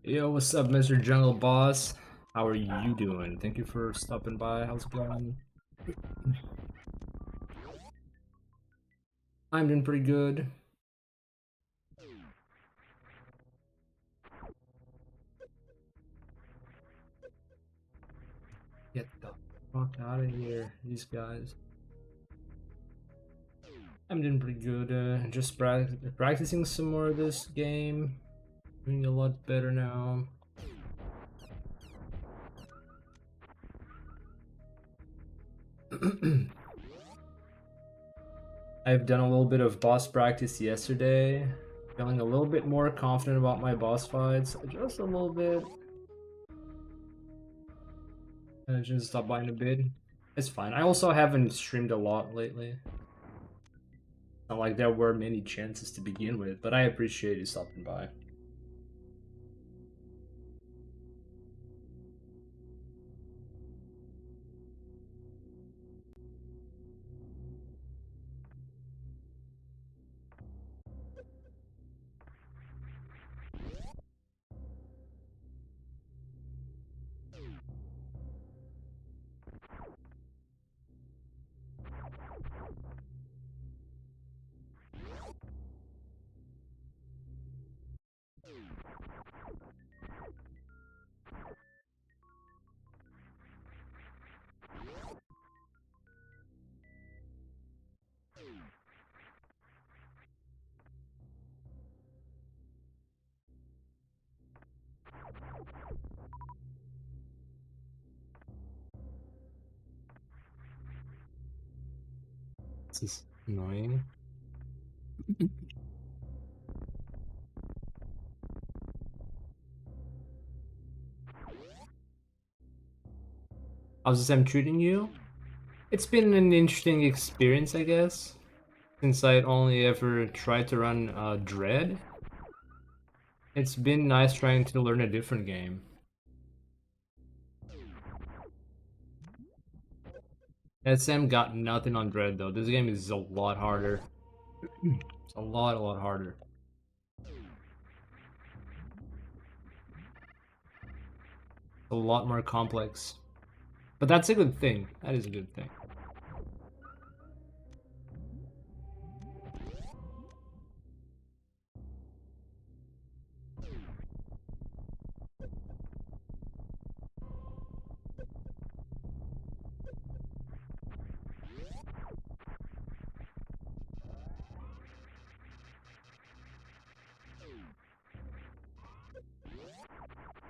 Yo, what's up, Mr. Jungle Boss? How are you doing? Thank you for stopping by. How's it going? I'm doing pretty good. Get the fuck out of here, these guys. I'm doing pretty good. Just practicing some more of this game. Doing a lot better now. I've done a little bit of boss practice yesterday. Feeling a little bit more confident about my boss fights. Just a little bit. I just stopped by in a bit. It's fine. I also haven't streamed a lot lately. Not like there were many chances to begin with, but I appreciate you stopping by. This is annoying. How's I'm treating you? It's been an interesting experience, I guess. Since I'd only ever tried to run Dread. It's been nice trying to learn a different game. SM got nothing on Dread though. This game is a lot harder. It's a lot harder. A lot more complex. But that's a good thing. That is a good thing.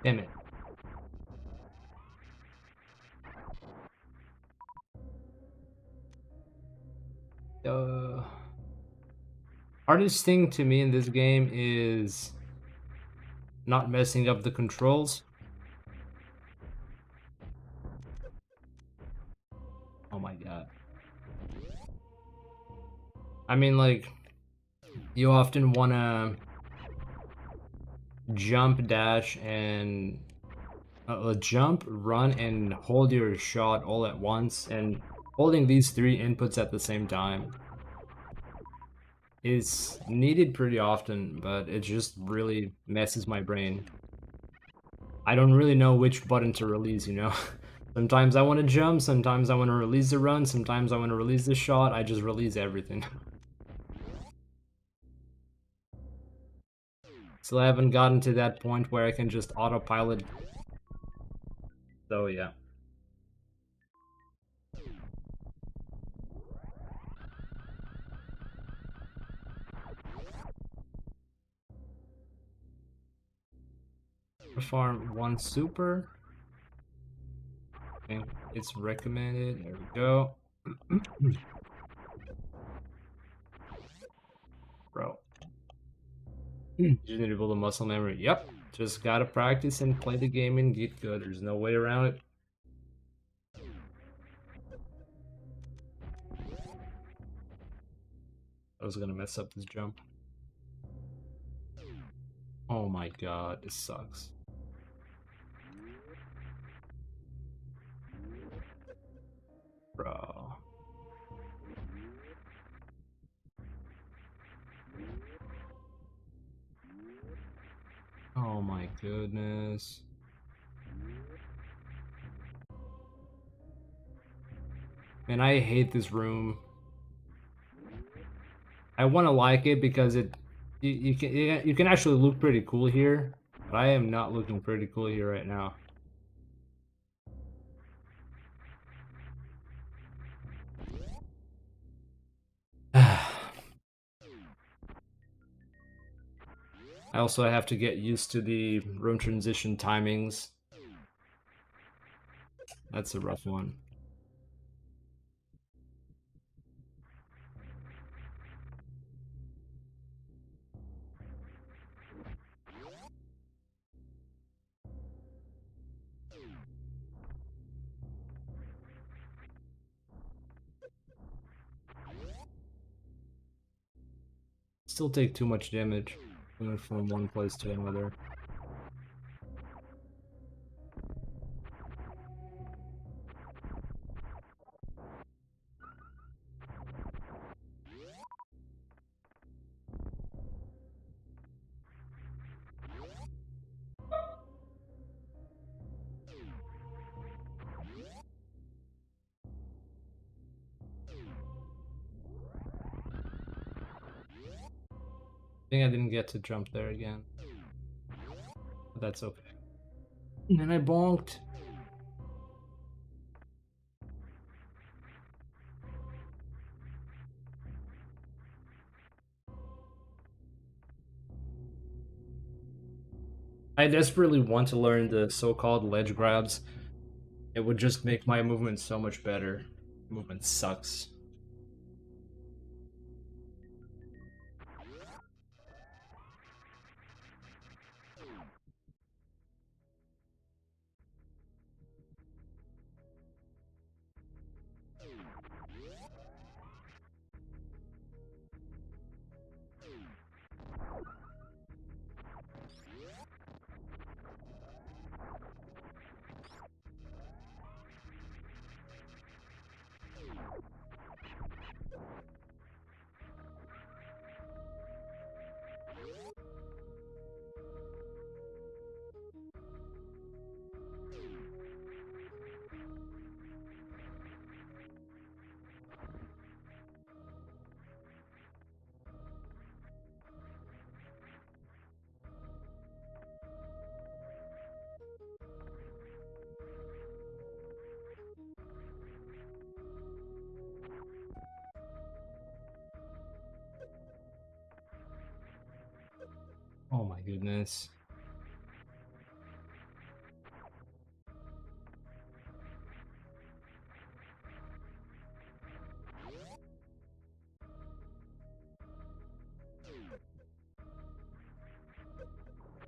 Damn it. Hardest thing to me in this game is not messing up the controls. Oh my god. I mean, like, you often wanna jump, dash, and jump, run, and hold your shot all at once, and holding these three inputs at the same time is needed pretty often, but it just really messes my brain. I don't really know which button to release, you know? Sometimes I want to jump, sometimes I want to release the run, sometimes I want to release the shot, I just release everything. Still haven't gotten to that point where I can just autopilot. So yeah. Farm 1 super. Okay, it's recommended. There we go. Bro. You just need to build a muscle memory. Yep. Just gotta practice and play the game and get good. There's no way around it. I was gonna mess up this jump. Oh my god, this sucks. Bro. Oh my goodness. Man, I hate this room. I want to like it because you can actually look pretty cool here, but I am not looking pretty cool here right now. I also have to get used to the room transition timings. That's a rough one. Still take too much damage going from one place to another. I think I didn't get to jump there again. But that's okay. And then I bonked. I desperately want to learn the so-called ledge grabs. It would just make my movement so much better. Movement sucks. Oh my goodness.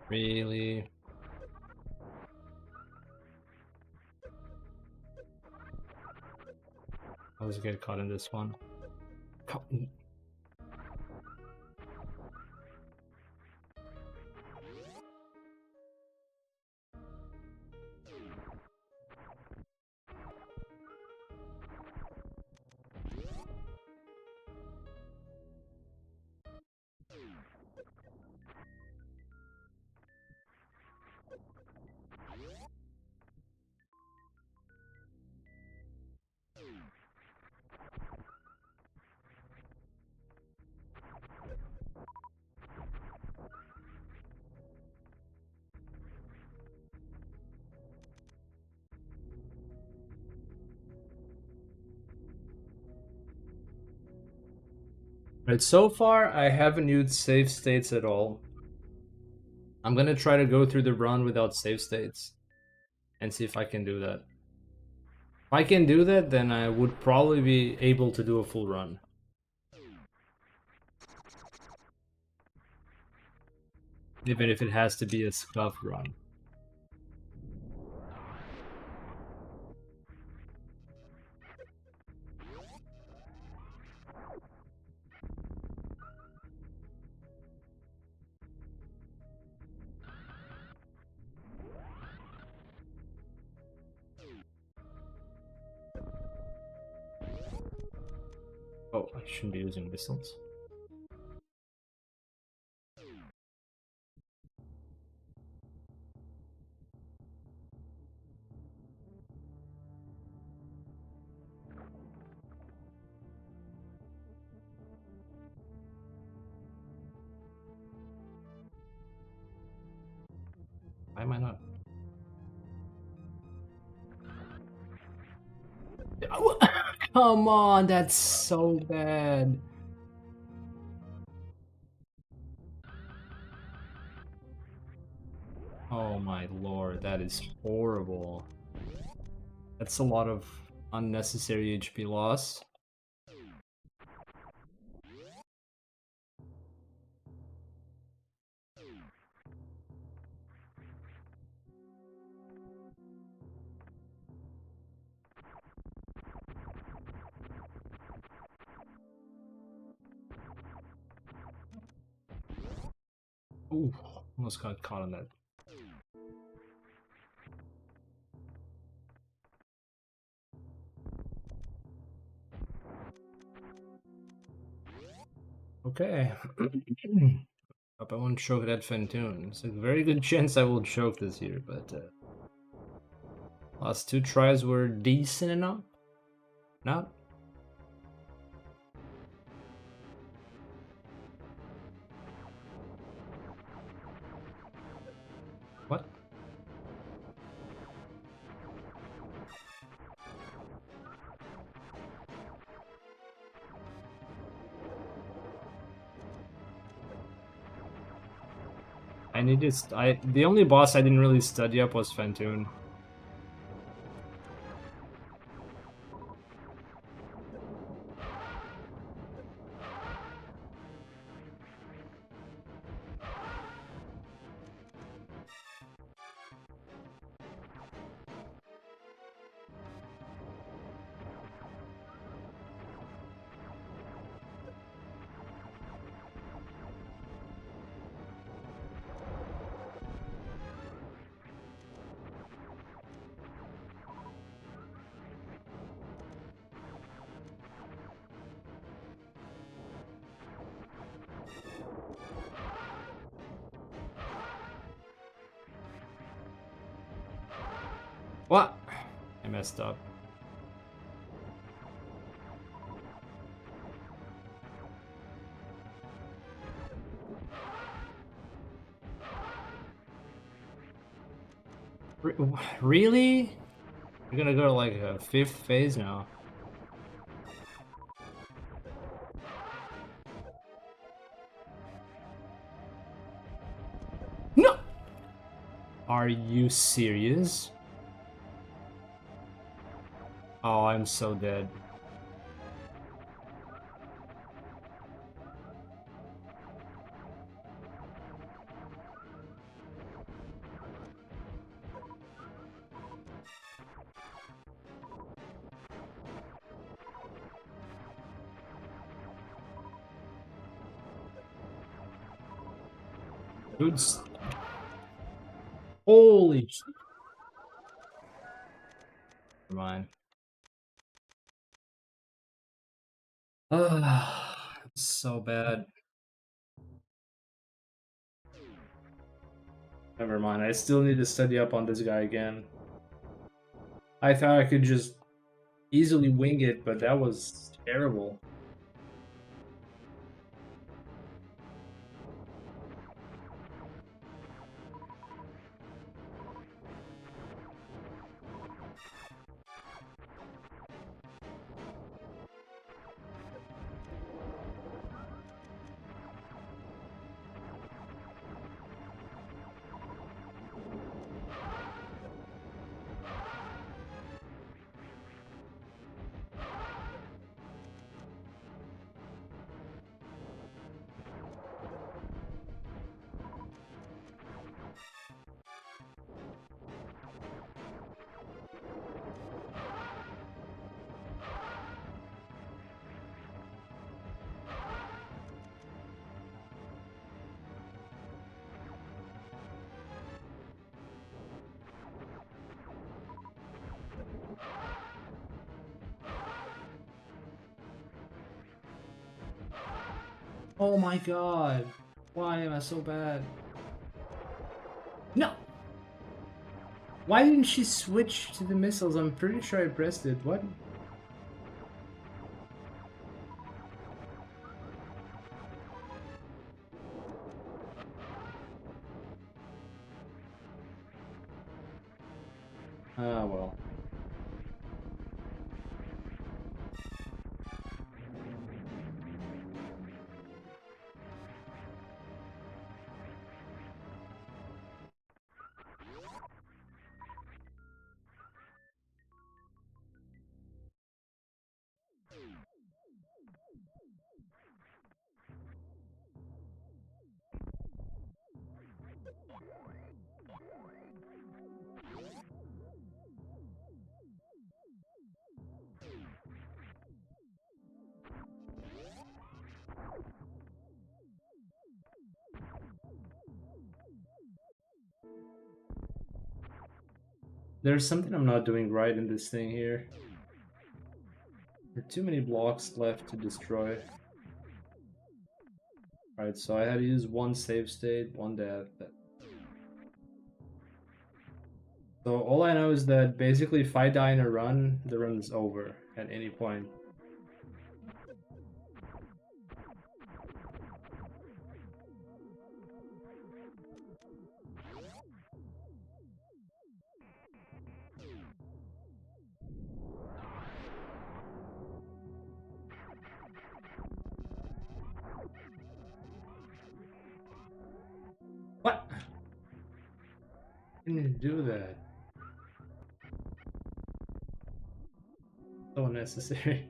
Really? I was get caught in this one. Right, so far I haven't used save states at all. I'm gonna try to go through the run without save states and see if I can do that. If I can do that, then I would probably be able to do a full run. Even if it has to be a scuff run. Oh, I shouldn't be using missiles. am I not? Oh, come on, that's so bad. Oh my lord, that is horrible. That's a lot of unnecessary HP loss. Ooh, almost got caught on that. Okay. Hope I won't choke that Fantoon. It's a very good chance I will choke this here, but last two tries were decent enough. Not? What? I need to. The only boss I didn't really study up was Fantoon. What? I messed up. Really? You're gonna go to like a 5th phase now. No! Are you serious? Oh, I'm so dead. Dude, holy shit. Never mind. So bad. Never mind, I still need to study up on this guy again. I thought I could just easily wing it, but that was terrible. Oh my god. Why am I so bad? No! Why didn't she switch to the missiles? I'm pretty sure I pressed it. What? Ah, well. There's something I'm not doing right in this thing here. There are too many blocks left to destroy. Alright, so I had to use one save state, one death. So all I know is that basically if I die in a run, the run is over at any point. What? Can you do that? So unnecessary.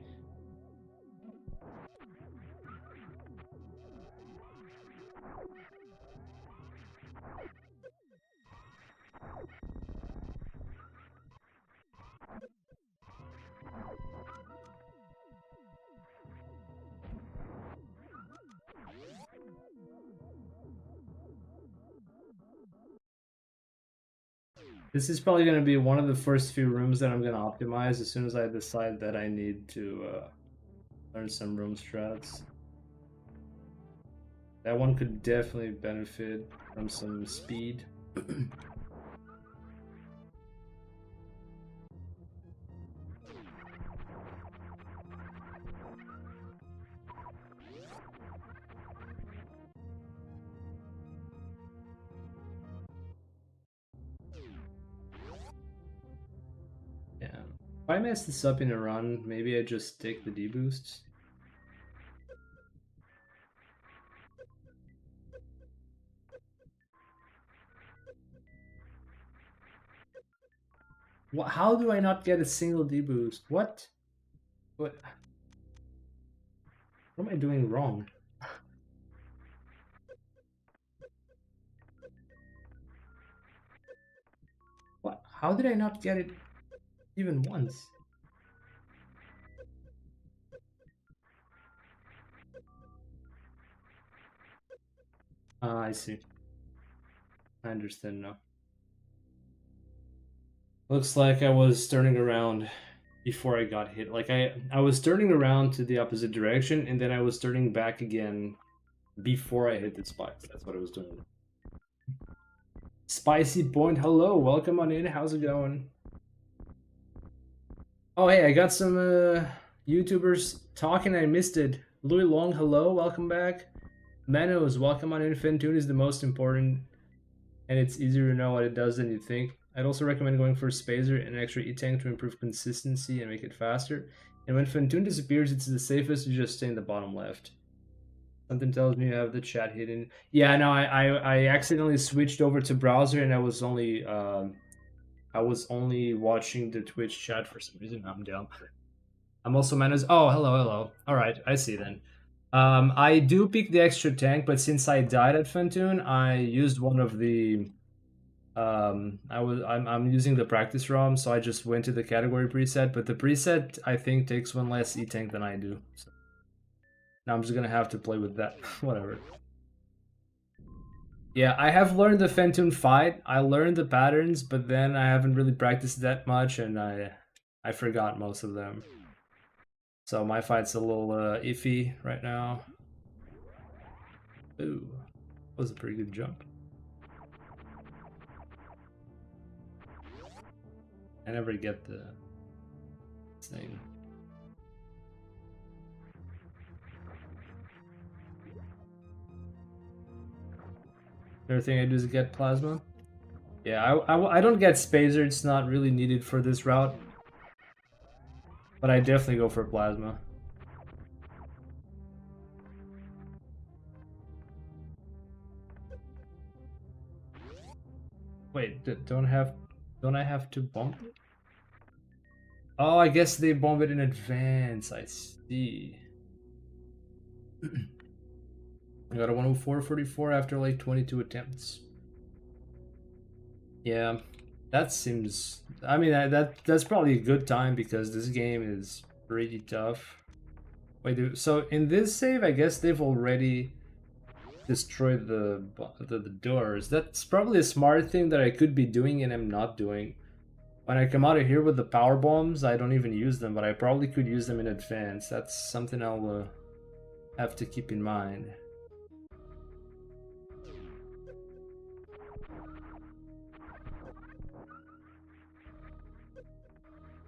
This is probably going to be one of the first few rooms that I'm going to optimize as soon as I decide that I need to learn some room strats. That one could definitely benefit from some speed. Yeah. If I mess this up in a run, maybe I just take the deboosts. What? How do I not get a single deboost? What? What? What am I doing wrong? What? How did I not get it even once? Ah, I see. I understand now. Looks like I was turning around before I got hit. Like I was turning around to the opposite direction, and then I was turning back again before I hit the spikes. That's what I was doing. Spicy Point, hello, welcome on in. How's it going? Oh, hey, I got some YouTubers talking. I missed it. Louis Long, hello, welcome back. Manos, welcome on in. Fentune is the most important, and it's easier to know what it does than you think. I'd also recommend going for Spazer and an extra E-Tank to improve consistency and make it faster. And when Fentune disappears, it's the safest to just stay in the bottom left. Something tells me you have the chat hidden. Yeah, no, I accidentally switched over to browser and I was only watching the Twitch chat for some reason. I'm dumb. I'm also managed. Oh, hello, hello. All right, I see then. I do pick the extra tank, but since I died at Fentune, I used one of the. I'm using the practice ROM, so I just went to the category preset. But the preset I think takes one less E tank than I do. So now I'm just gonna have to play with that. Whatever. Yeah, I have learned the Fentune fight. I learned the patterns, but then I haven't really practiced that much, and I forgot most of them. So my fight's a little iffy right now. Ooh, was a pretty good jump. I never get the thing. Everything I do is get plasma. Yeah, I don't get Spazer, it's not really needed for this route. But I definitely go for Plasma. Wait, don't I have to bump it? Oh, I guess they bomb it in advance. I see. I got a 104.44 after like 22 attempts. Yeah, that seems. I mean, that's probably a good time because this game is pretty tough. Wait, so in this save, I guess they've already destroyed the doors. That's probably a smart thing that I could be doing and am not doing. When I come out of here with the power bombs, I don't even use them, but I probably could use them in advance. That's something I'll have to keep in mind.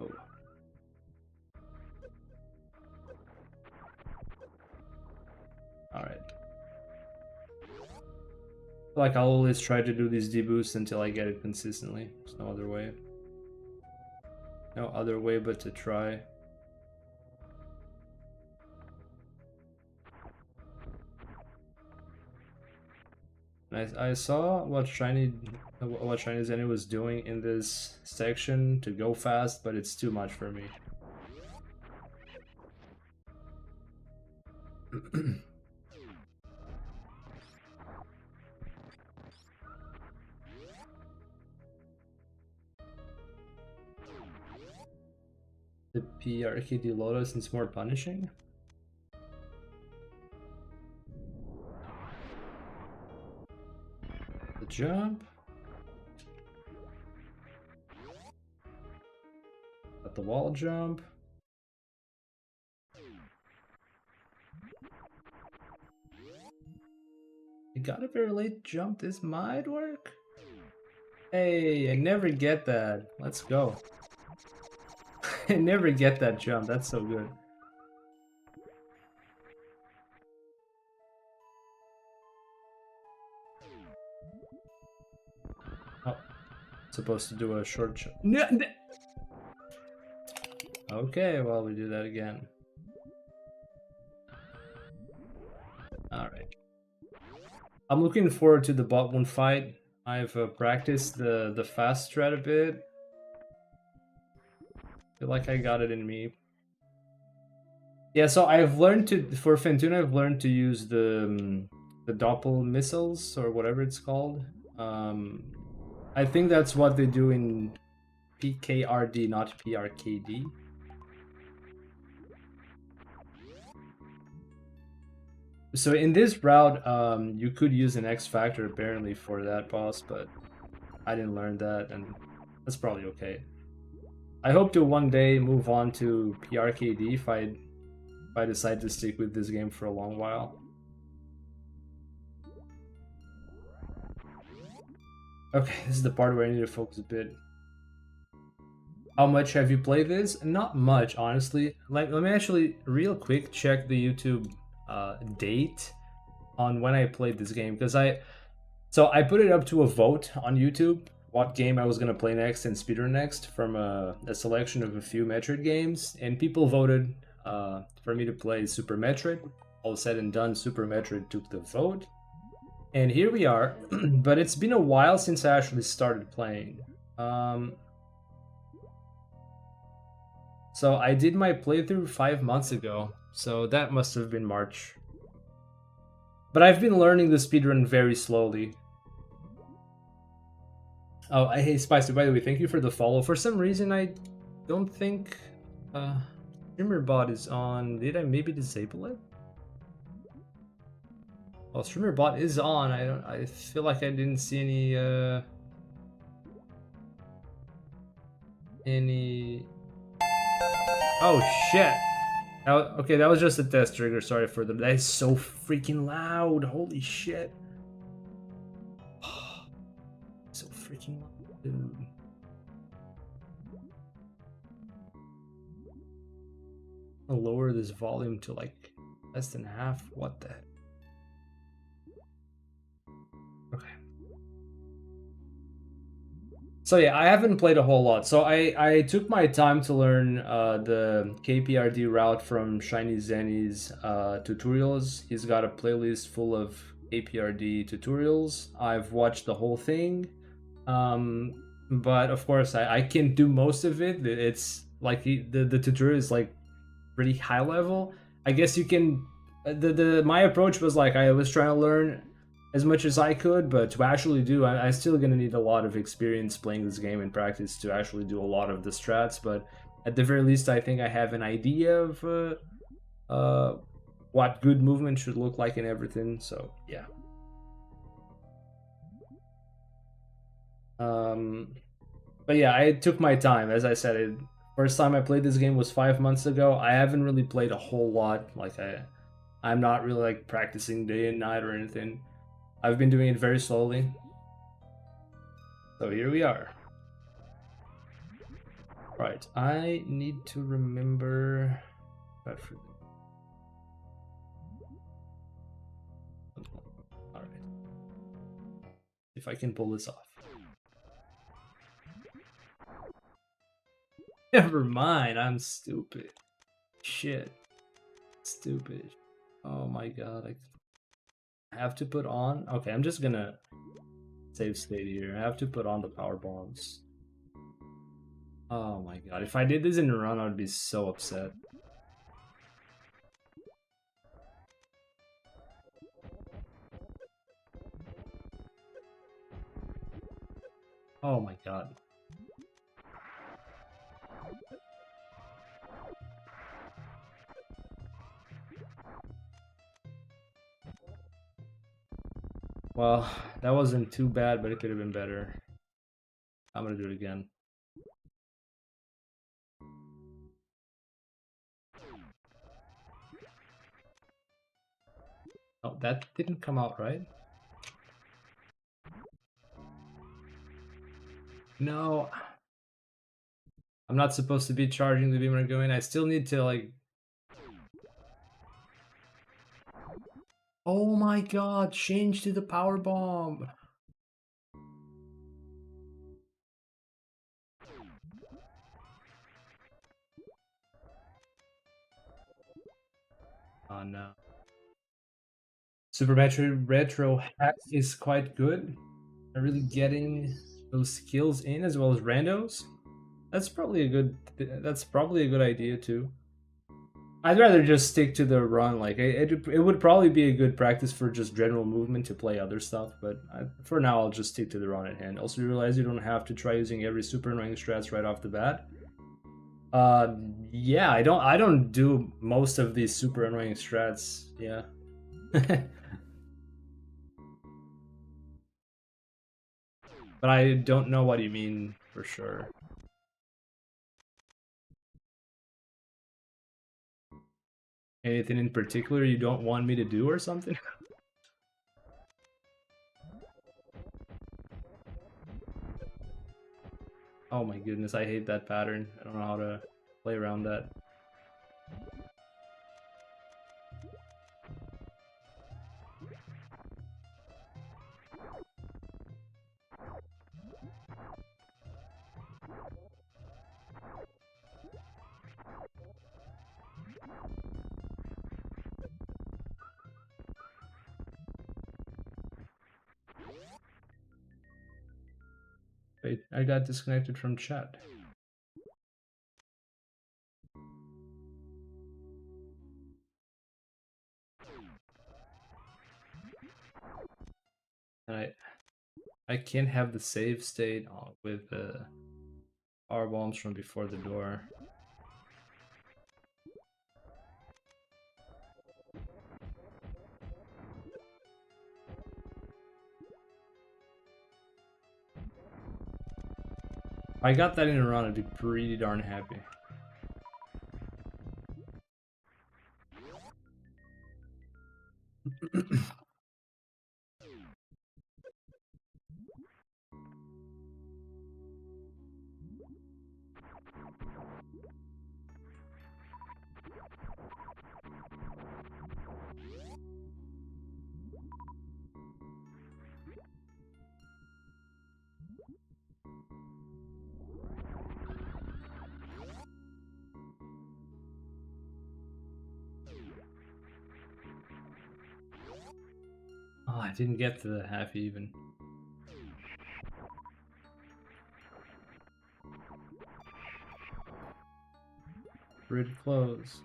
Oh. Alright. Like, I'll always try to do these deboosts until I get it consistently. There's no other way. No other way but to try. I saw what Shiny Zenny was doing in this section to go fast, but it's too much for me. The PRKD Lotus is more punishing? The jump? Got the wall jump? You got a very late jump, this might work? Hey, I never get that. Let's go. I never get that jump, that's so good. Oh, supposed to do a short jump. Okay, well, we do that again. Alright. I'm looking forward to the bot 1 fight. I've practiced the fast strat a bit. Feel like I got it in me. Yeah, so I've learned to, for Fentuna, I've learned to use the Doppel missiles, or whatever it's called. I think that's what they do in PKRD, not PRKD. So in this route, you could use an X Factor apparently for that boss, but I didn't learn that, and that's probably okay. I hope to one day move on to PRKD if I decide to stick with this game for a long while. Okay, this is the part where I need to focus a bit. How much have you played this? Not much, honestly. Like, let me actually real quick check the YouTube date on when I played this game, because I put it up to a vote on YouTube what game I was gonna play next and speedrun next from a selection of a few Metroid games, and people voted for me to play Super Metroid. All said and done, Super Metroid took the vote, and here we are. But it's been a while since I actually started playing. So I did my playthrough 5 months ago, so that must have been March. But I've been learning the speedrun very slowly. Oh, hey Spicer, by the way, thank you for the follow. For some reason, I don't think StreamerBot is on. Did I maybe disable it? Well, StreamerBot is on. I feel like I didn't see any. Oh shit! Okay, that was just a test trigger. Sorry for the. That is so freaking loud. Holy shit! So freaking loud, dude. I'll lower this volume to like less than half. What the heck? Okay. So yeah, I haven't played a whole lot. So I took my time to learn the KPRD route from Shiny Zenny's tutorials. He's got a playlist full of KPRD tutorials. I've watched the whole thing, but of course I can't do most of it. It's like the tutorial is like pretty high level. I guess you can. The my approach was like I was trying to learn as much as I could, but to actually do, I still gonna need a lot of experience playing this game in practice to actually do a lot of the strats. But at the very least, I think I have an idea of uh, what good movement should look like and everything. So yeah. Um, but yeah, I took my time. As I said, first time I played this game was 5 months ago. I haven't really played a whole lot. Like I'm not really like practicing day and night or anything. I've been doing it very slowly. So here we are. Right, I need to remember. Alright. If I can pull this off. Never mind, I'm stupid. Shit. Stupid. Oh my god, I have to put on. Okay, I'm just gonna save state here. I have to put on the power bombs. Oh my god, if I did this in a run, I would be so upset. Oh my god. Well, that wasn't too bad, but it could have been better. I'm gonna do it again. Oh, that didn't come out right. No. I'm not supposed to be charging the beamer going. I still need to like... Oh my god, change to the power bomb. Oh no. Super Metroid Retro hack is quite good. I'm really getting those skills in as well as randos. That's probably a good idea too. I'd rather just stick to the run. Like it would probably be a good practice for just general movement to play other stuff. But for now, I'll just stick to the run at hand. Also, realize you don't have to try using every super annoying strats right off the bat. Yeah, I don't do most of these super annoying strats. Yeah. But I don't know what you mean for sure. Anything in particular you don't want me to do or something? Oh my goodness, I hate that pattern. I don't know how to play around that. Wait, I got disconnected from chat. And I can't have the save state with the power bombs from before the door. If I got that in a run, I'd be pretty darn happy. I didn't get to the half even. Pretty close.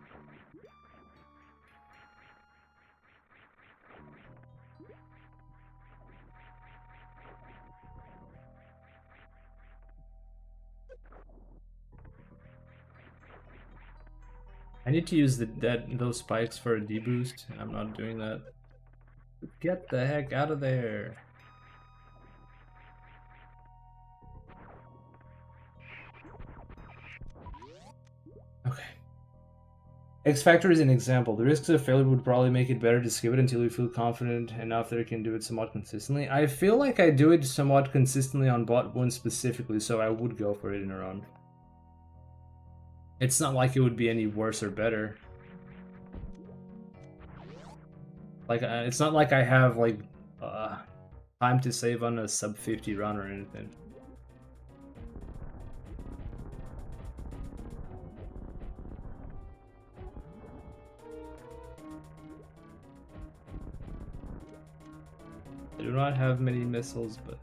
I need to use those spikes for a deboost, and I'm not doing that. Get the heck out of there! Okay. X Factor is an example. The risks of failure would probably make it better to skip it until you feel confident enough that you can do it somewhat consistently. I feel like I do it somewhat consistently on bot 1 specifically, so I would go for it in a run. It's not like it would be any worse or better. Like, it's not like I have, like, time to save on a sub 50 run or anything. I do not have many missiles, but...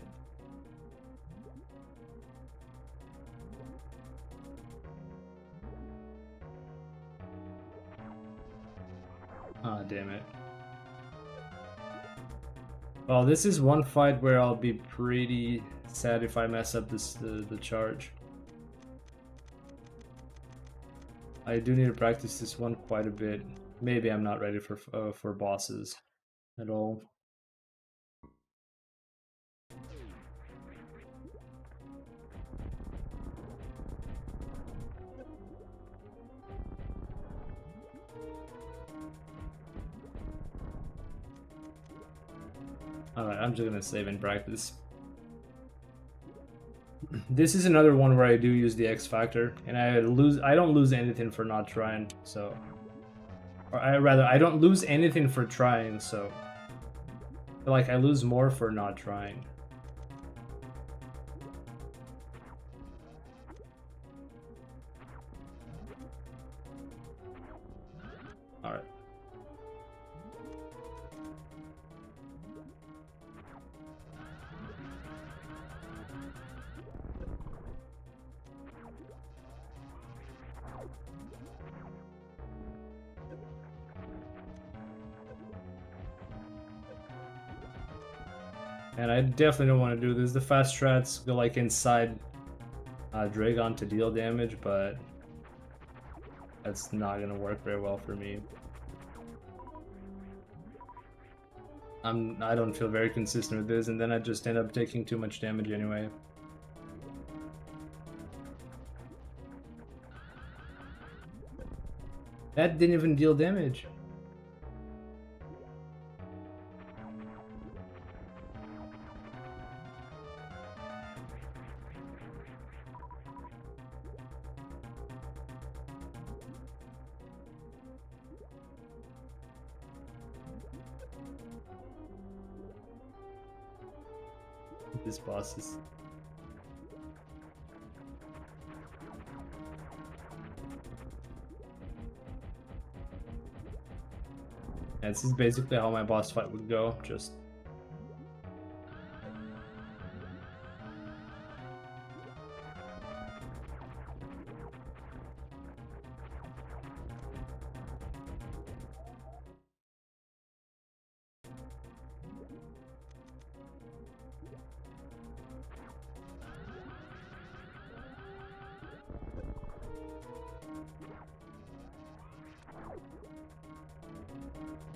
Ah, damn it. Well, this is one fight where I'll be pretty sad if I mess up the charge. I do need to practice this one quite a bit. Maybe I'm not ready for bosses at all. Alright, I'm just gonna save and practice. This is another one where I do use the X Factor, and I don't lose anything for not trying, so... Or I don't lose anything for trying, so... Like, I lose more for not trying. Alright. And I definitely don't want to do this. The fast strats go like inside Dragon to deal damage, but that's not gonna work very well for me. I don't feel very consistent with this, and then I just end up taking too much damage anyway. That didn't even deal damage. This boss is... Yeah, this is basically how my boss fight would go, just...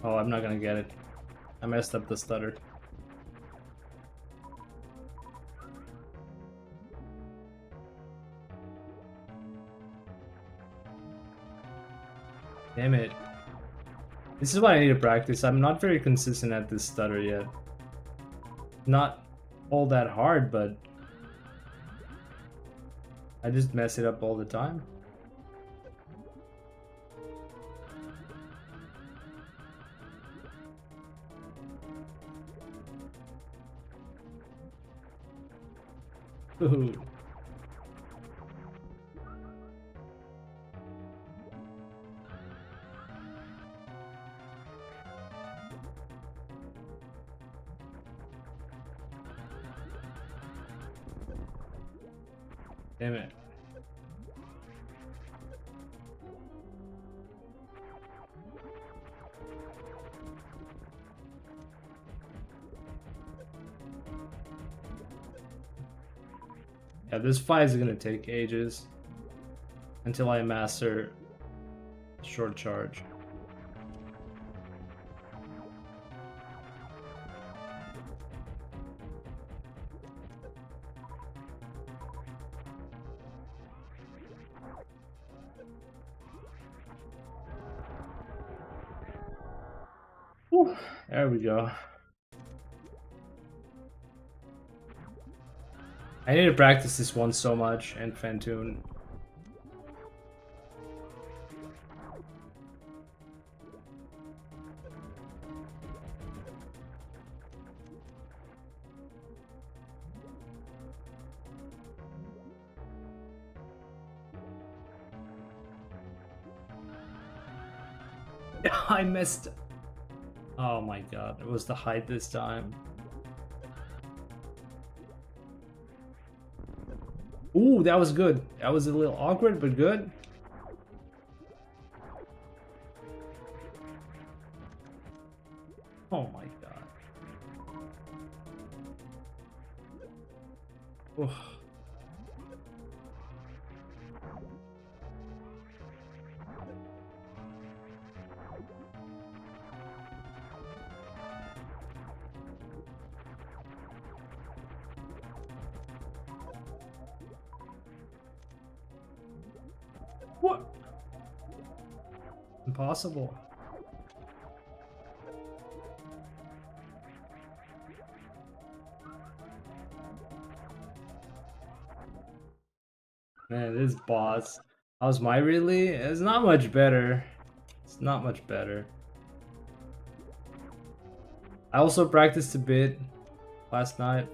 Oh, I'm not gonna get it. I messed up the stutter. Damn it. This is why I need to practice. I'm not very consistent at this stutter yet. Not all that hard, but I just mess it up all the time. Ooh. Damn it. Yeah, this fight is gonna take ages until I master short charge. Whew, there we go. I need to practice this one so much and Fantoon. I missed. Oh my god, it was the height this time. Ooh, that was good. That was a little awkward, but good. Oh my god. Oof. What? Impossible. Man, this boss. How's my really? It's not much better. It's not much better. I also practiced a bit last night.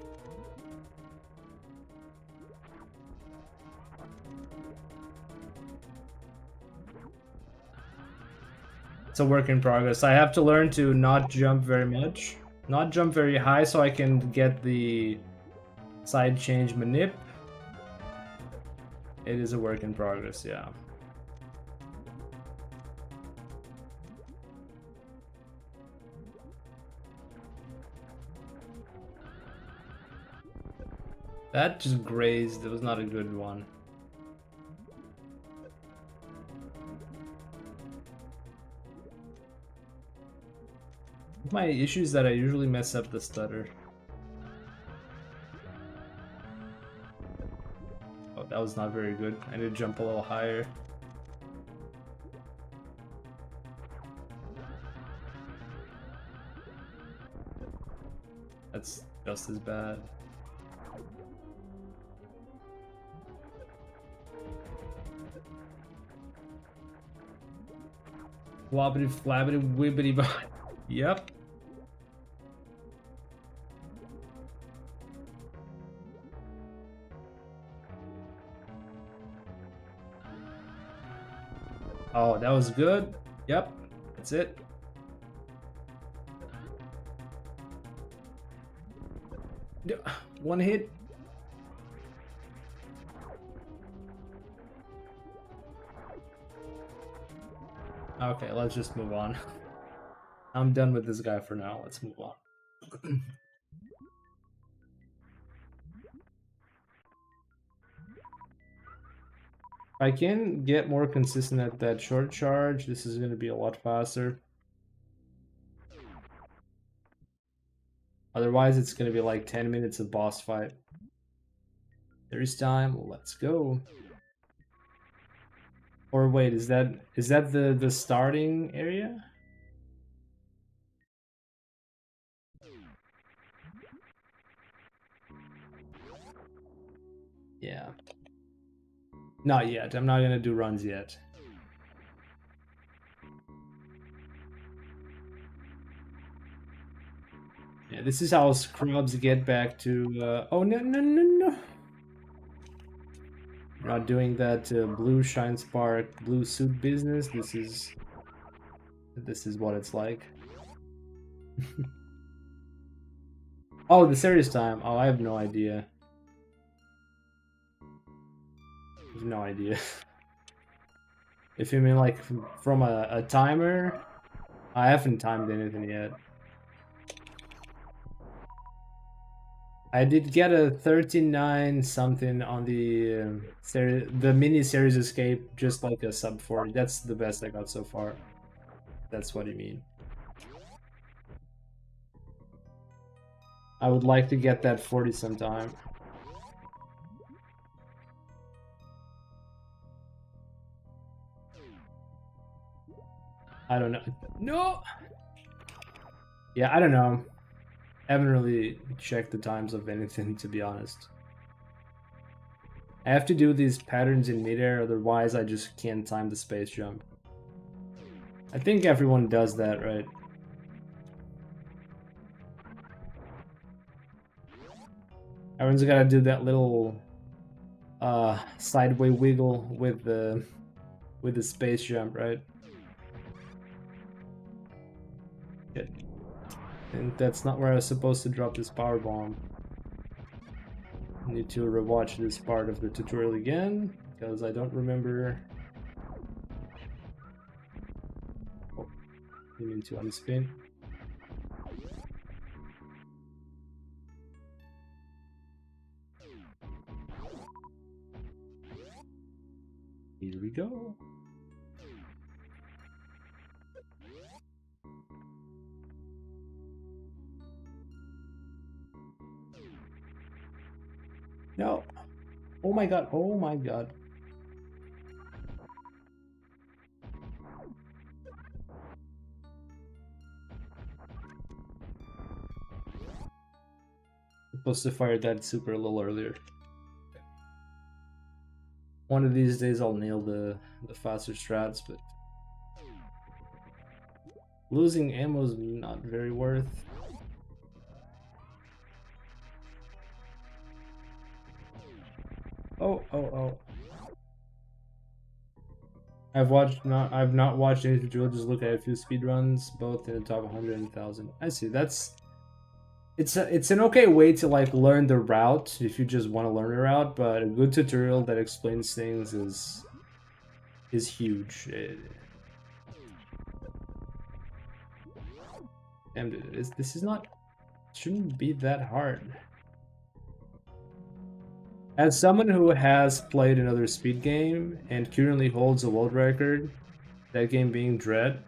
It's a work in progress. I have to learn to not jump very much. Not jump very high so I can get the side change manip. It is a work in progress, yeah. That just grazed. It was not a good one. My issue is that I usually mess up the stutter. Oh, that was not very good. I need to jump a little higher. That's just as bad. Flobbity flabbity wibbity bop. Yep. Oh, that was good. Yep. That's it. One hit. Okay, let's just move on. I'm done with this guy for now. Let's move on. I can get more consistent at that short charge. This is going to be a lot faster. Otherwise, it's going to be like 10 minutes of boss fight. There is time. Let's go. Or wait, is that the starting area? Yeah. Not yet. I'm not gonna do runs yet. Yeah, this is how scrubs get back to. Oh no no no no! Not doing that blue shine spark blue suit business. This is what it's like. Oh, the serious time. Oh, I have no idea. I have no idea. If you mean like from a timer, I haven't timed anything yet. I did get a 39 something on the the mini series escape, just like a sub 40. That's the best I got so far. That's what you mean. I would like to get that 40 sometime. I don't know. No! Yeah, I don't know. I haven't really checked the times of anything, to be honest. I have to do these patterns in midair, otherwise I just can't time the space jump. I think everyone does that, right? Everyone's gotta do that little sideway wiggle with the space jump, right? Shit. And that's not where I was supposed to drop this power bomb. I need to rewatch this part of the tutorial again, because I don't remember. Oh, you mean to unspin? Here we go. No. Oh my god. Oh my god. Supposed to fire that super a little earlier. One of these days I'll nail the faster strats, but losing ammo is not very worth. Oh, oh, oh. I've not watched any tutorial, just look at a few speedruns, both in the top 100 and 1000. I see. It's an okay way to like learn the route if you just want to learn a route, but a good tutorial that explains things is huge. And this is not shouldn't be that hard. As someone who has played another speed game and currently holds a world record, that game being Dread,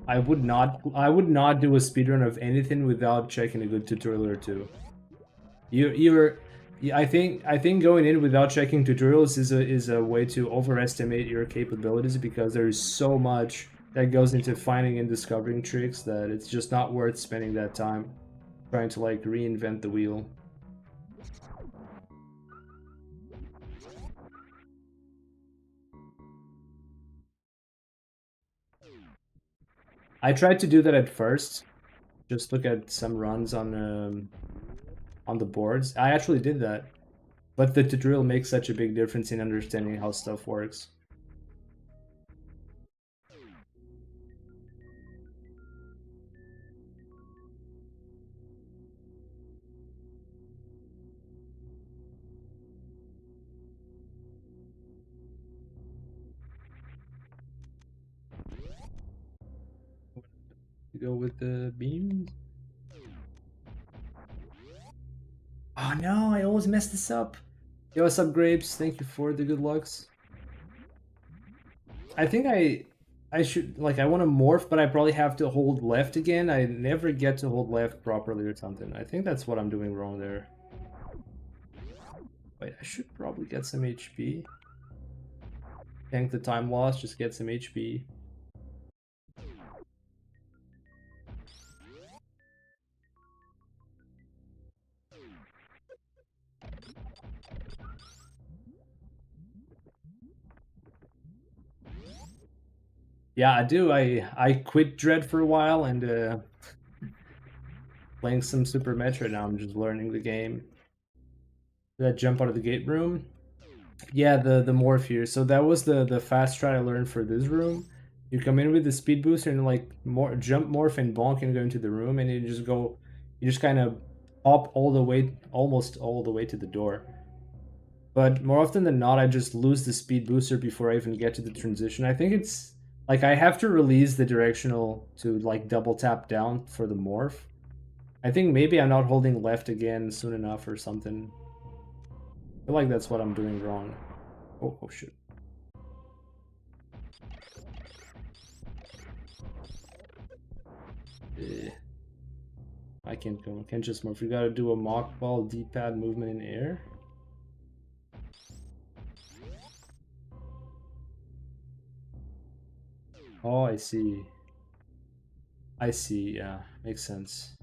I would not do a speedrun of anything without checking a good tutorial or two. I think going in without checking tutorials is a way to overestimate your capabilities, because there is so much that goes into finding and discovering tricks that it's just not worth spending that time trying to like reinvent the wheel. I tried to do that at first. Just look at some runs on the boards. I actually did that, but the tutorial makes such a big difference in understanding how stuff works. Go with the beams. Oh no, I always mess this up. Yo, what's up, Grapes? Thank you for the good lucks. I think I should, like, I want to morph, but I probably have to hold left again. I never get to hold left properly or something. I think that's what I'm doing wrong there. Wait, I should probably get some HP. Tank the time loss, just get some HP. Yeah, I do. I quit Dread for a while and playing some Super Metroid now. I'm just learning the game. That jump out of the gate room. Yeah, the morph here. So that was the fast strat I learned for this room. You come in with the speed booster and like jump morph and bonk and go into the room, and you just kind of hop all the way, almost all the way to the door. But more often than not, I just lose the speed booster before I even get to the transition. I think it's like I have to release the directional to like double tap down for the morph. I think maybe I'm not holding left again soon enough or something. I feel like that's what I'm doing wrong. Oh shit. Eh. I can't go. Can't just morph. You gotta do a mock ball D-pad movement in air. Oh, I see. I see. Yeah, makes sense.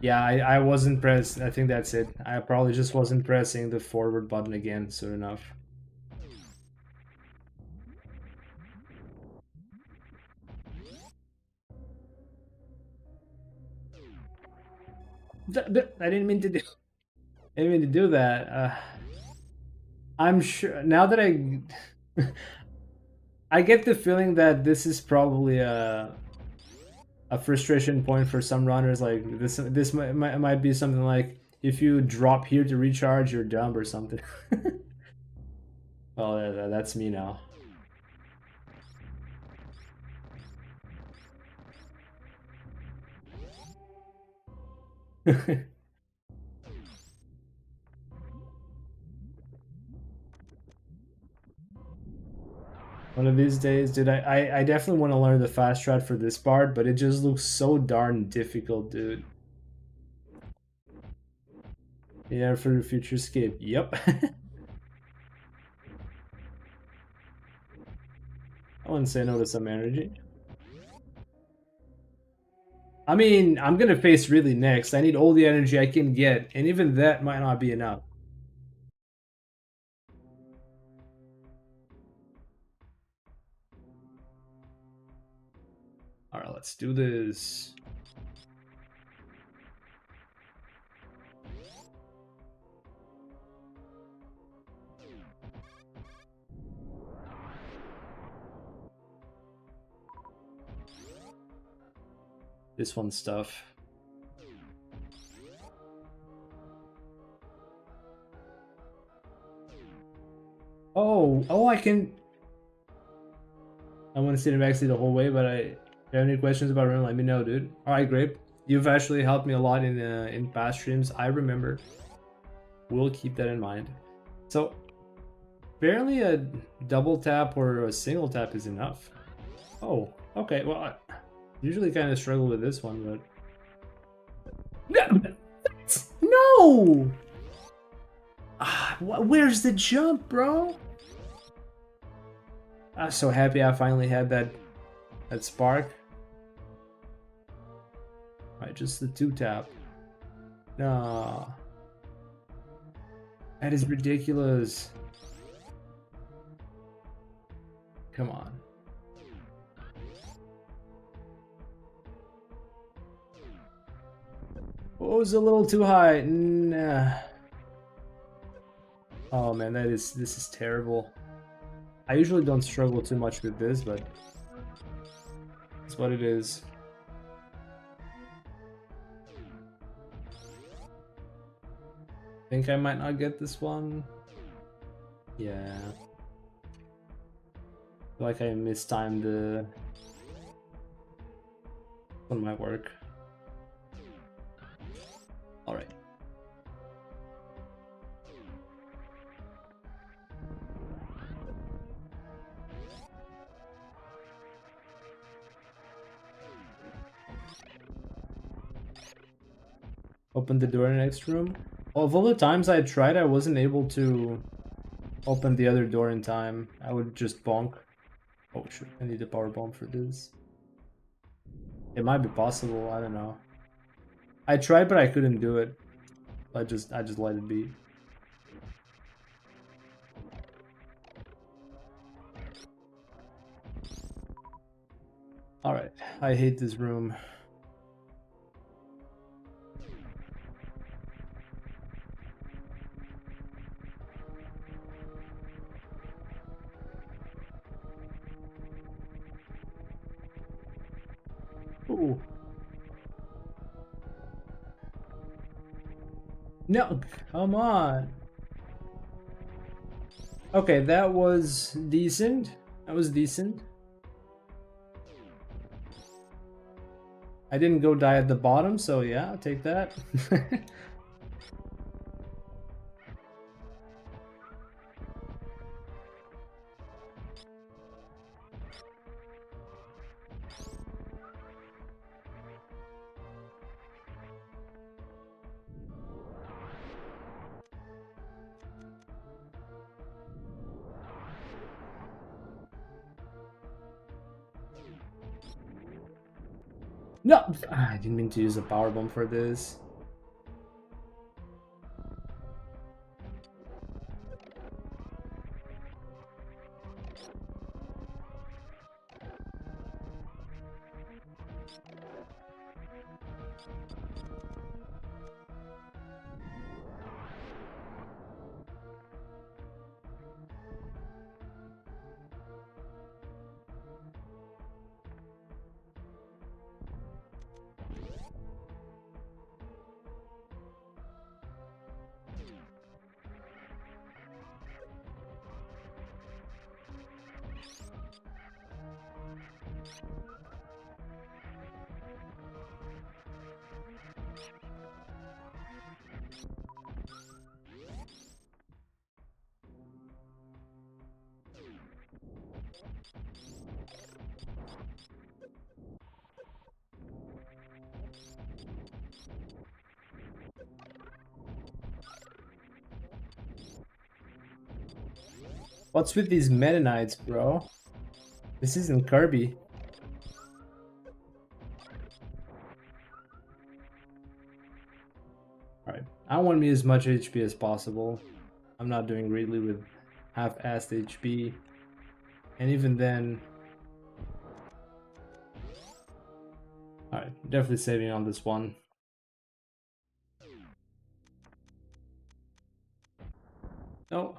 Yeah, I wasn't pressed. I think that's it. I probably just wasn't pressing the forward button again soon enough. I didn't mean to do. I didn't mean to do that. I'm sure now that I get the feeling that this is probably a frustration point for some runners. Like this might be something like if you drop here to recharge, you're dumb or something. Well, yeah, that's me now. One of these days, dude, I definitely want to learn the fast strat for this part, but it just looks so darn difficult, dude. Yeah, for the future skip. Yep. I wouldn't say no to some energy. I mean, I'm gonna face really next. I need all the energy I can get, and even that might not be enough. Alright, let's do this. This one's stuff. Oh, I can. I want to sit in backseat the whole way, but if you have any questions about run, let me know, dude. All right, great. You've actually helped me a lot in past streams. I remember. We'll keep that in mind. So, apparently a double tap or a single tap is enough. Oh, okay. Well, I usually kind of struggle with this one, but no. Where's the jump, bro? I'm so happy I finally had that spark. Alright, just the 2-tap. No. That is ridiculous. Come on. Oh, it was a little too high. Nah. Oh man, this is terrible. I usually don't struggle too much with this, but it's what it is. Think I might not get this one. Yeah. Feel like I mistimed the one might work. Alright. Open the door in the next room. Of all the times I tried, I wasn't able to open the other door in time. I would just bonk. Oh shit, I need a power bomb for this. It might be possible, I don't know. I tried but I couldn't do it. I just let it be. Alright, I hate this room. Ooh. No, come on. Okay, that was decent. That was decent. I didn't go die at the bottom, so yeah, I'll take that. No! I didn't mean to use a power bomb for this. What's with these Meta Knights, bro? This isn't Kirby. Alright, I want me as much HP as possible. I'm not doing greatly with half-assed HP. And even then... Alright, definitely saving on this one. No.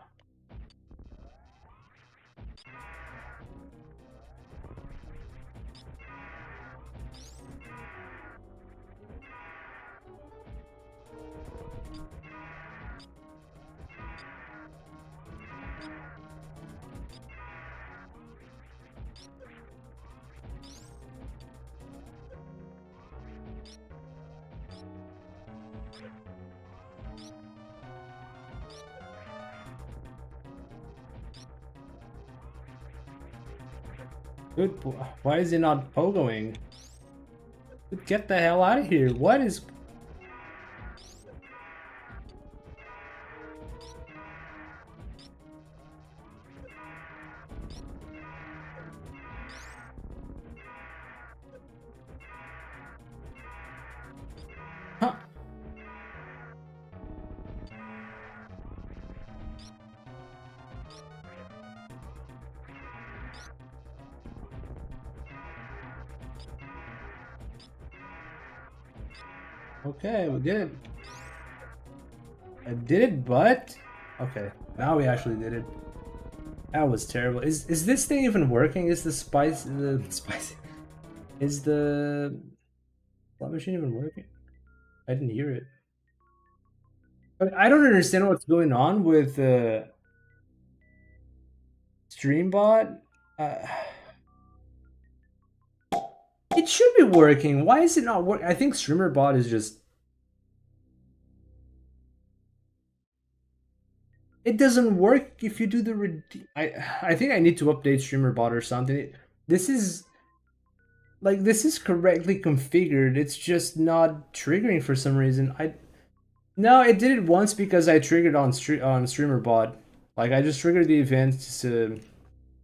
Good. Why is he not pogoing? Get the hell out of here. What is... Huh. Okay, we did it. I did it, but... Okay, now we actually did it. That was terrible. Is this thing even working? Is the spice... The spice... Is the... slot machine even working? I didn't hear it. But I don't understand what's going on with Streambot. It should be working. Why is it not working? I think StreamerBot is just... It doesn't work if you do the I think I need to update StreamerBot or something. This is... Like, this is correctly configured. It's just not triggering for some reason. No, it did it once because I triggered on StreamerBot. Like, I just triggered the event to...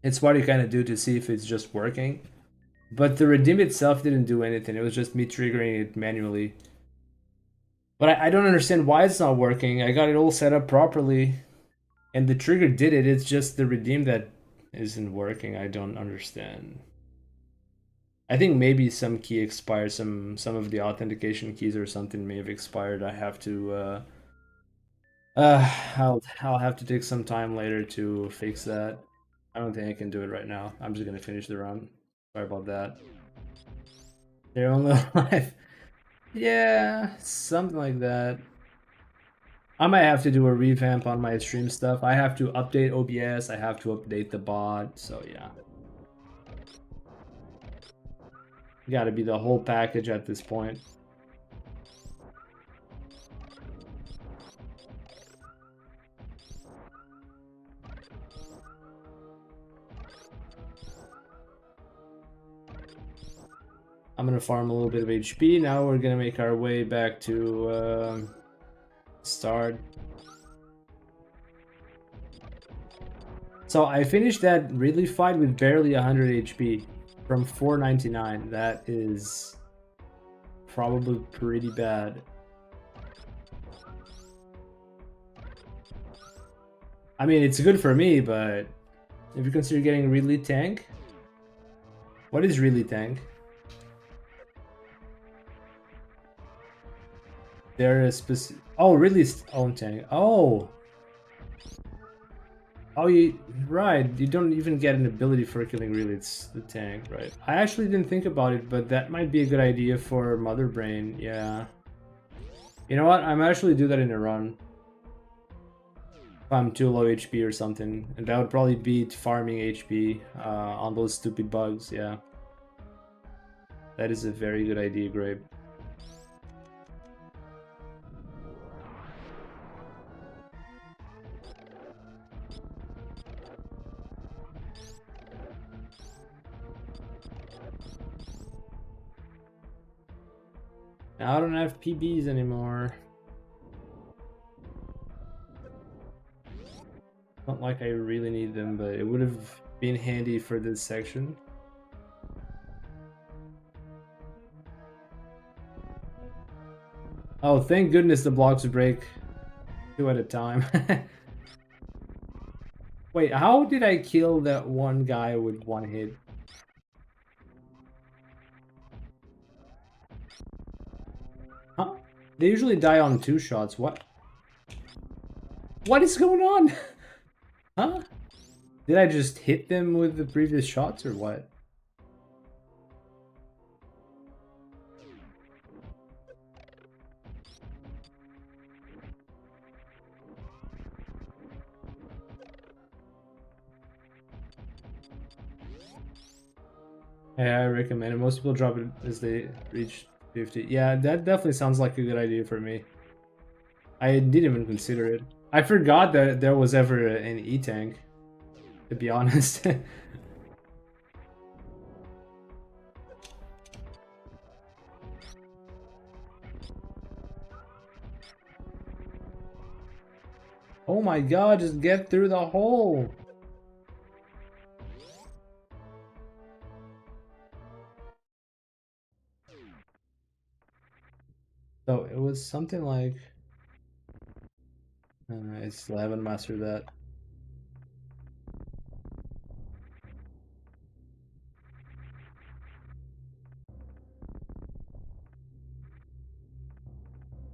It's what you kind of do to see if it's just working. But the redeem itself didn't do anything. It was just me triggering it manually. But I don't understand why it's not working. I got it all set up properly. And the trigger did it. It's just the redeem that isn't working. I don't understand. I think maybe some key expired. Some of the authentication keys or something may have expired. I have to... I'll have to take some time later to fix that. I don't think I can do it right now. I'm just gonna finish the run. Sorry about that. They're only alive. Yeah, something like that. I might have to do a revamp on my stream stuff. I have to update OBS, I have to update the bot, so yeah. Gotta be the whole package at this point. I'm gonna farm a little bit of HP. Now we're gonna make our way back to start. So I finished that Ridley fight with barely 100 HP from 499. That is probably pretty bad. I mean, it's good for me, but if you consider getting Ridley tank, what is Ridley tank? They're a specific. Oh, Ridley's own tank. Oh. Oh, right. You don't even get an ability for killing Ridley. It's the tank, right? I actually didn't think about it, but that might be a good idea for Mother Brain. Yeah. You know what? I'm actually do that in a run. If I'm too low HP or something, and that would probably beat farming HP on those stupid bugs. Yeah. That is a very good idea, Grape. Now I don't have PBs anymore. Not like I really need them, but it would have been handy for this section. Oh, thank goodness the blocks break 2 at a time. Wait, how did I kill that one guy with 1 hit? Huh? They usually die on 2 shots. What? What is going on? Huh? Did I just hit them with the previous shots or what? Yeah, I recommend it. Most people drop it as they reach 50. Yeah, that definitely sounds like a good idea for me. I didn't even consider it. I forgot that there was ever an E-tank, to be honest. Oh my god, just get through the hole! So it was something like... I still haven't mastered that.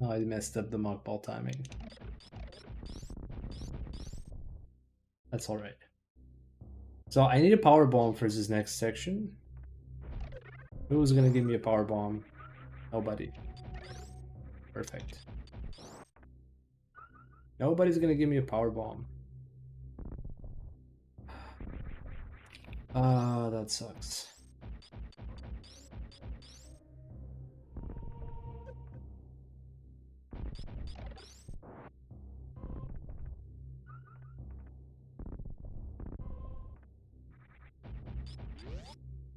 Oh, I messed up the mock ball timing. That's alright. So I need a power bomb for this next section. Who's gonna give me a power bomb? Nobody. Perfect. Nobody's gonna give me a power bomb. Ah, that sucks.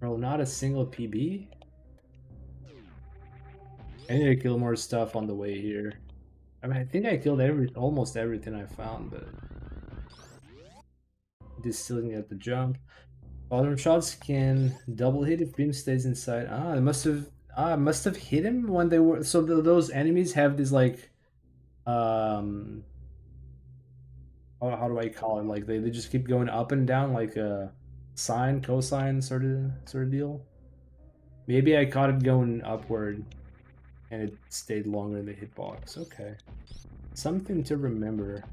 Bro, not a single PB? I need to kill more stuff on the way here. I mean, I think I killed almost everything I found, but... This still didn't get the jump. Bottom shots can double hit if beam stays inside. Ah, it must have hit him when they were... So those enemies have this, like... How do I call it? Like, they just keep going up and down, like a sine, cosine sort of deal. Maybe I caught it going upward, and it stayed longer in the hitbox. Okay. Something to remember.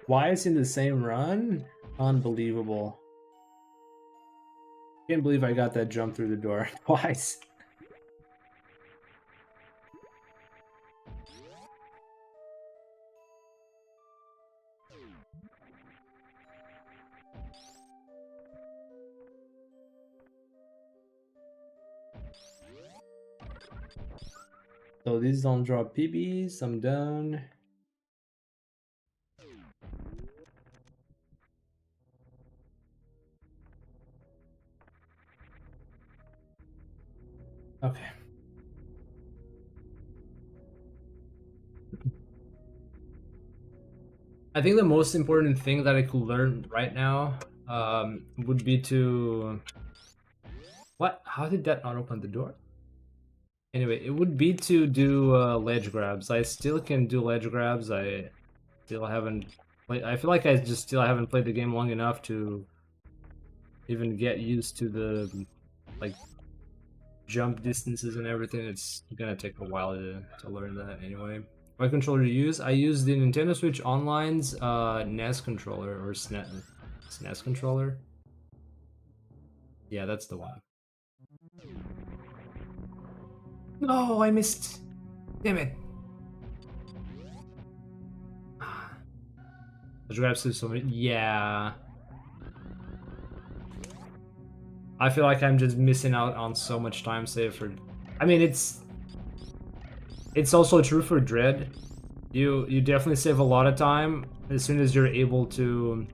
Twice in the same run? Unbelievable. Can't believe I got that jump through the door twice. So these don't drop PBs, I'm done. Okay. I think the most important thing that I could learn right now would be to... What? How did that not open the door? Anyway, it would be to do ledge grabs. I still can do ledge grabs. I still haven't played... I feel like I just still haven't played the game long enough to even get used to the like jump distances and everything. It's gonna take a while to learn that anyway. What controller to use? I use the Nintendo Switch Online's NES controller or SNES controller. Yeah, that's the one. No, I missed. Damn it. Grab so many. Yeah. I feel like I'm just missing out on so much time saved for... I mean, it's also true for Dread. You definitely save a lot of time as soon as you're able to...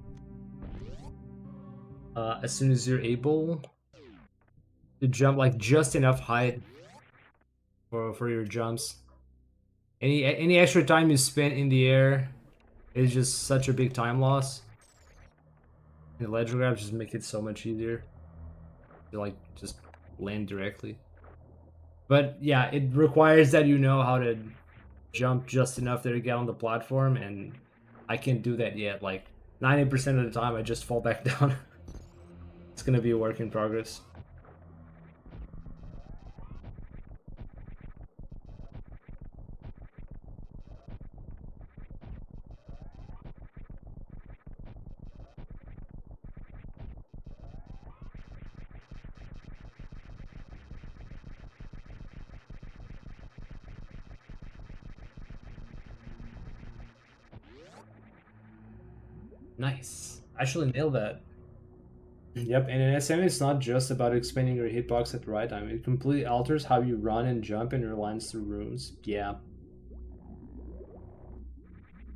as soon as you're able to jump like just enough height for your jumps. Any extra time you spend in the air is just such a big time loss. The ledge grabs just make it so much easier to like just land directly. But yeah, it requires that you know how to jump just enough there to get on the platform, and I can't do that yet. Like 90% of the time I just fall back down. It's gonna be a work in progress. Nice. I actually nailed that. Yep, and in SM it's not just about expanding your hitbox at the right time. It completely alters how you run and jump in your lines through rooms. Yeah.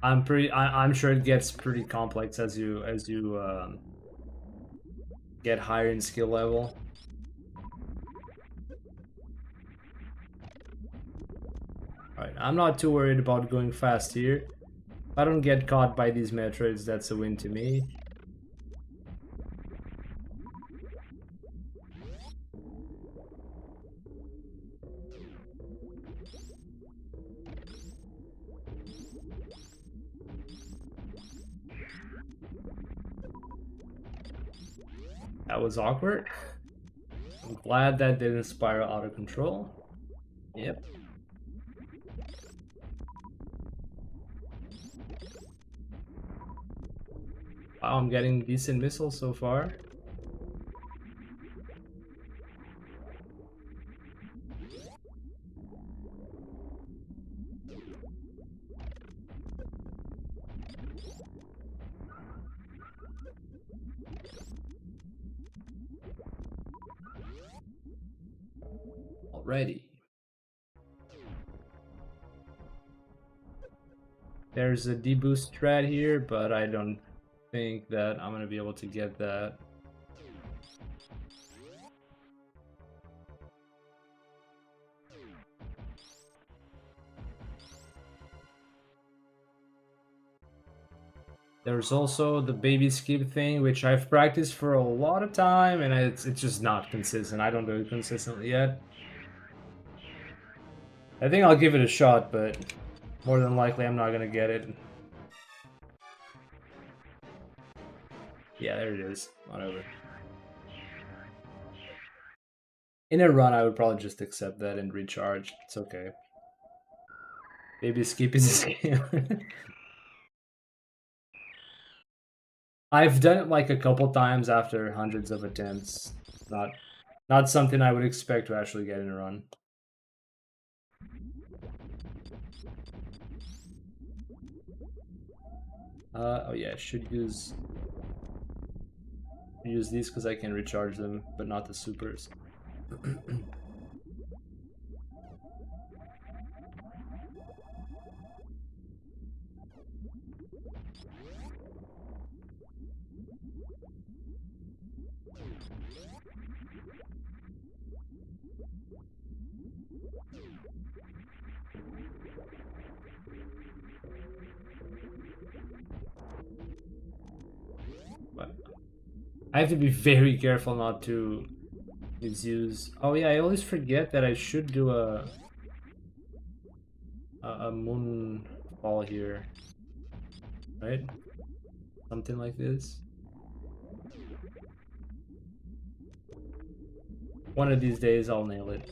I'm sure it gets pretty complex as you get higher in skill level. Alright, I'm not too worried about going fast here. If I don't get caught by these Metroids, that's a win to me. That was awkward. I'm glad that didn't spiral out of control. Yep. Wow, I'm getting decent missiles so far. Alrighty. There's a deboost strat here, but I don't think that I'm gonna be able to get that. There's also the baby skip thing, which I've practiced for a lot of time, and it's just not consistent. I don't do it consistently yet. I think I'll give it a shot, but more than likely I'm not gonna get it. Yeah, there it is. Whatever. In a run, I would probably just accept that and recharge. It's okay. Baby skip is a skill. I've done it like a couple times after hundreds of attempts. Not something I would expect to actually get in a run. Oh yeah, I should use these because I can recharge them, but not the supers. But I have to be very careful not to misuse. Oh yeah, I always forget that I should do a moon fall here, right? Something like this. One of these days I'll nail it.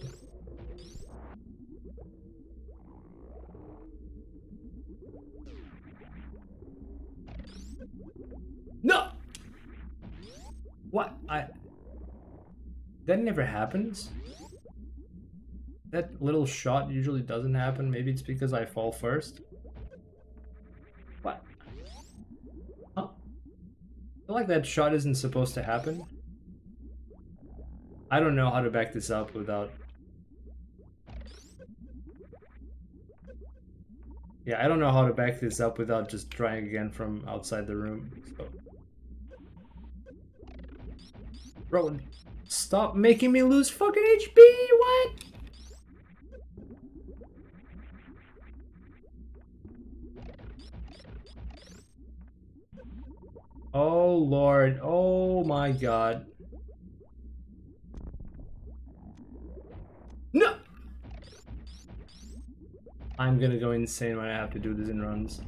No! What? That never happens? That little shot usually doesn't happen. Maybe it's because I fall first. What? Huh? I feel like that shot isn't supposed to happen. I don't know how to back this up without... Yeah, I don't know how to back this up without just trying again from outside the room. So... Bro, stop making me lose fucking HP! What? Oh lord, oh my god. No! I'm gonna go insane when I have to do this in runs.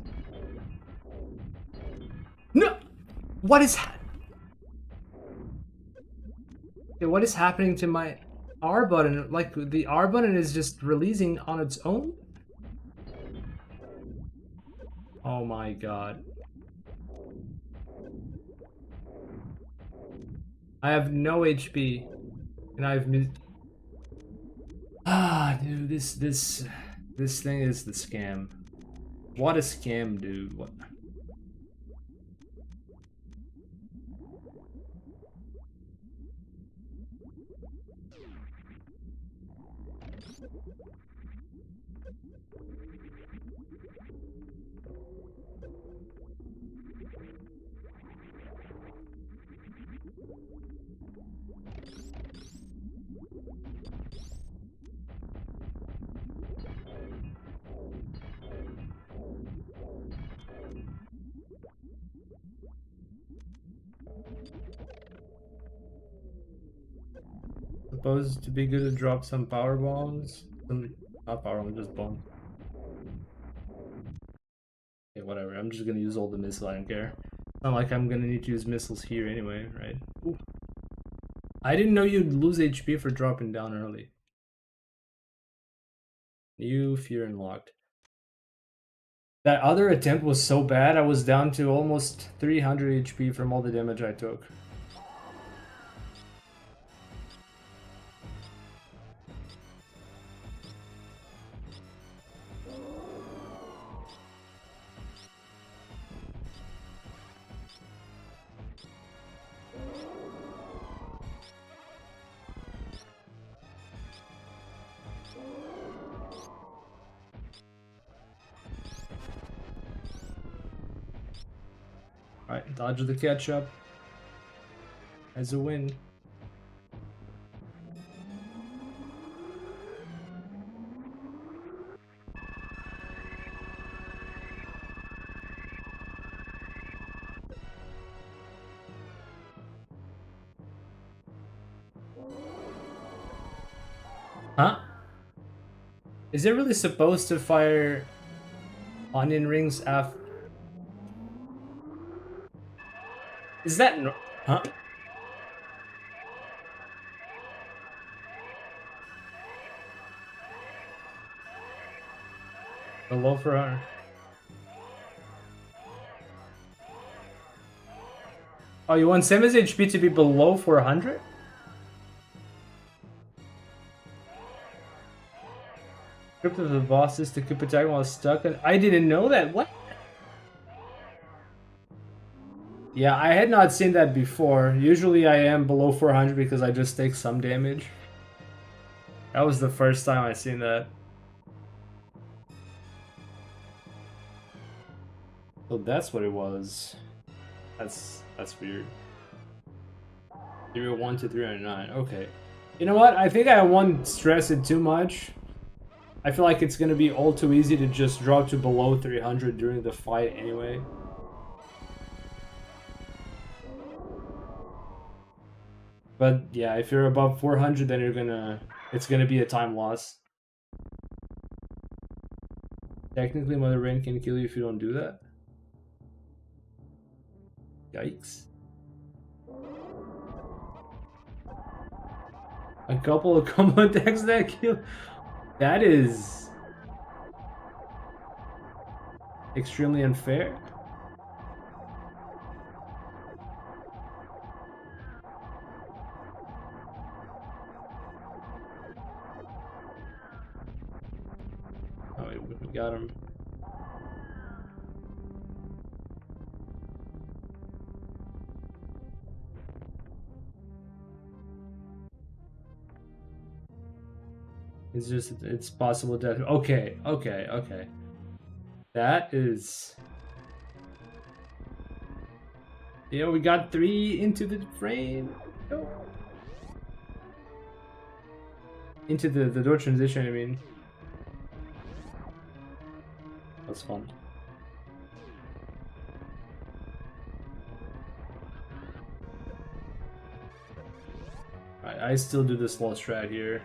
No! What is what is happening to my R button? Like, the R button is just releasing on its own? Oh my god. I have no HP. And I've missed... Ah, dude, this thing is the scam. What a scam, dude. What? Supposed to be good to drop some power bombs. Not power bombs, just bombs. Okay, whatever. I'm just gonna use all the missiles. I don't care. Not like I'm gonna need to use missiles here anyway, right? Ooh. I didn't know you'd lose HP for dropping down early. New fear unlocked. That other attempt was so bad, I was down to almost 300 HP from all the damage I took. Alright, dodge the ketchup as a win. Huh? Is it really supposed to fire onion rings after? Is that no? Huh? Hello for her. Oh, you want Samus HP to be below 400? Script of the bosses to keep attacking while stuck. I didn't know that. What? Yeah, I had not seen that before. Usually I am below 400 because I just take some damage. That was the first time I seen that. So that's what it was. That's weird. 301 to 309. Okay. You know what? I think I won't stress it too much. I feel like it's gonna be all too easy to just drop to below 300 during the fight anyway. But yeah, if you're above 400, then it's gonna be a time loss. Technically, Mother Rain can kill you if you don't do that. Yikes. A couple of combo attacks that kill. That is extremely unfair. Oh, we got him. It's possible that. Okay. That is. Yeah, we got 3 into the frame. Oh. Into the door transition, I mean. That's fun. I still do this slow strat here.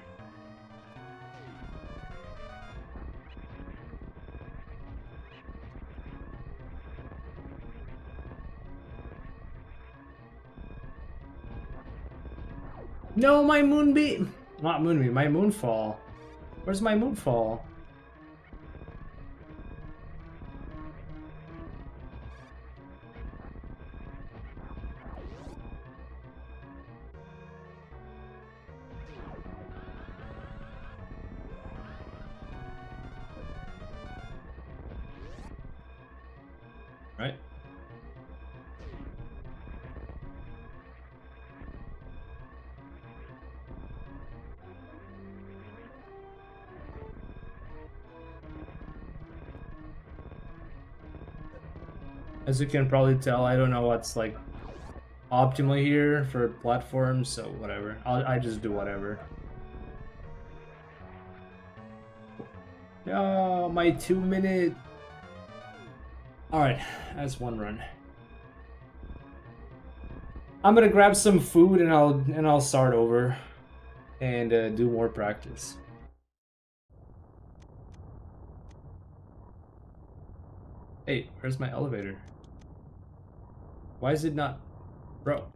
No, my moonbeam! Not moonbeam, my moonfall. Where's my moonfall? Right. As you can probably tell, I don't know what's like optimal here for platforms, so whatever. I just do whatever. Oh, my 2-minute. All right, that's one run. I'm gonna grab some food and I'll start over and do more practice. Hey, where's my elevator? Why is it not, bro?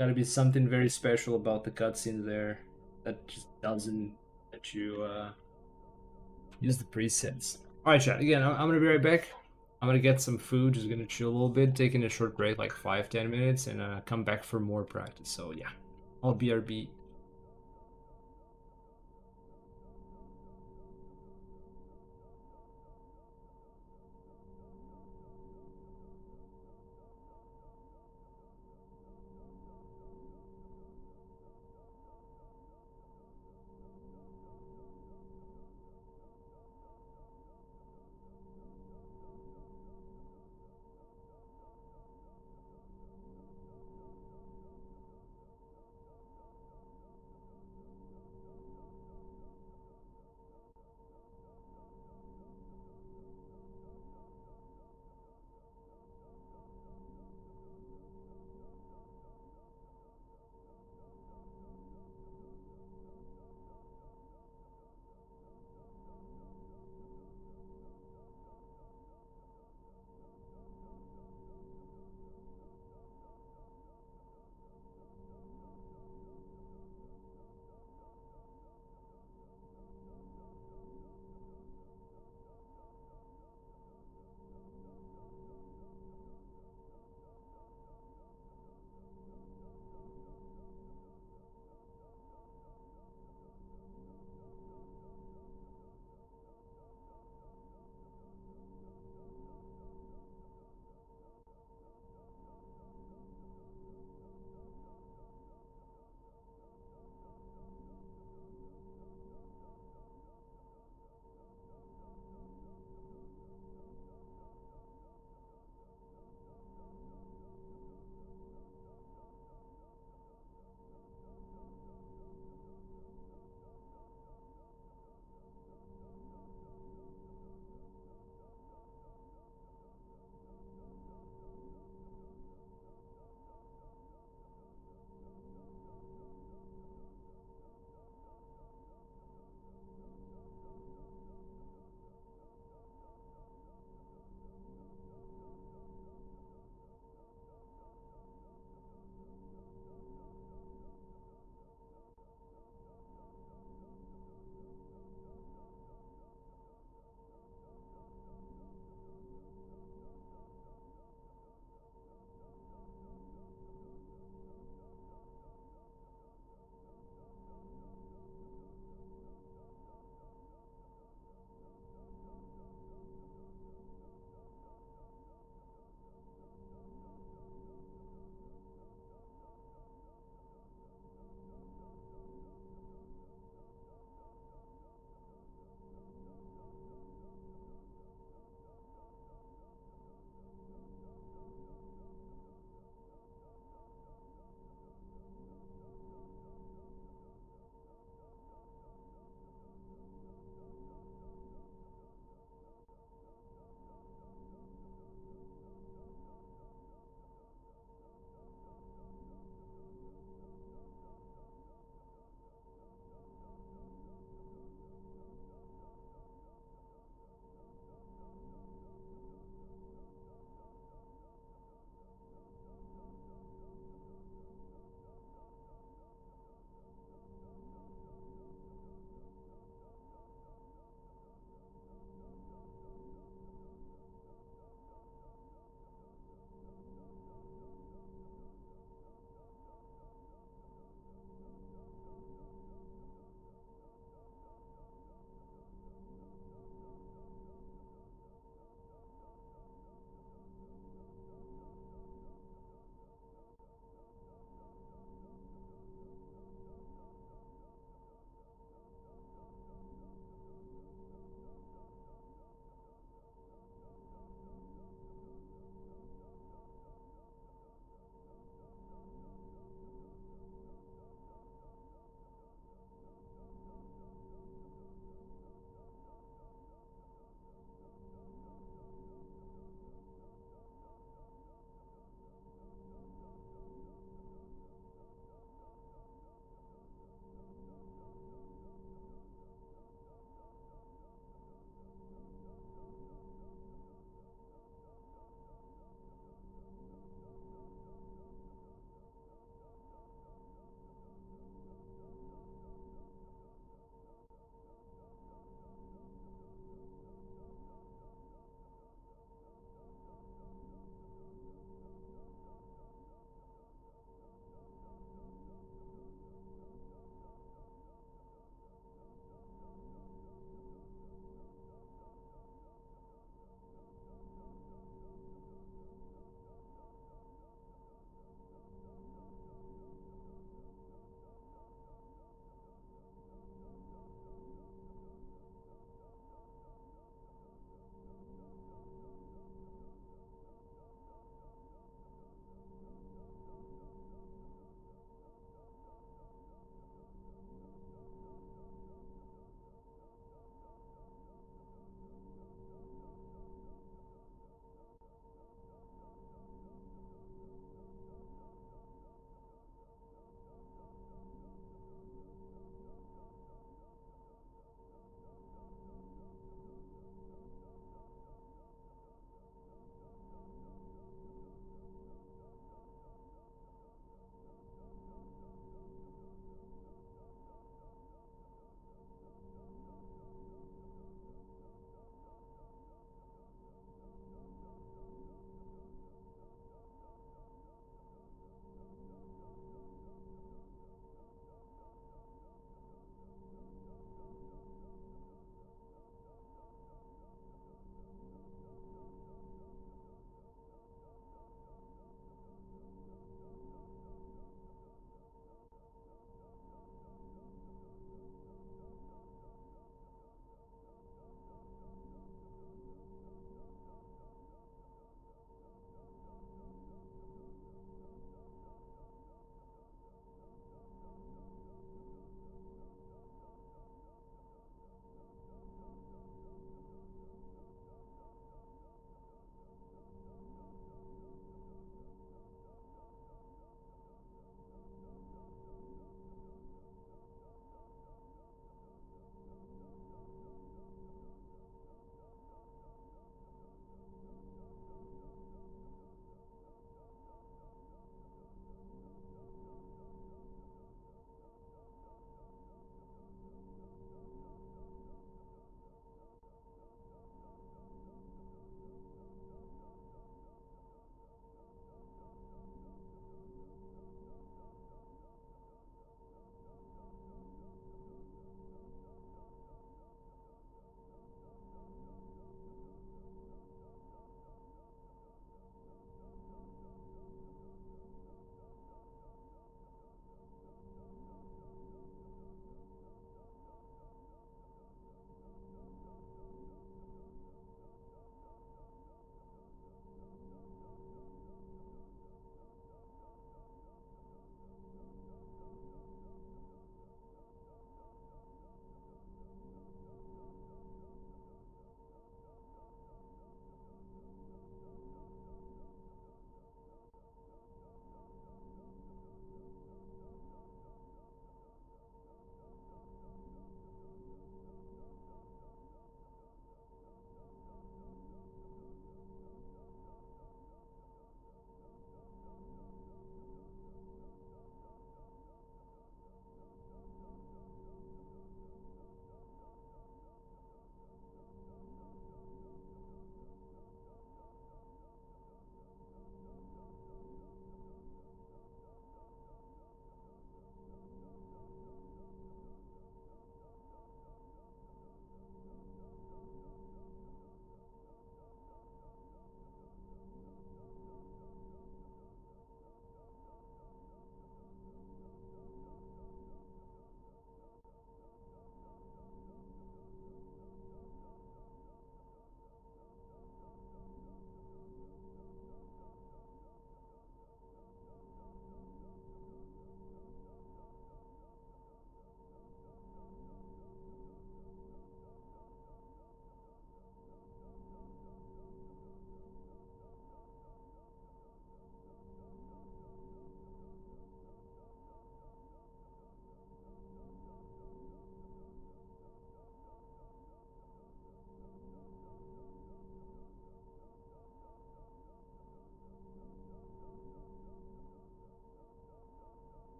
Gotta be something very special about the cutscenes there that just doesn't let you use the presets. All right, chat. Again, I'm gonna be right back. I'm gonna get some food, just gonna chill a little bit, taking a short break, like 5-10 minutes, and come back for more practice. So yeah, I'll BRB.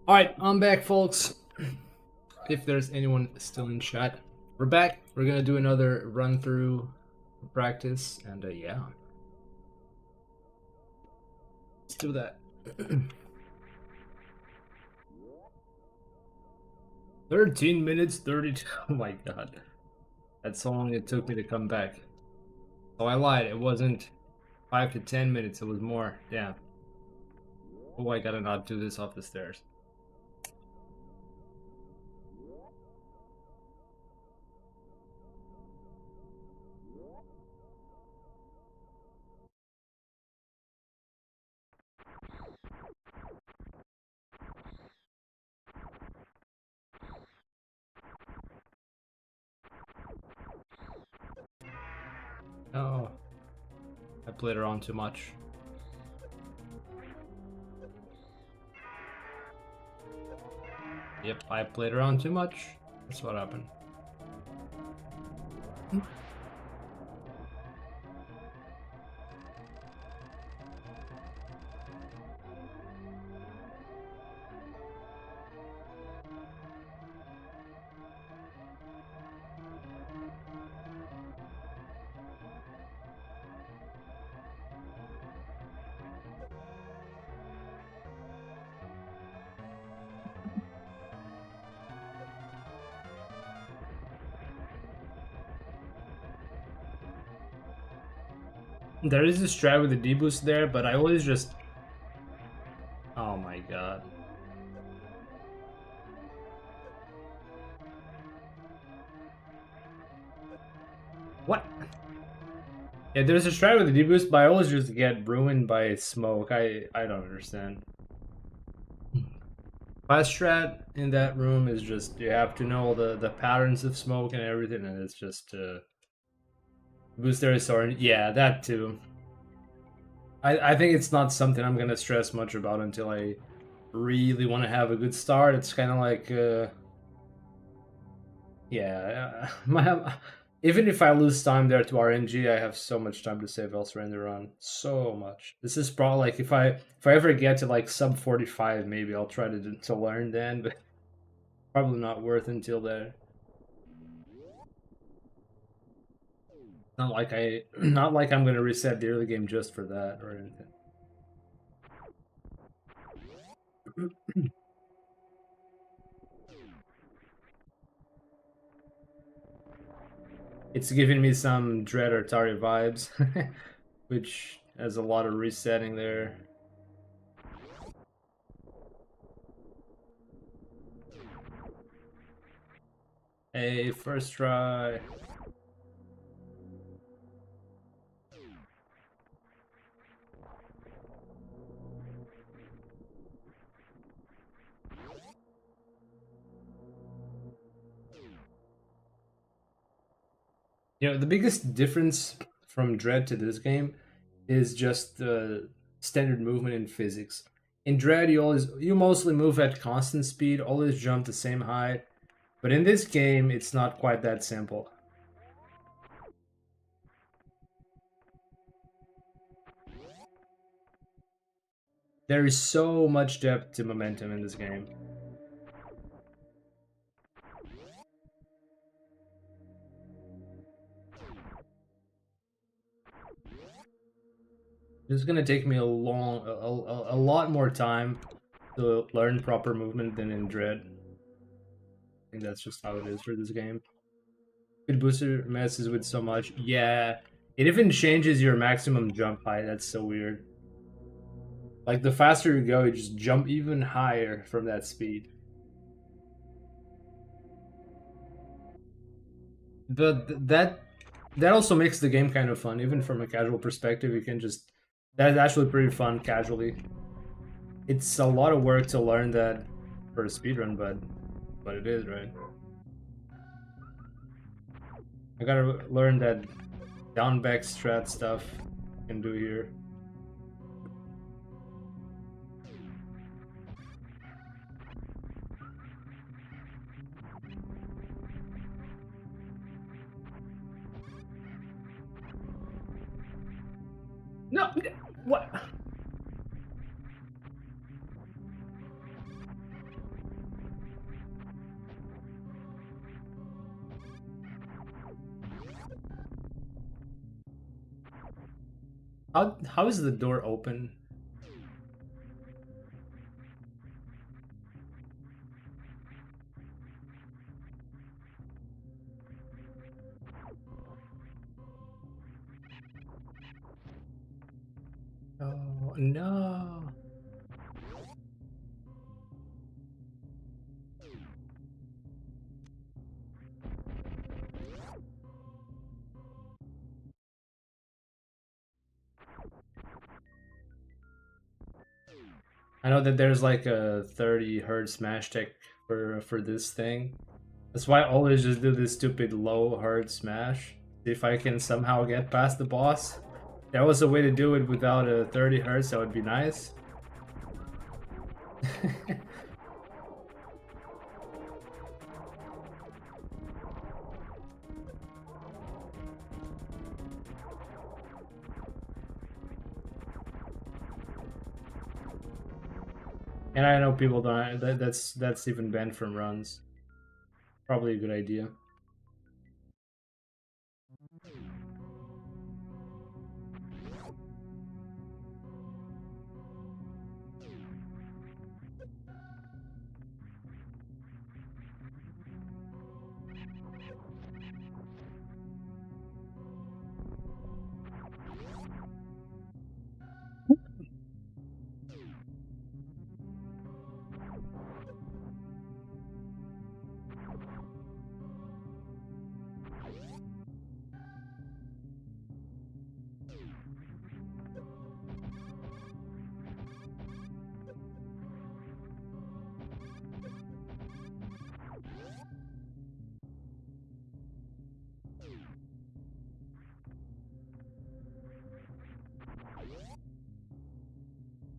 Alright, I'm back, folks. If there's anyone still in chat, we're back. We're gonna do another run through practice, and yeah. Let's do that. 13 minutes, 32. Oh my god. That's how long it took me to come back. Oh, I lied. It wasn't 5 to 10 minutes, it was more. Damn. Oh, I gotta not do this off the stairs. Oh, I played around too much. Yep, I played around too much. That's what happened. There is a strat with the D-boost there, but I always just... Oh my god. What? Yeah, there's a strat with the D-boost, but I always just get ruined by smoke. I don't understand. Fast strat in that room is just, you have to know the patterns of smoke and everything, and it's just booster is orange. Yeah, that too. I think it's not something I'm gonna stress much about until I really want to have a good start. It's kind of like, yeah, even if I lose time there to RNG, I have so much time to save elsewhere in the run. So much. This is probably like, if I ever get to like sub 45, maybe I'll try to learn then, but probably not worth until there. Not like not like I'm gonna reset the early game just for that or anything. It's giving me some Dread or Atari vibes, which has a lot of resetting there. Hey, first try. You know, the biggest difference from Dread to this game is just the standard movement in physics. In Dread, you mostly move at constant speed, always jump the same height. But in this game, it's not quite that simple. There is so much depth to momentum in this game. This is gonna take me a lot more time to learn proper movement than in Dread. I think that's just how it is for this game. Good booster messes with so much. Yeah, it even changes your maximum jump height. That's so weird. Like the faster you go, you just jump even higher from that speed. That also makes the game kind of fun, even from a casual perspective. You can just that's actually pretty fun casually. It's a lot of work to learn that for a speedrun, but it is, right? I gotta learn that down back strat stuff I can do here. No, what? How is the door open? Oh no. I know that there's like a 30 hertz smash tech for this thing. That's why I always just do this stupid low hertz smash. See if I can somehow get past the boss. There was a way to do it without a 30 hertz, that would be nice. And I know people don't. That's even banned from runs. Probably a good idea.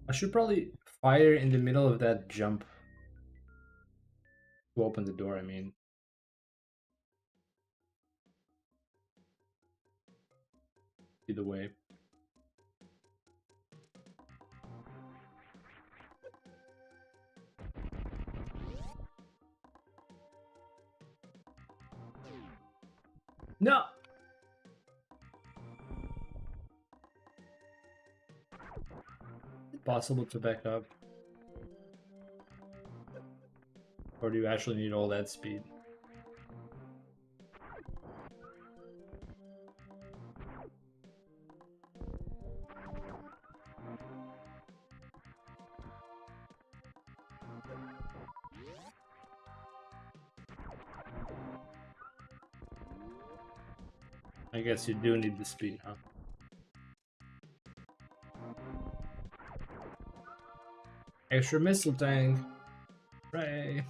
I should probably fire in the middle of that jump to open the door. I mean, either way. No. Possible to back up, or do you actually need all that speed? I guess you do need the speed, huh? Extra missile tank. Hooray.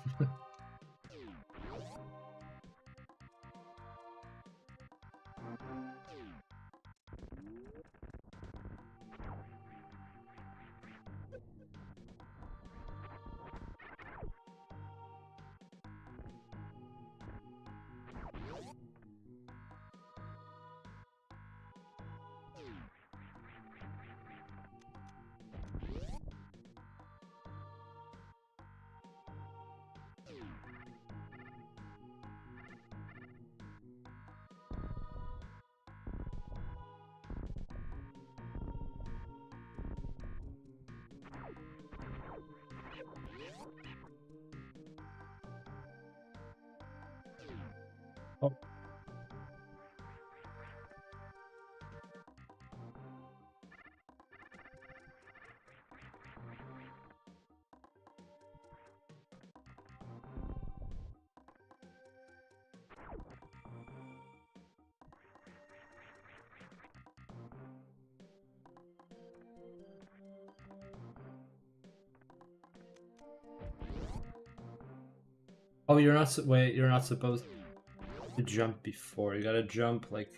Oh. Oh, you're not. Wait, you're not supposed to jump before. You gotta jump like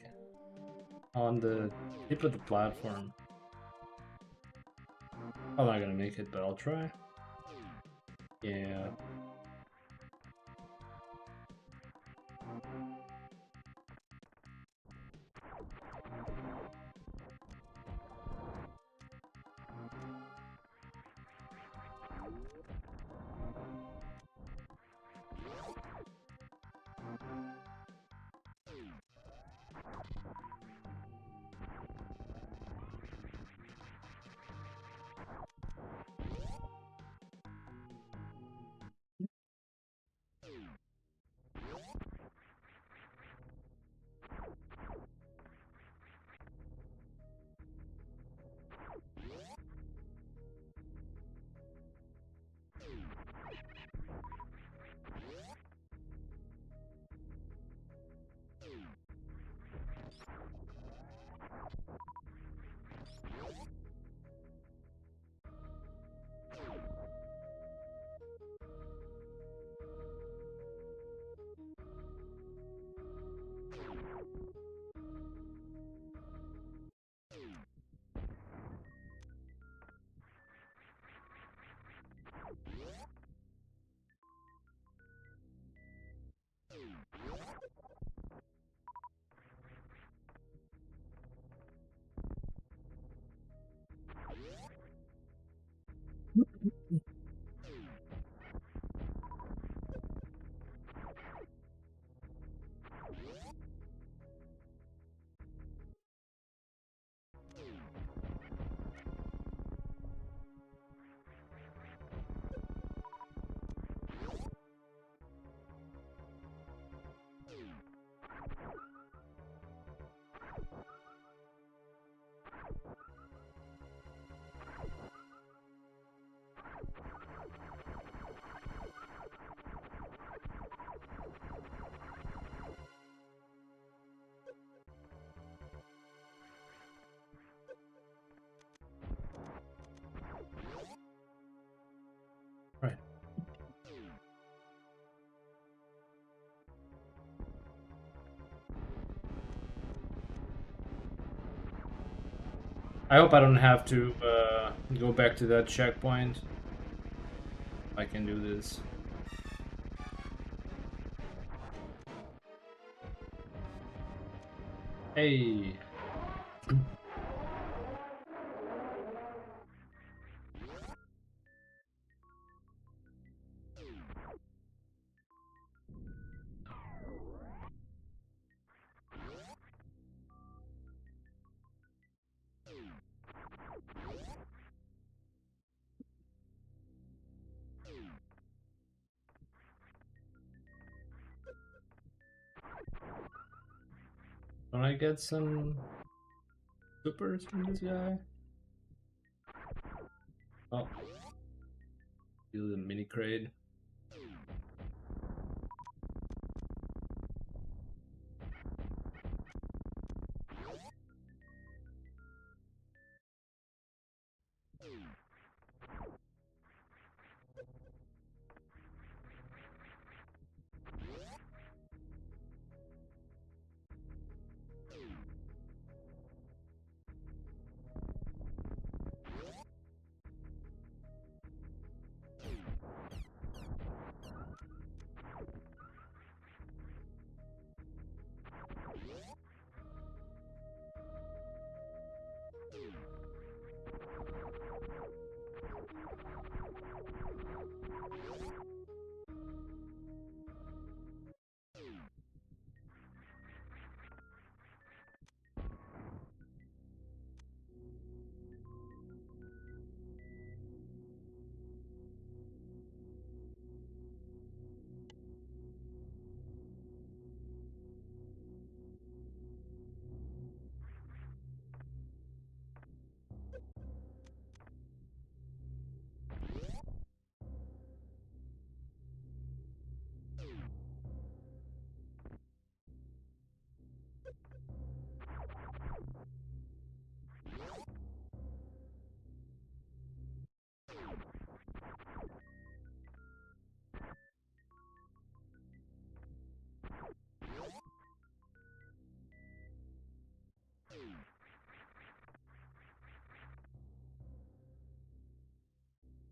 on the tip of the platform. I'm not gonna make it, but I'll try. Yeah. I hope I don't have to go back to that checkpoint. I can do this. Hey. Can I get some supers from this guy? Oh, do the mini crate.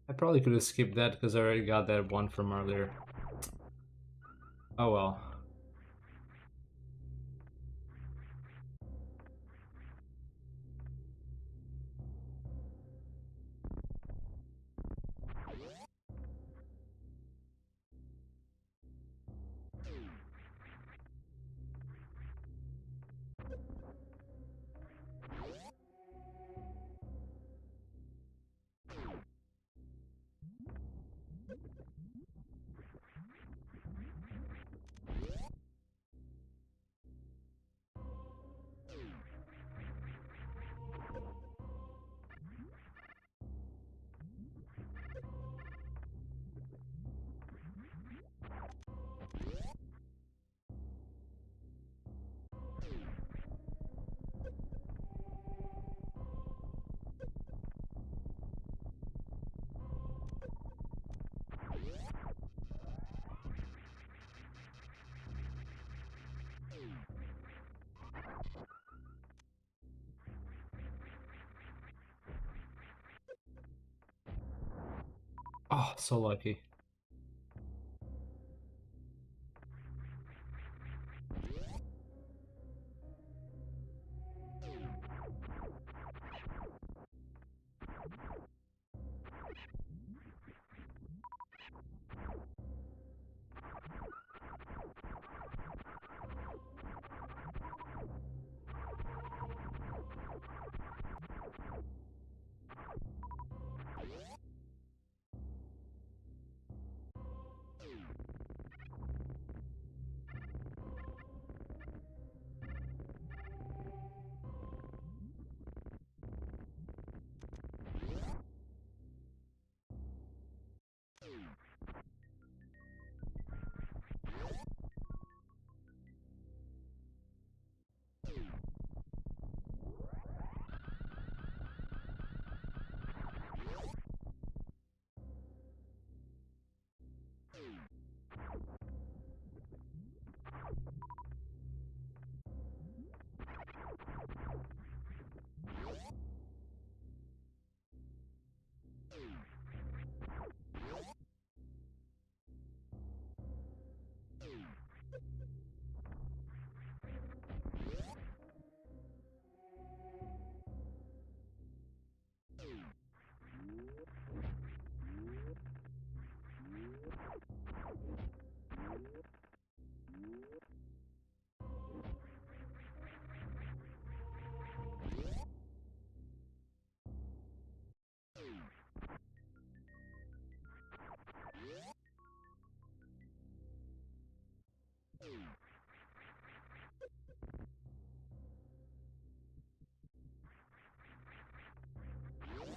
I probably could have skipped that because I already got that one from earlier. Oh well. Oh, so lucky.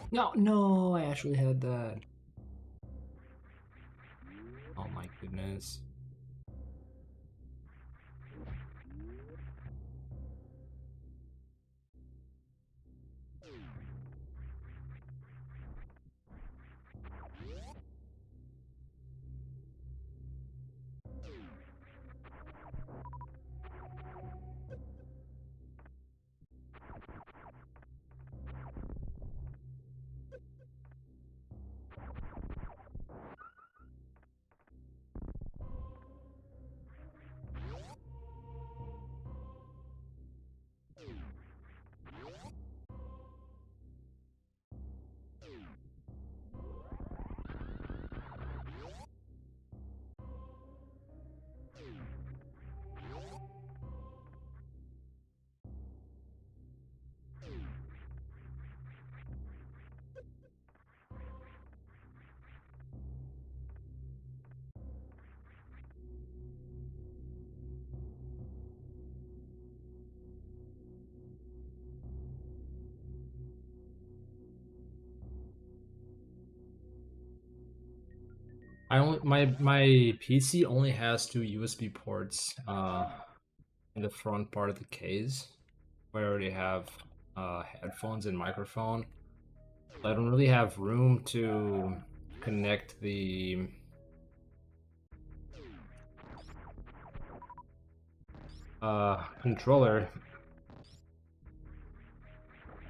No, no, I actually had that. Oh my goodness. I only my PC only has two USB ports in the front part of the case. I already have headphones and microphone. I don't really have room to connect the controller.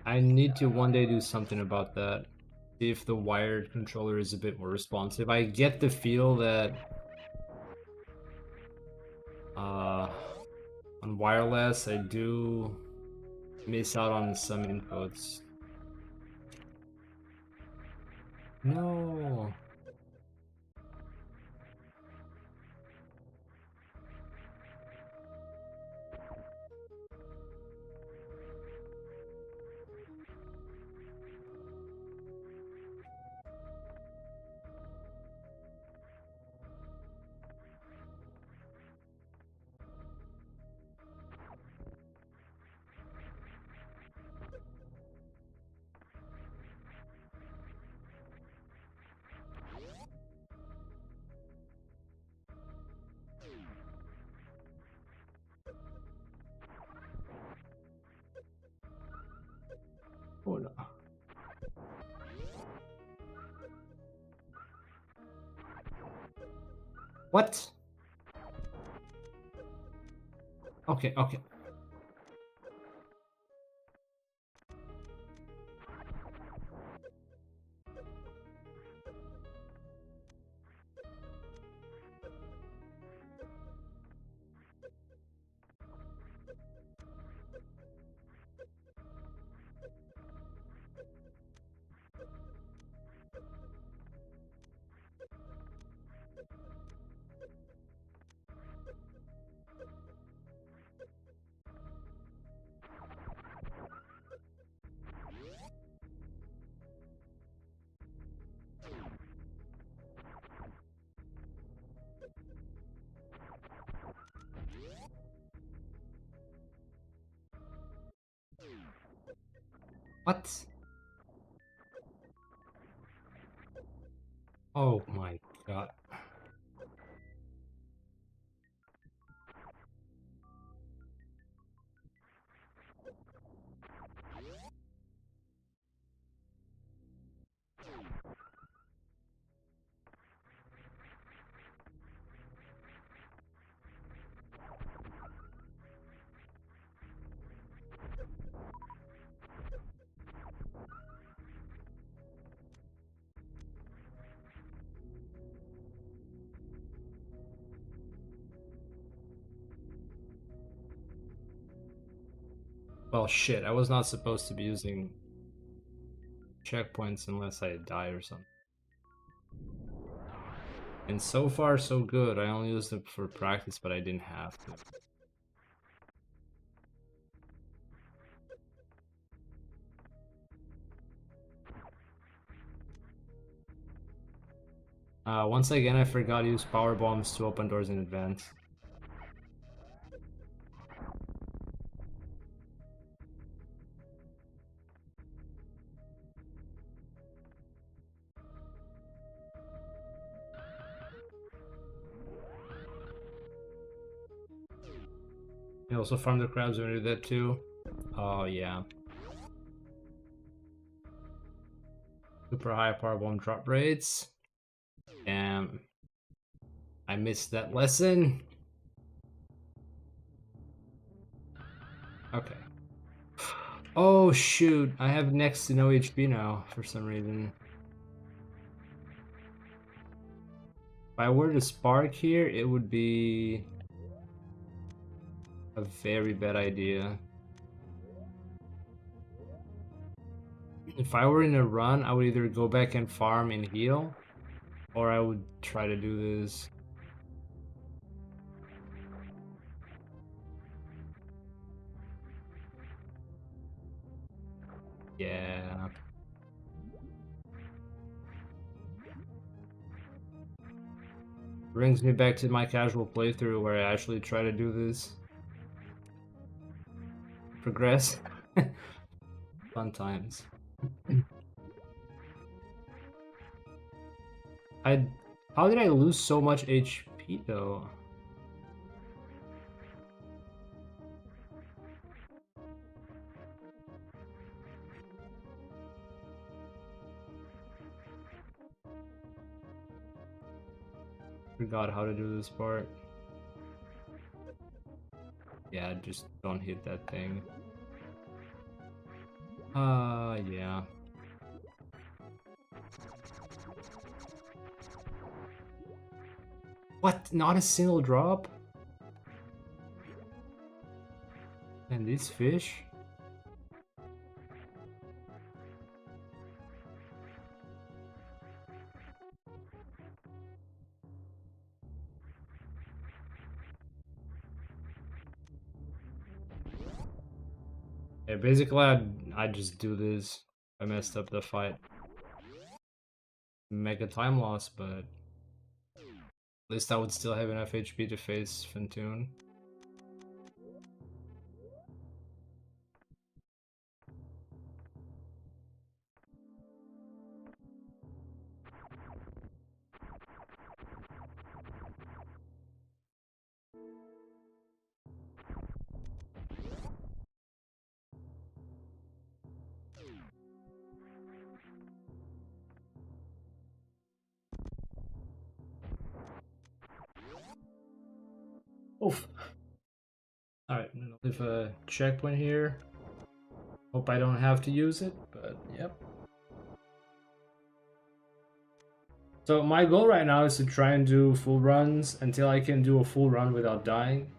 I need to one day do something about that. See if the wired controller is a bit more responsive. I get the feel that uh, on wireless I do miss out on some inputs. No. Oh no. What? Okay, okay. What? Oh my god. Well, shit, I was not supposed to be using checkpoints unless I die or something. And so far, so good. I only used it for practice, but I didn't have to. Once again, I forgot to use power bombs to open doors in advance. You also farm the crabs when you do that too. Oh yeah. Super high power bomb drop rates. Damn. I missed that lesson. Okay. Oh shoot, I have next to no HP now for some reason. If I were to spark here, it would be a very bad idea. If I were in a run, I would either go back and farm and heal, or I would try to do this. Yeah. Brings me back to my casual playthrough where I actually try to do this. Progress. Fun times. How did I lose so much HP though? Forgot how to do this part. Yeah, just don't hit that thing. Yeah. What? Not a single drop? And these fish? Yeah, basically I just do this. I messed up the fight. Mega time loss, but at least I would still have enough HP to face Fintoon. Oof. Alright, leave a checkpoint here. Hope I don't have to use it, but yep. So my goal right now is to try and do full runs until I can do a full run without dying.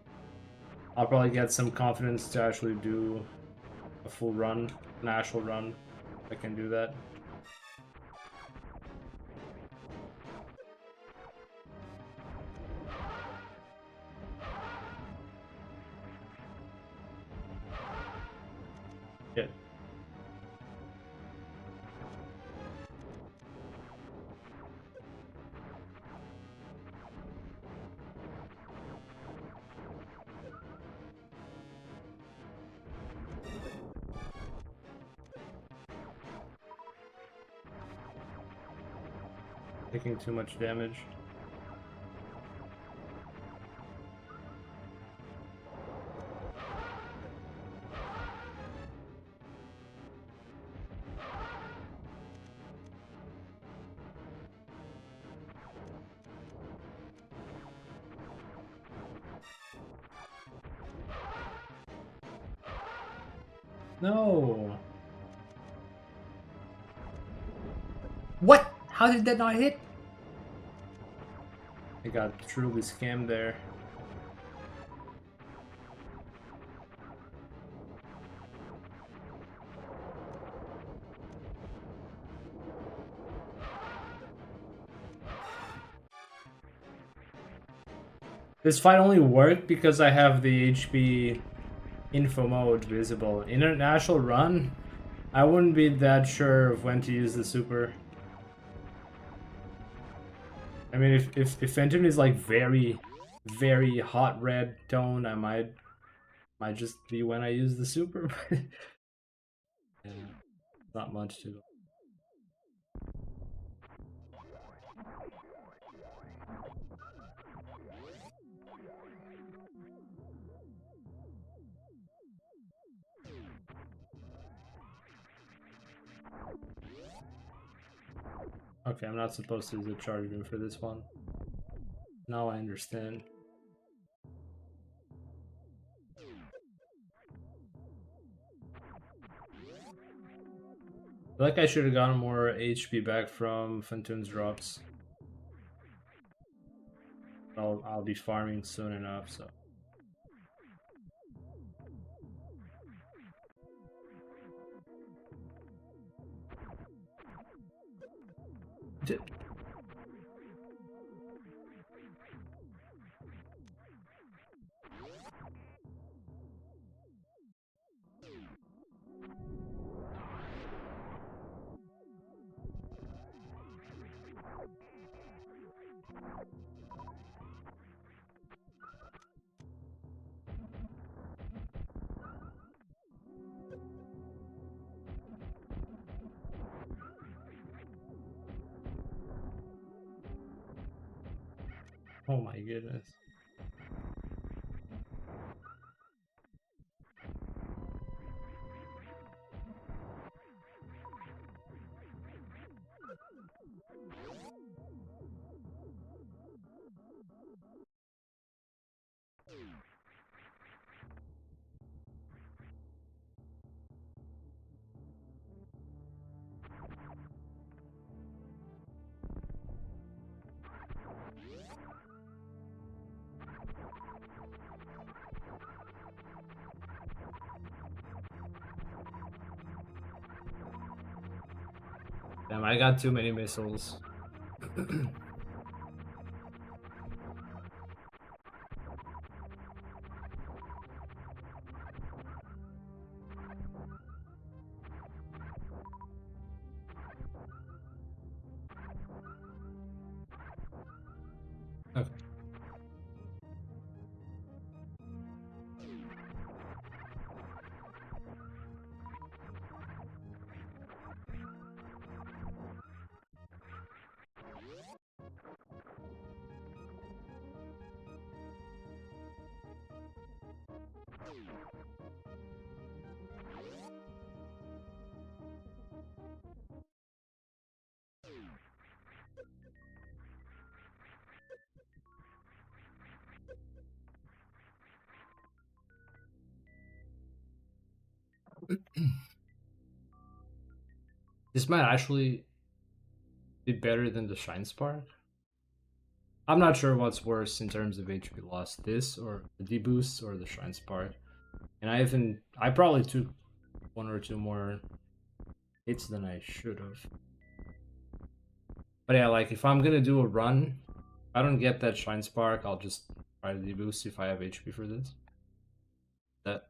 I'll probably get some confidence to actually do a full run, an actual run. I can do that. Yeah. Taking too much damage. No. What? How did that not hit? I got truly scammed there. This fight only worked because I have the HP info mode visible. In an actual run, I wouldn't be that sure of when to use the super. I mean, if Phantom is like very hot red tone, I might just be when I use the super. Yeah, not much to go. Okay, I'm not supposed to use a charge beam for this one. Now I understand. I feel like I should have gotten more HP back from Fantoon's drops. I'll be farming soon enough, so. Oh my goodness. Damn, I got too many missiles. Okay. This might actually be better than the Shine Spark. I'm not sure what's worse in terms of HP loss, this or the deboost or the Shine Spark. And I probably took one or two more hits than I should have. But yeah, like if I'm gonna do a run, if I don't get that Shine Spark, I'll just try to deboost if I have HP for this. That.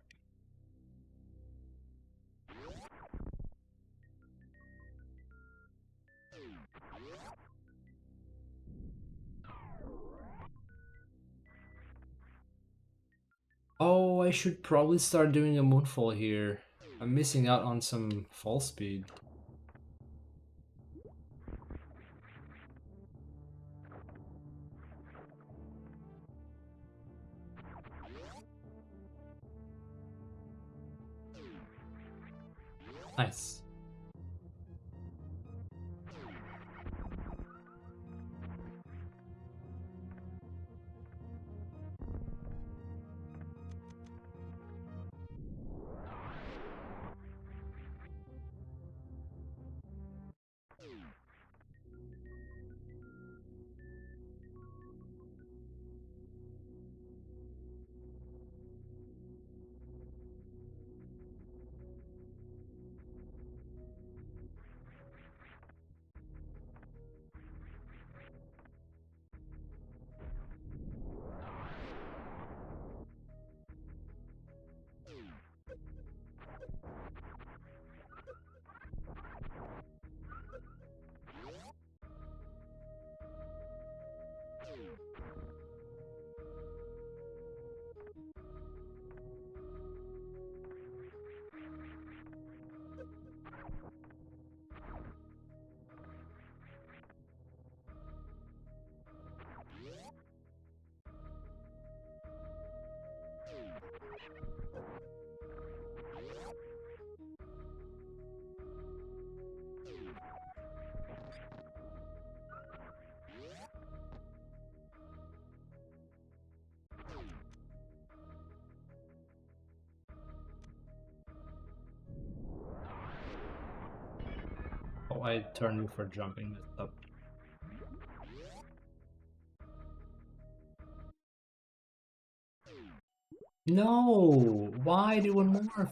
Oh, I should probably start doing a Moonfall here. I'm missing out on some fall speed. Nice. Oh, I turned for jumping this up. No! Why do one morph?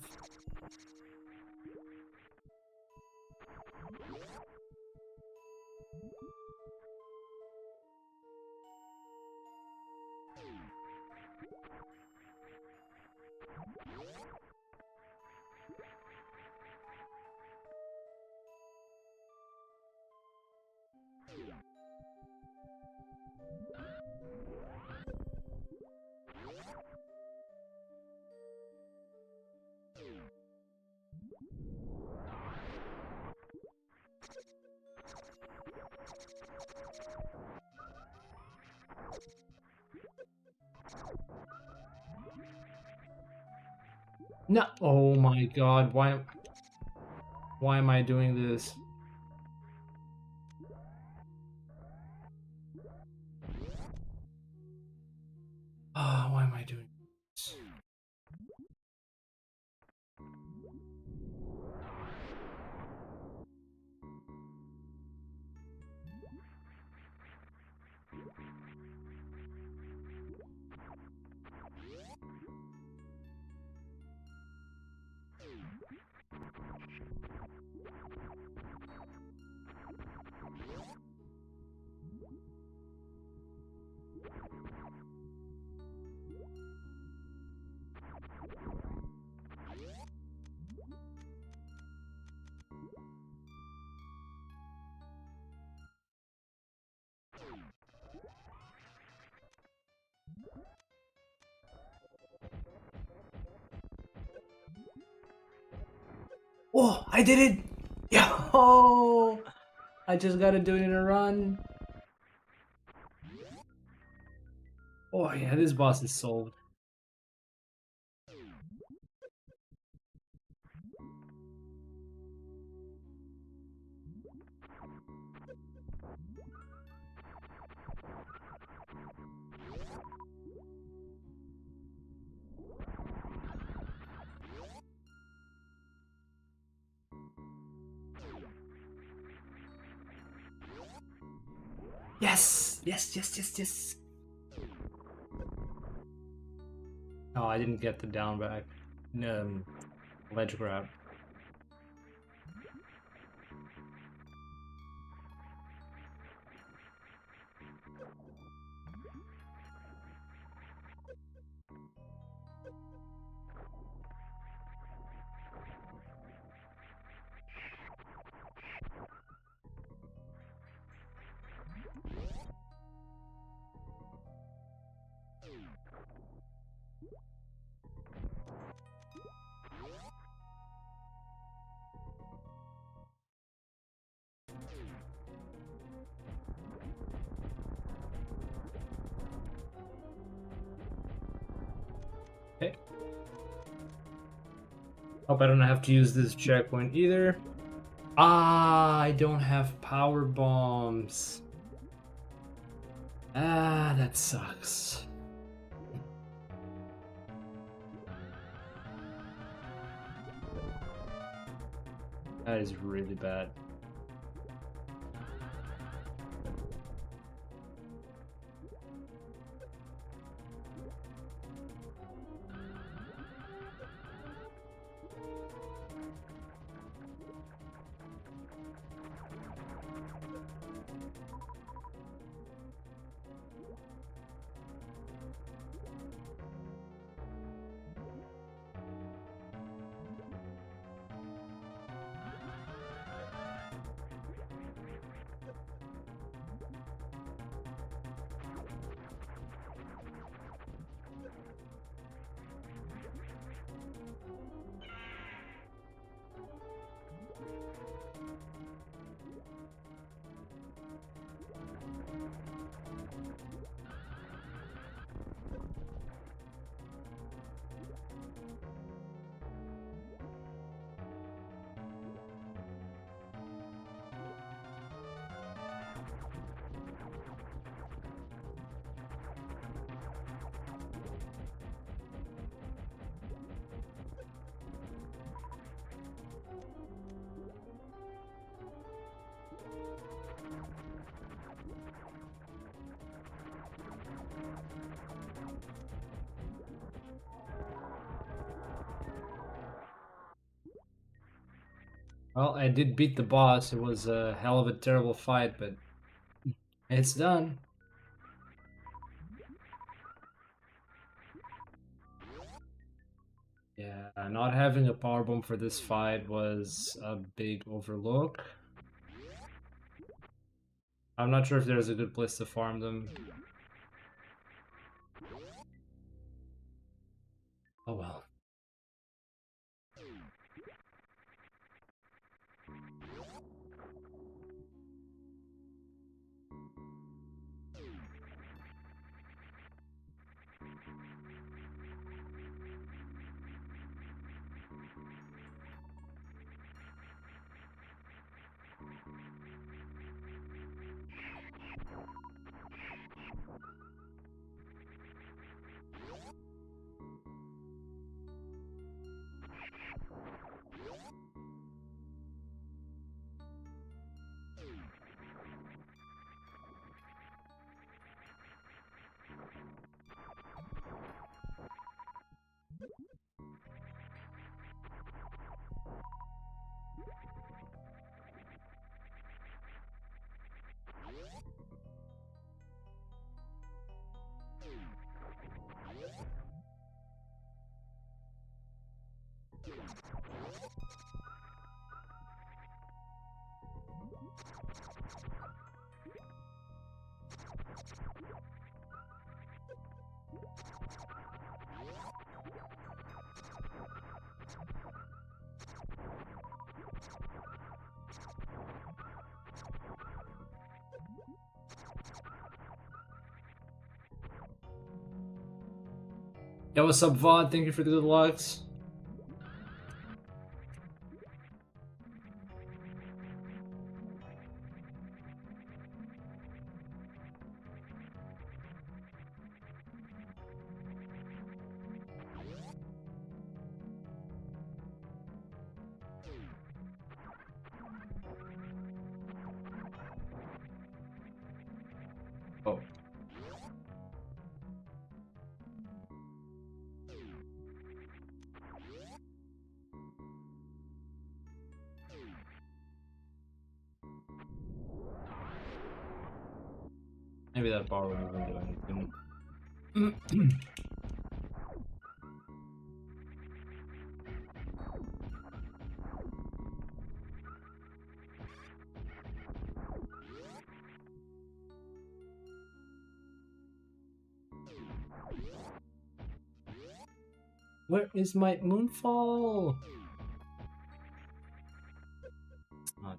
No! Oh my god, why am I doing this? Ah, why am I doing this? Oh, I did it! Yo! I just gotta do it in a run. Oh yeah, this boss is solved. Yes! Yes, yes, yes, yes! Oh, I didn't get the down back. Ledge grab. Okay. Hope I don't have to use this checkpoint either. Ah, I don't have power bombs. Ah, that sucks. That is really bad. Well, I did beat the boss. It was a hell of a terrible fight, but it's done. Yeah, not having a power bomb for this fight was a big overlook. I'm not sure if there's a good place to farm them. Oh well. Yo, what's up, VOD? Thank you for the good lucks. Oh. Maybe that bar won't even do anything. Where is my moonfall? It's not.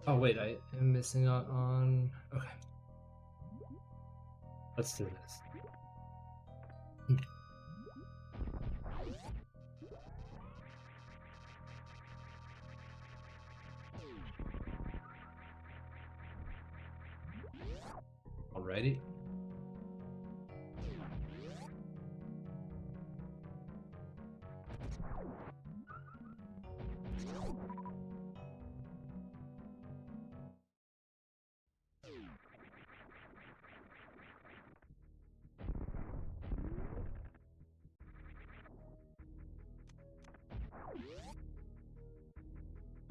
Oh wait, I am missing out on. Okay, let's do this. Alrighty.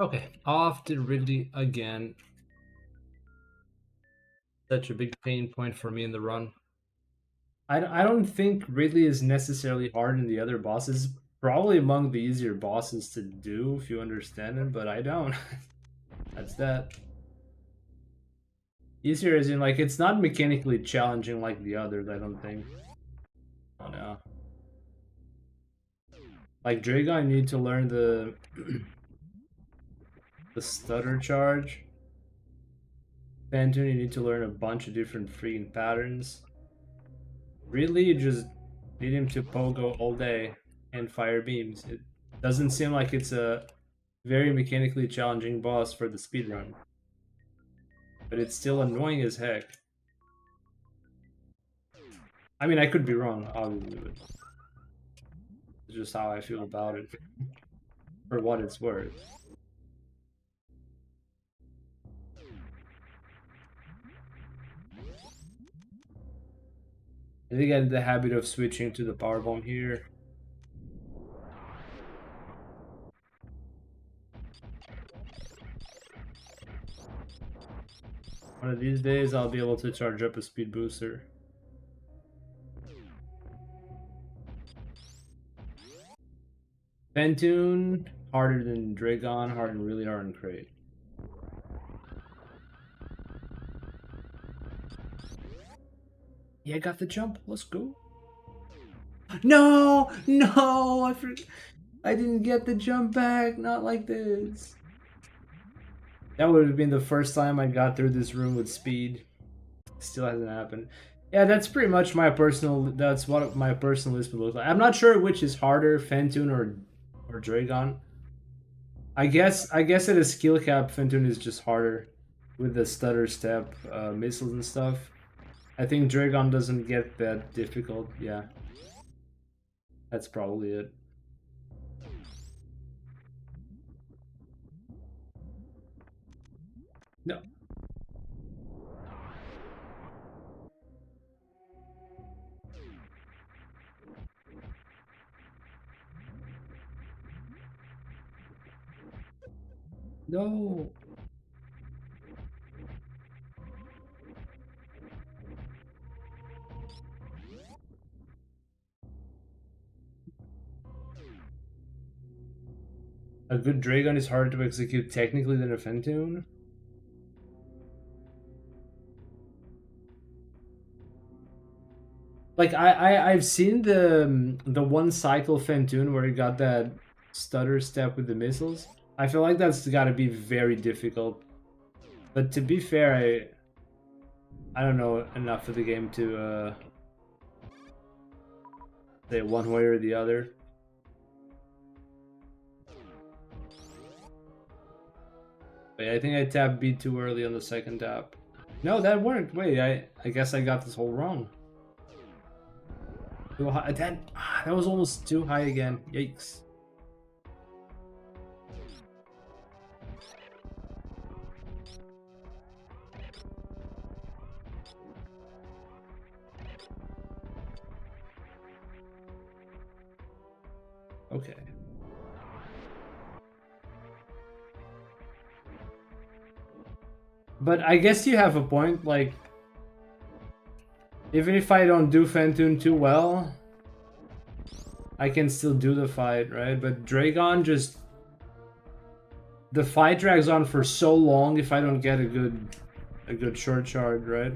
Okay, off to Ridley again. Such a big pain point for me in the run. I don't think Ridley is necessarily hard in the other bosses. Probably among the easier bosses to do if you understand it, but I don't. That's that. Easier as in, like, it's not mechanically challenging like the others, I don't think. Oh no. Like, Dragon, you need to learn the the stutter charge. Phantom, you need to learn a bunch of different freaking patterns. Really, you just need him to pogo all day and fire beams. It doesn't seem like it's a very mechanically challenging boss for the speedrun. But it's still annoying as heck. I mean, I could be wrong, obviously, but it's just how I feel about it, for what it's worth. I think I had the habit of switching to the power bomb here. One of these days, I'll be able to charge up a speed booster. Pentoon, harder than Dragon, hard and really hard and Crate. Yeah, I got the jump. Let's go. No, no, I didn't get the jump back. Not like this. That would have been the first time I got through this room with speed. Still hasn't happened. Yeah, that's pretty much my personal. That's what my personal list would look like. I'm not sure which is harder, Fentoon or Dragon. I guess at a skill cap, Fentoon is just harder with the stutter step, missiles and stuff. I think Dragon doesn't get that difficult. Yeah, that's probably it. No. No. A good Dragon is harder to execute technically than a Fentoon. Like I've seen the one cycle Fentoon where he got that stutter step with the missiles. I feel like that's got to be very difficult. But to be fair, I don't know enough of the game to say one way or the other. But yeah, I think I tapped B too early on the second tap. No, that worked. Wait, I guess I got this whole wrong. Too high. That was almost too high again. Yikes. Okay. But I guess you have a point, like, even if I don't do Fentoon too well, I can still do the fight, right? But Dragon just... The fight drags on for so long if I don't get a good short charge, right?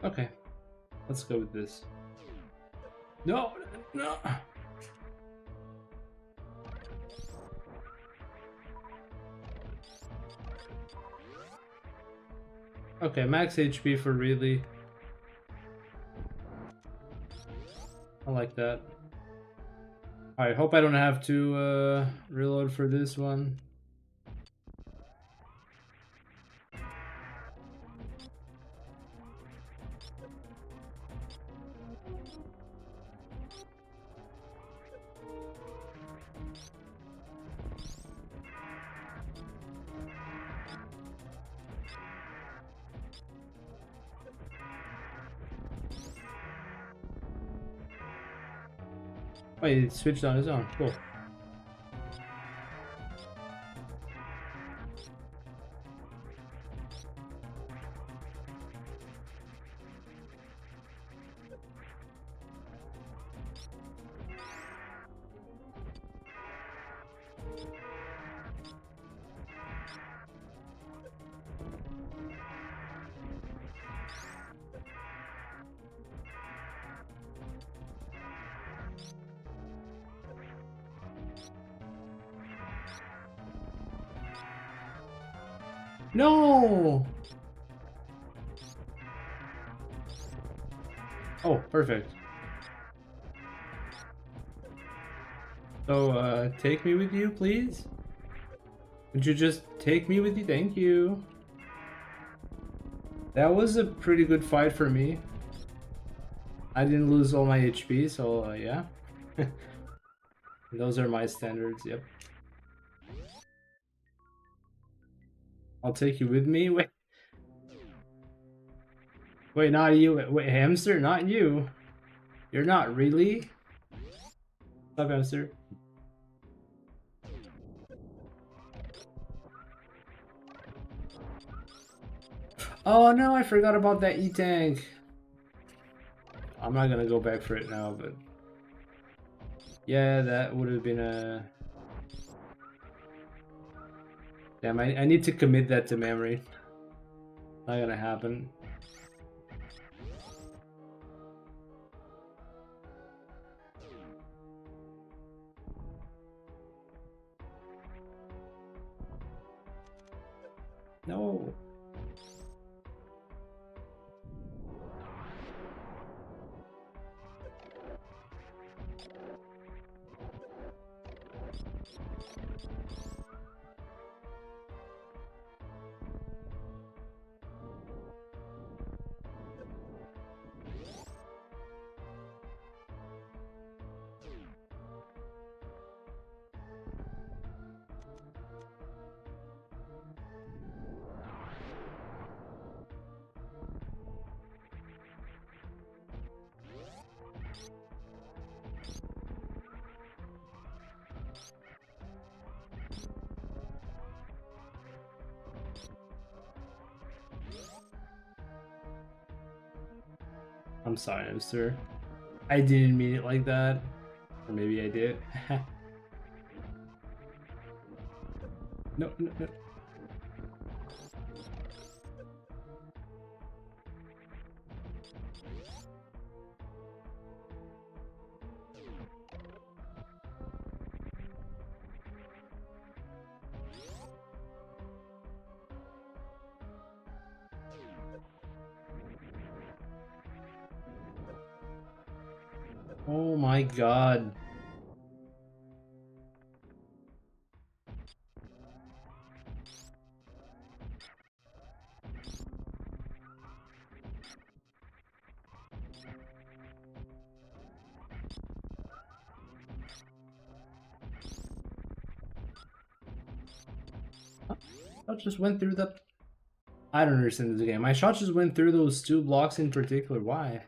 Okay, let's go with this. No, no. Okay, max HP for really. I like that. I hope I don't have to reload for this one. Wait, it switched on its own. Cool. No! Oh, perfect. So, take me with you, please? Would you just take me with you? Thank you. That was a pretty good fight for me. I didn't lose all my HP, so yeah. Those are my standards, yep. I'll take you with me. Wait, not you. Wait, hamster, not you. You're not really? Stop, hamster. Oh no, I forgot about that E-tank. I'm not gonna go back for it now, but yeah, that would have been a. Damn, I need to commit that to memory. Not gonna happen. No. I'm sorry, hamster. I didn't mean it like that. Or maybe I did. No, no, no. Oh my god. I just went through the. I don't understand this game. My shot just went through those two blocks in particular. Why?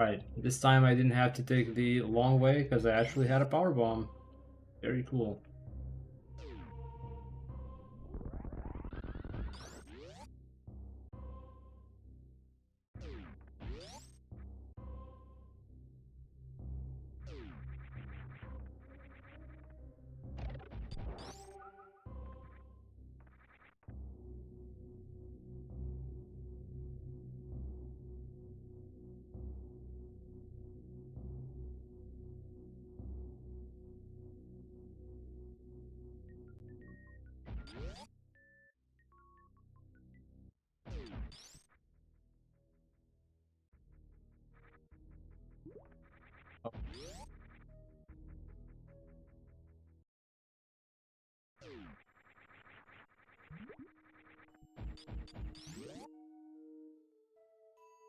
Right, this time I didn't have to take the long way because I actually had a power bomb. Very cool.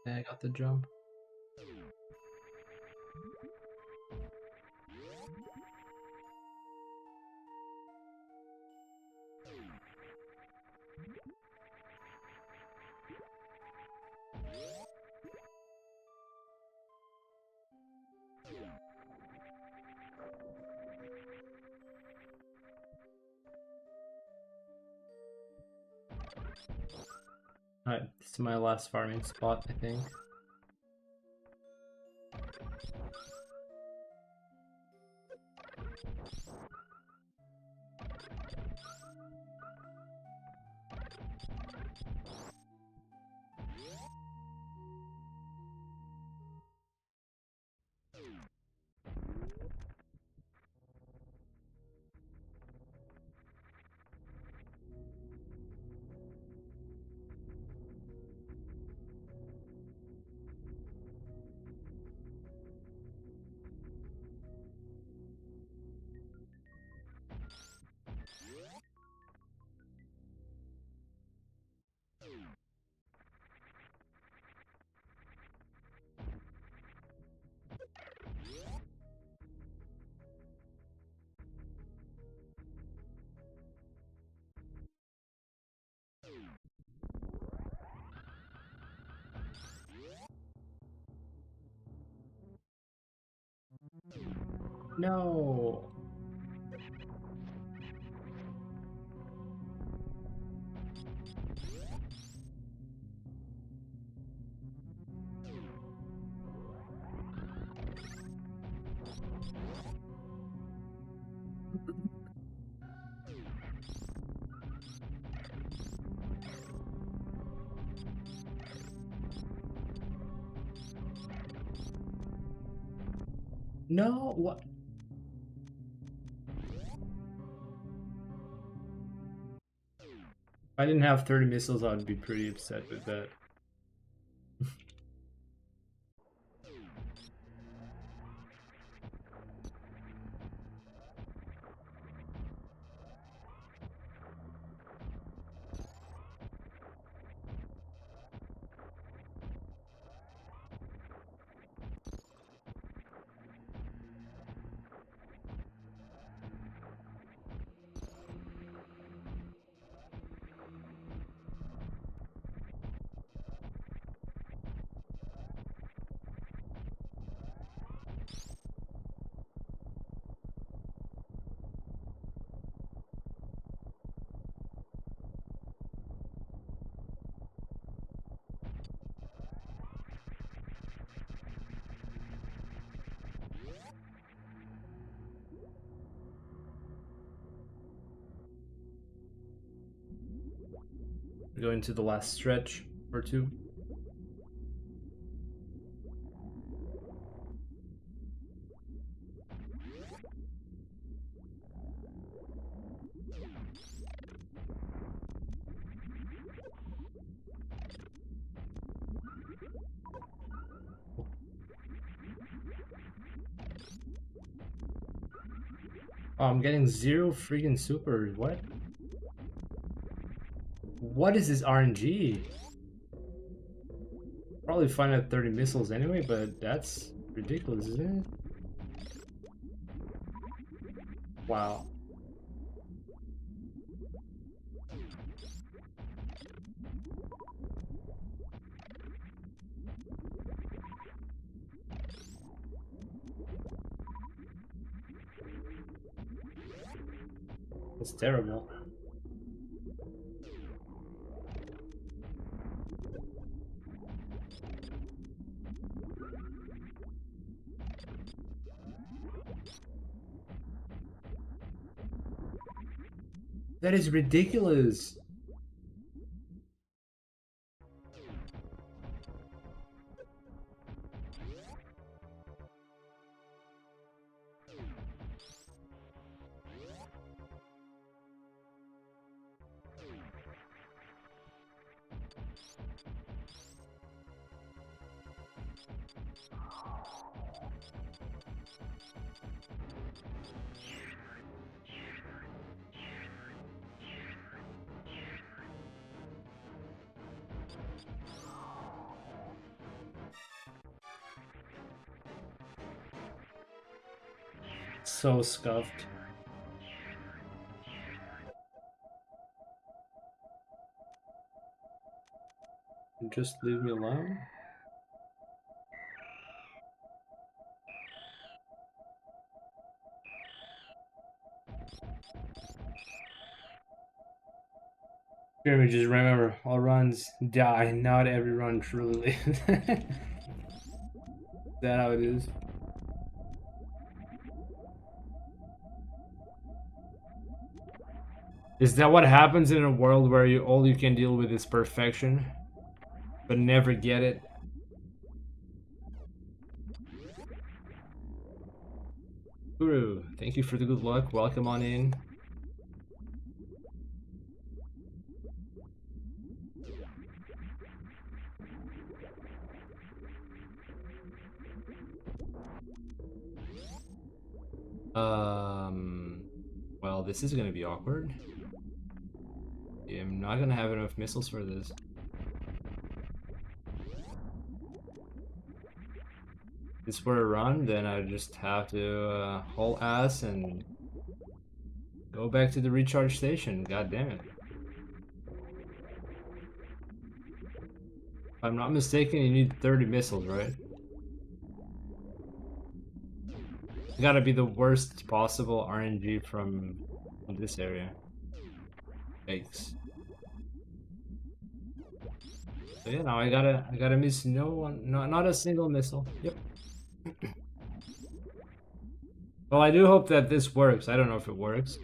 Yeah, I got the jump. Alright, this is my last farming spot, I think. No! No! What? If I didn't have 30 missiles, I'd be pretty upset with that. Go into the last stretch or two. Oh, I'm getting 0 freaking supers. What? What is this RNG? Probably fine at 30 missiles anyway, but that's ridiculous, isn't it? Wow. It's terrible. That is ridiculous. So scuffed. Just leave me alone. Jeremy, just remember, all runs die, not every run truly lives. Is that how it is? Is that what happens in a world where all you can deal with is perfection, but never get it? Guru, thank you for the good luck. Welcome on in. Well, this is gonna be awkward. Yeah, I'm not gonna have enough missiles for this. If this were a run, then I just have to haul ass and go back to the recharge station. God damn it. If I'm not mistaken, you need 30 missiles, right? It's gotta be the worst possible RNG from this area. Yikes. So yeah, now I gotta miss not a single missile. Yep. Well, I do hope that this works. I don't know if it works.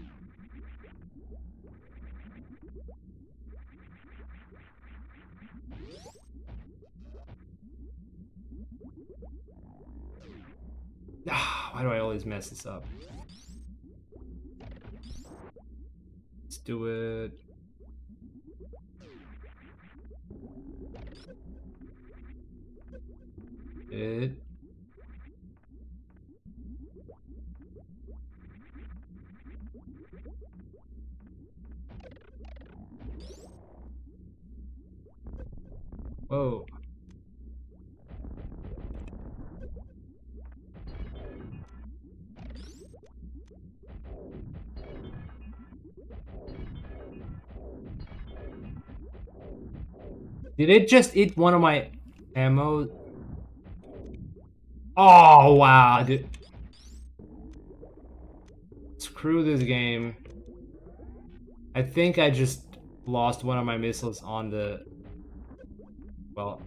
Why do I always mess this up? Let's do it. Whoa. Did it just eat one of my ammo? Oh, wow, dude. Screw this game. I think I just lost one of my missiles on the... Well...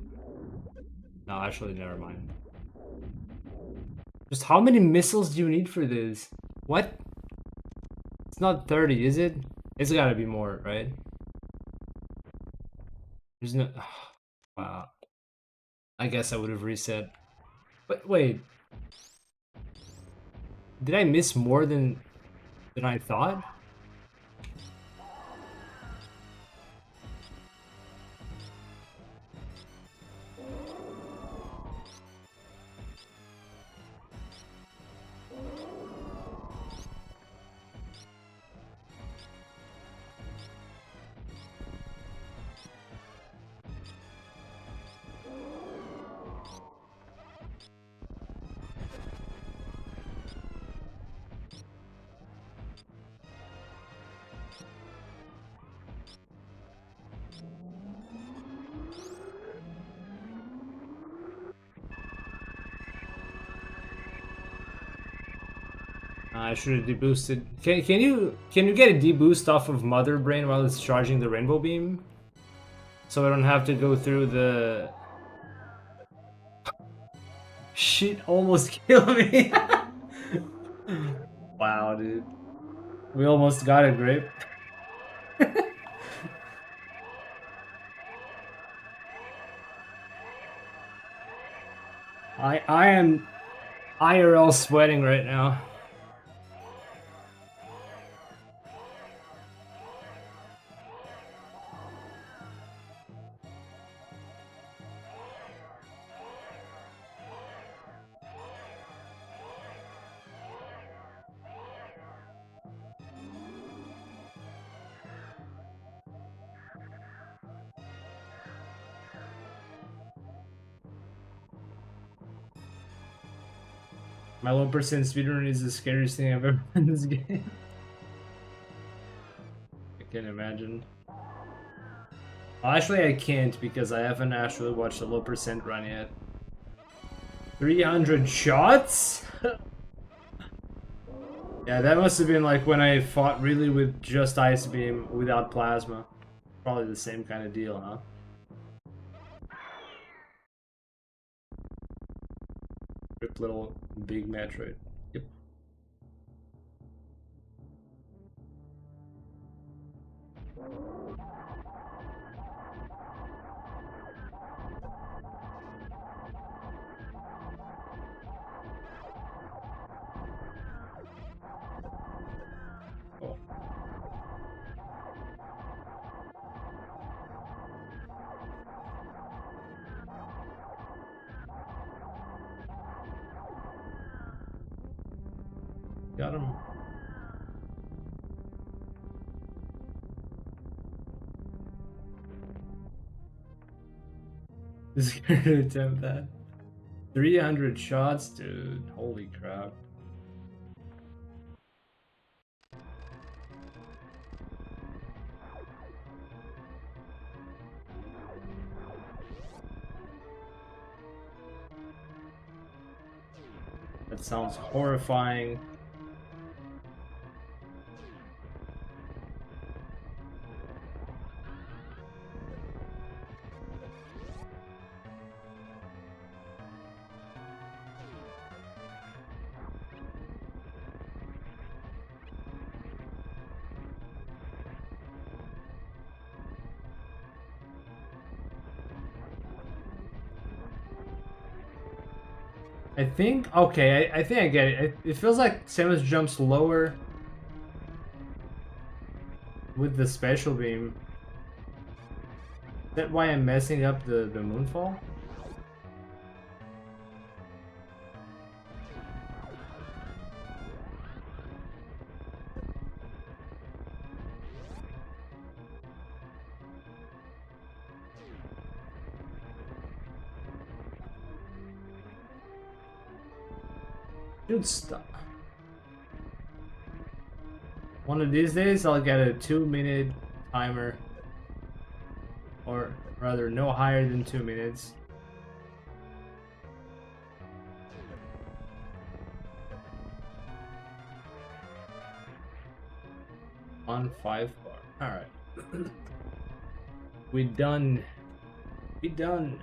No, actually, never mind. Just how many missiles do you need for this? What? It's not 30, is it? It's gotta be more, right? There's no... Wow. I guess I would have reset. But wait. Did I miss more than I thought? I should have deboosted. Can you get a deboost off of Mother Brain while it's charging the Rainbow Beam? So I don't have to go through the... Shit almost killed me. Wow, dude. We almost got a grape. I am IRL sweating right now. My low percent speedrun is the scariest thing I've ever in this game. I can't imagine. Well, actually, I can't because I haven't actually watched a low percent run yet. 300 shots? Yeah, that must have been like when I fought really with just Ice Beam without Plasma. Probably the same kind of deal, huh? Rip little big Metroid. Yep. Oh. Got him. Just gonna attempt that. 300 shots, dude. Holy crap. That sounds horrifying. I think, okay, I think I get it. It feels like Samus jumps lower with the special beam. Is that why I'm messing up the moonfall? Dude, stop. One of these days, I'll get a 2-minute timer. Or rather, no higher than 2 minutes. On 5 bar. Alright. We done. We done.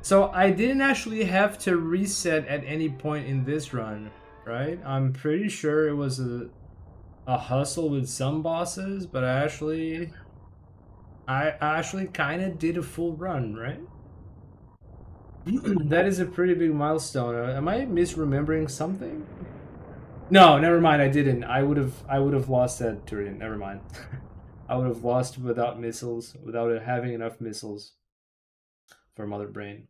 So I didn't actually have to reset at any point in this run, right? I'm pretty sure it was a hustle with some bosses, but I actually kind of did a full run, right? That is a pretty big milestone. Am I misremembering something? No, never mind. I didn't. I would have lost that turret. Never mind. I would have lost without missiles, without having enough missiles for Mother Brain.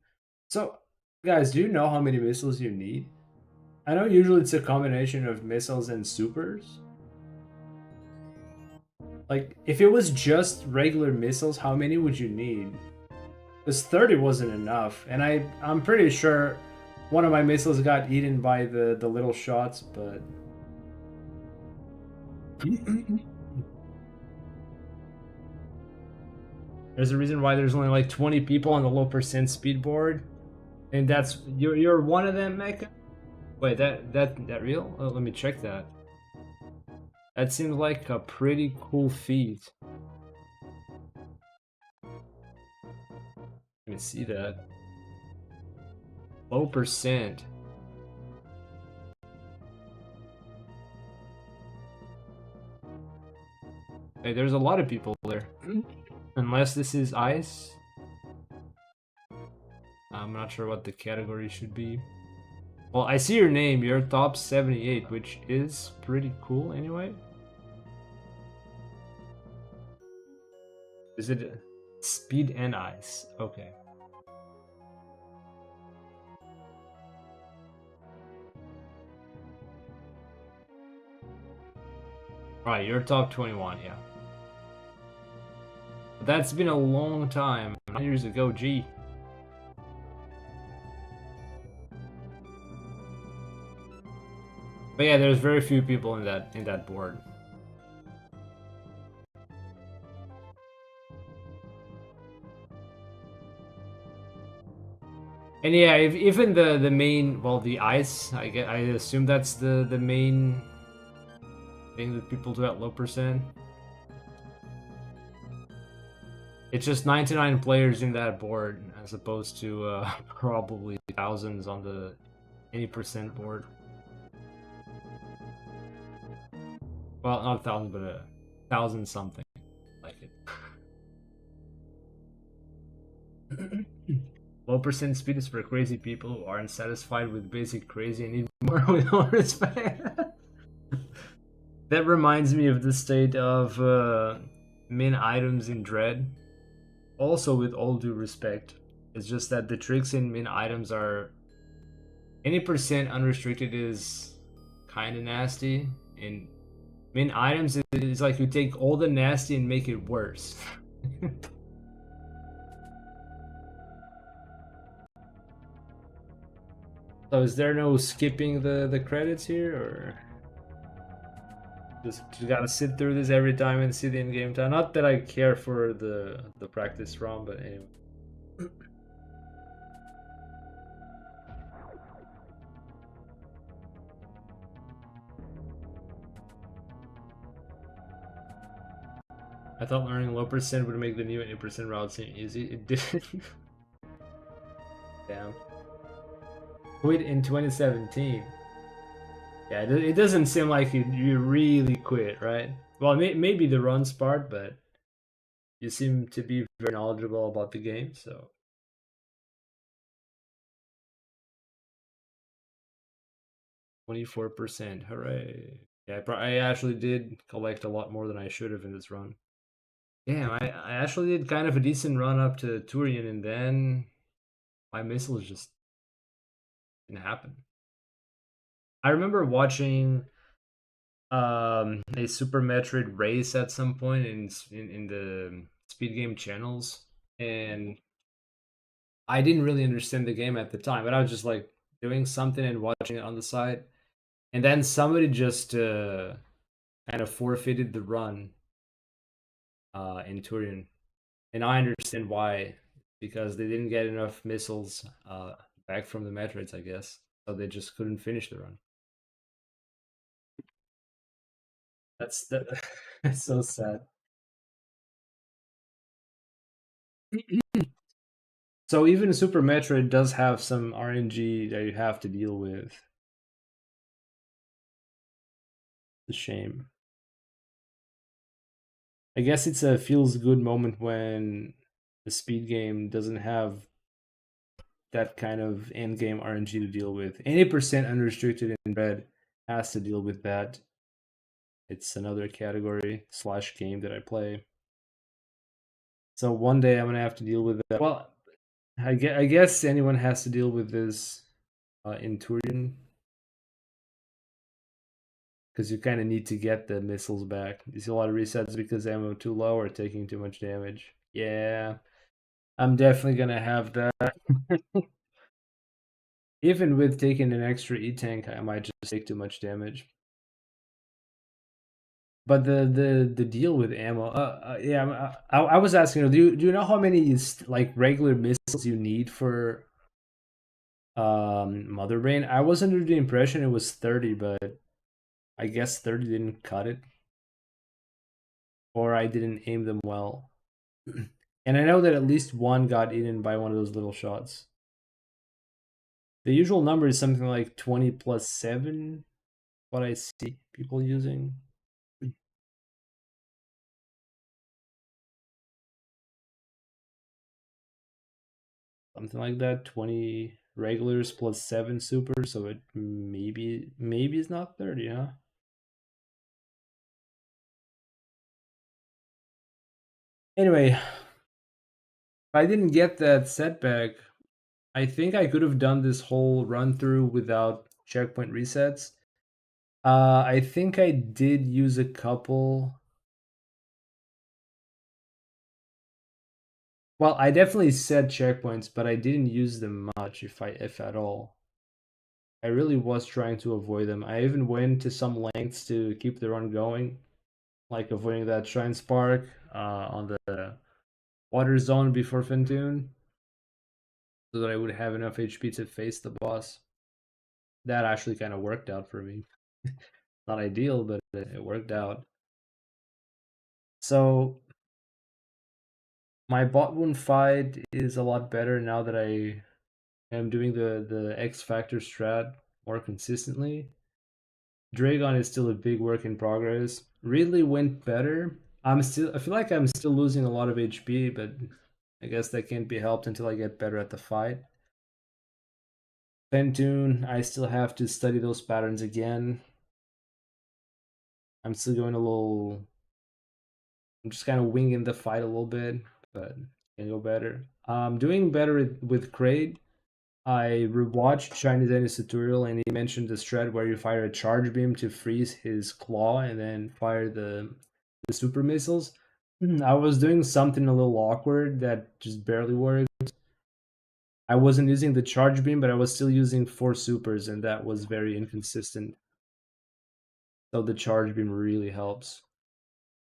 So, guys, do you know how many missiles you need? I know usually it's a combination of missiles and supers. Like, if it was just regular missiles, how many would you need? Because 30 wasn't enough, and I'm pretty sure one of my missiles got eaten by the little shots, but... There's a reason why there's only like 20 people on the low percent speed board. And that's you're one of them, Mecha? Wait, that real? Oh, let me check that. That seems like a pretty cool feat. Let me see that. Low percent. Hey, there's a lot of people there. Unless this is ice. I'm not sure what the category should be. Well, I see your name. You're top 78, which is pretty cool anyway. Is it speed and ice? Okay. Right, you're top 21, yeah. But that's been a long time. 9 years ago, gee. But yeah, there's very few people in that board. And yeah, if, even the main, well, the ice, I assume that's the main thing that people do at low percent. It's just 99 players in that board as opposed to probably thousands on the any percent board. Well, not a thousand, but a thousand something like it. Low percent speed is for crazy people who aren't satisfied with basic crazy and need more with all respect. That reminds me of the state of min items in Dread. Also, with all due respect, it's just that the tricks in min items are any percent unrestricted is kind of nasty, and min items is like you take all the nasty and make it worse. So is there no skipping the credits here, or just you gotta sit through this every time and see the in-game time? Not that I care for the practice ROM, but anyway. I thought learning low percent would make the new 8% route seem easy. It didn't. Damn. Quit in 2017. Yeah, it doesn't seem like you really quit, right? Well, maybe the runs part, but you seem to be very knowledgeable about the game, so. 24%, hooray. Yeah, I actually did collect a lot more than I should have in this run. Damn, I actually did kind of a decent run up to Turian, and then my missiles just didn't happen. I remember watching a Super Metroid race at some point in the speed game channels, and I didn't really understand the game at the time, but I was just like doing something and watching it on the side, and then somebody just kind of forfeited the run in Turin, and I understand why, because they didn't get enough missiles back from the Metroids, I guess, so they just couldn't finish the run. That, that's so sad. So even Super Metroid does have some RNG that you have to deal with. It's a shame. I guess it's a feels good moment when the speed game doesn't have that kind of end game RNG to deal with. Any percent unrestricted in red has to deal with that. It's another category / game that I play. So one day I'm gonna have to deal with that. Well, I guess anyone has to deal with this in Turin, because you kind of need to get the missiles back. You see a lot of resets because ammo too low or taking too much damage. Yeah, I'm definitely gonna have that. Even with taking an extra E-tank, I might just take too much damage. But the deal with ammo, yeah, I was asking, do you know how many like regular missiles you need for Mother Brain. I was under the impression it was 30, but I guess 30 didn't cut it, or I didn't aim them well. And I know that at least one got eaten by one of those little shots. The usual number is something like 20 plus 7, what I see people using. Something like that, 20 regulars plus 7 super, so it maybe it's not 30, huh? Anyway, if I didn't get that setback, I think I could have done this whole run through without checkpoint resets. I think I did use a couple. Well, I definitely set checkpoints, but I didn't use them much, if at all. I really was trying to avoid them. I even went to some lengths to keep the run going, like avoiding that Shrine Spark on the water zone before Fintoon, so that I would have enough HP to face the boss. That actually kind of worked out for me. Not ideal, but it worked out. So my bot wound fight is a lot better now that I am doing the X Factor strat more consistently. Dragon is still a big work in progress. Ridley went better. I feel like I'm still losing a lot of HP, but I guess that can't be helped until I get better at the fight. Pentoon, I still have to study those patterns again. I'm still going a little. I'm just kind of winging the fight a little bit, but can go better. Doing better with Kraid. I rewatched Chinese Dennis tutorial and he mentioned the strat where you fire a charge beam to freeze his claw and then fire the super missiles. I was doing something a little awkward that just barely worked. I wasn't using the charge beam, but I was still using 4 supers, and that was very inconsistent. So the charge beam really helps.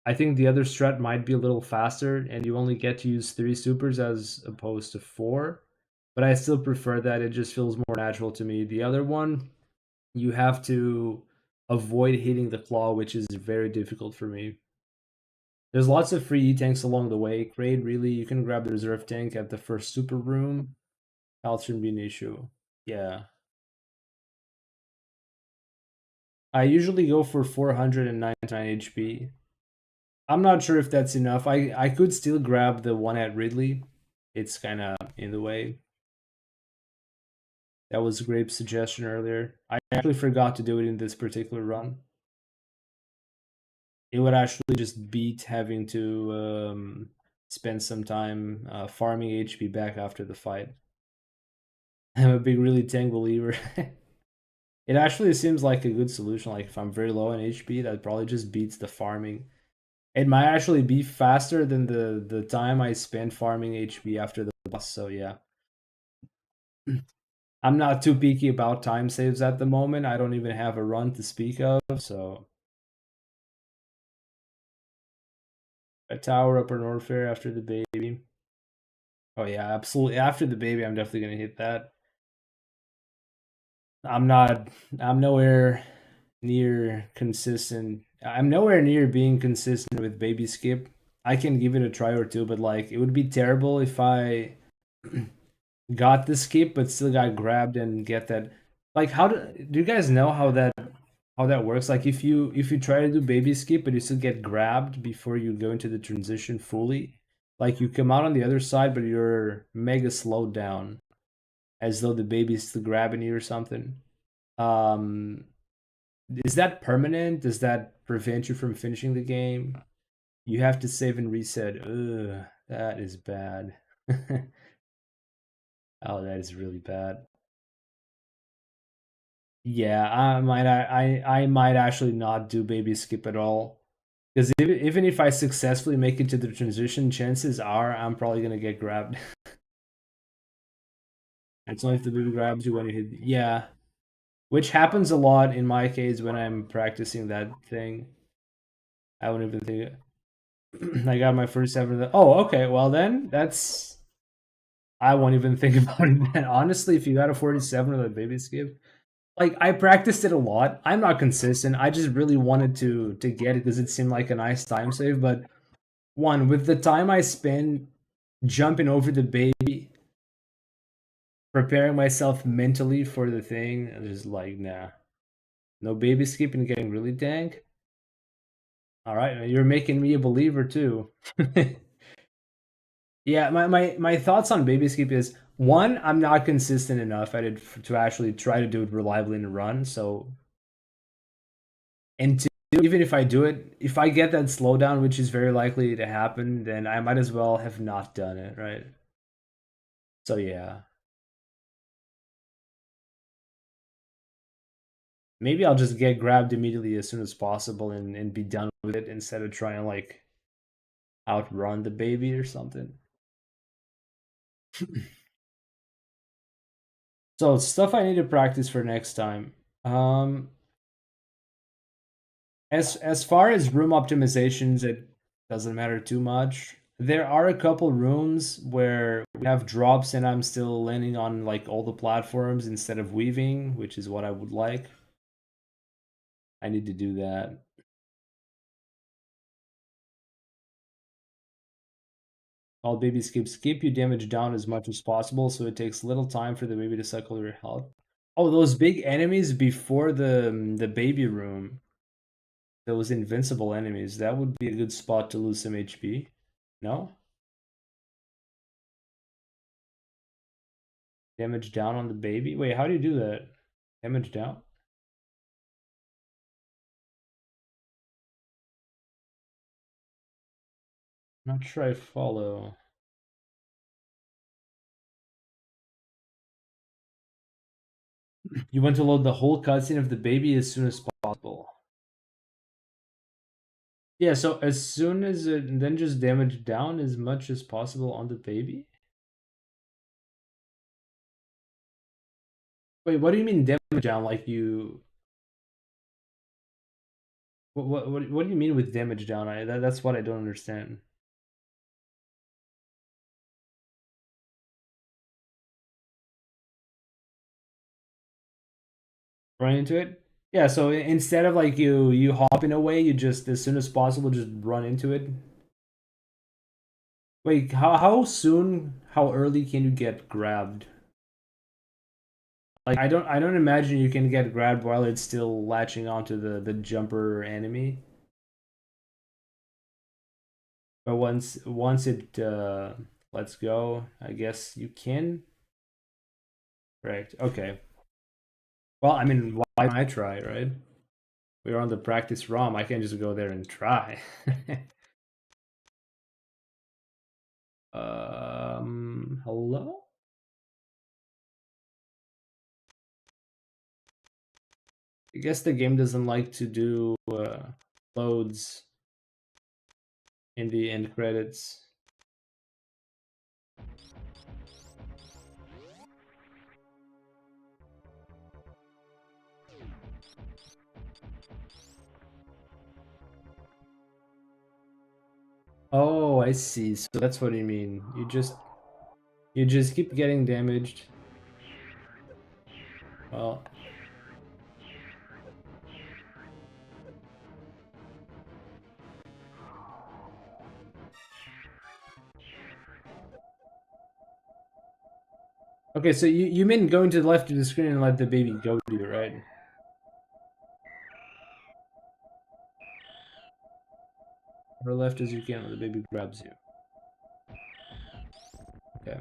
I think the other strat might be a little faster, and you only get to use 3 supers as opposed to 4. But I still prefer that. It just feels more natural to me. The other one, you have to avoid hitting the claw, which is very difficult for me. There's lots of free E-tanks along the way. Kraid, really, you can grab the reserve tank at the first super room. Health shouldn't be an issue. Yeah. I usually go for 499 HP. I'm not sure if that's enough. I could still grab the one at Ridley. It's kind of in the way. That was a great suggestion earlier. I actually forgot to do it in this particular run. It would actually just beat having to spend some time farming HP back after the fight. I'm a big really tank believer. It actually seems like a good solution. Like if I'm very low on HP, that probably just beats the farming. It might actually be faster than the time I spent farming HP after the boss. So yeah, I'm not too picky about time saves at the moment. I don't even have a run to speak of. So a tower upper Norfair after the baby. Oh yeah, absolutely. After the baby, I'm definitely gonna hit that. I'm not. I'm nowhere near consistent. I'm nowhere near being consistent with baby skip. I can give it a try or two, but like it would be terrible if I got the skip but still got grabbed and get that. Like, do you guys know how that works? Like, if you try to do baby skip but you still get grabbed before you go into the transition fully, like you come out on the other side but you're mega slowed down, as though the baby's still grabbing you or something. Um, is that permanent? Does that prevent you from finishing the game? You have to save and reset. Ugh, that is bad. Oh, that is really bad. Yeah, I might actually not do baby skip at all. Because even if I successfully make it to the transition, chances are I'm probably gonna get grabbed. It's only if the baby grabs you when you hit. Yeah, which happens a lot in my case when I'm practicing that thing. I wouldn't even think. I got my first ever. Oh, okay. Well then, that's I won't even think about it then. Honestly, if you got a 47 with a baby skip, like, I practiced it a lot. I'm not consistent. I just really wanted to get it because it seemed like a nice time save. But one, with the time I spend jumping over the baby, preparing myself mentally for the thing, I'm just like, nah. No baby skipping getting really dank. All right, you're making me a believer too. Yeah, my thoughts on baby skip is one, I'm not consistent enough at it to actually try to do it reliably in a run. So, and two, even if I do it, if I get that slowdown, which is very likely to happen, then I might as well have not done it, right? So yeah, maybe I'll just get grabbed immediately as soon as possible and be done with it instead of trying to like outrun the baby or something. So stuff I need to practice for next time. Um, as far as room optimizations, it doesn't matter too much. There are a couple rooms where we have drops and I'm still landing on like all the platforms instead of weaving, which is what I would like. I need to do that. All baby skips keep your damage down as much as possible, so it takes little time for the baby to cycle your health. Oh, those big enemies before the baby room, those invincible enemies, that would be a good spot to lose some HP. No? Damage down on the baby? Wait, how do you do that? Damage down? Not sure I follow. You want to load the whole cutscene of the baby as soon as possible. Yeah, so as soon as it, then just damage down as much as possible on the baby? Wait, what do you mean damage down? Like you... What do you mean with damage down? That's what I don't understand. Run into it? Yeah, so instead of like you hopping away, you just as soon as possible just run into it. Wait, how soon, how early can you get grabbed? Like I don't imagine you can get grabbed while it's still latching onto the jumper enemy. But once it lets go, I guess you can. Correct. Okay. Well, I mean, why don't I try, right? We're on the practice ROM. I can just go there and try. Hello? I guess the game doesn't like to do loads in the end credits. Oh, I see. So that's what you mean. You just keep getting damaged. Well, okay, so you mean going to the left of the screen and let the baby go to you, right? Or left as you can when the baby grabs you. Okay.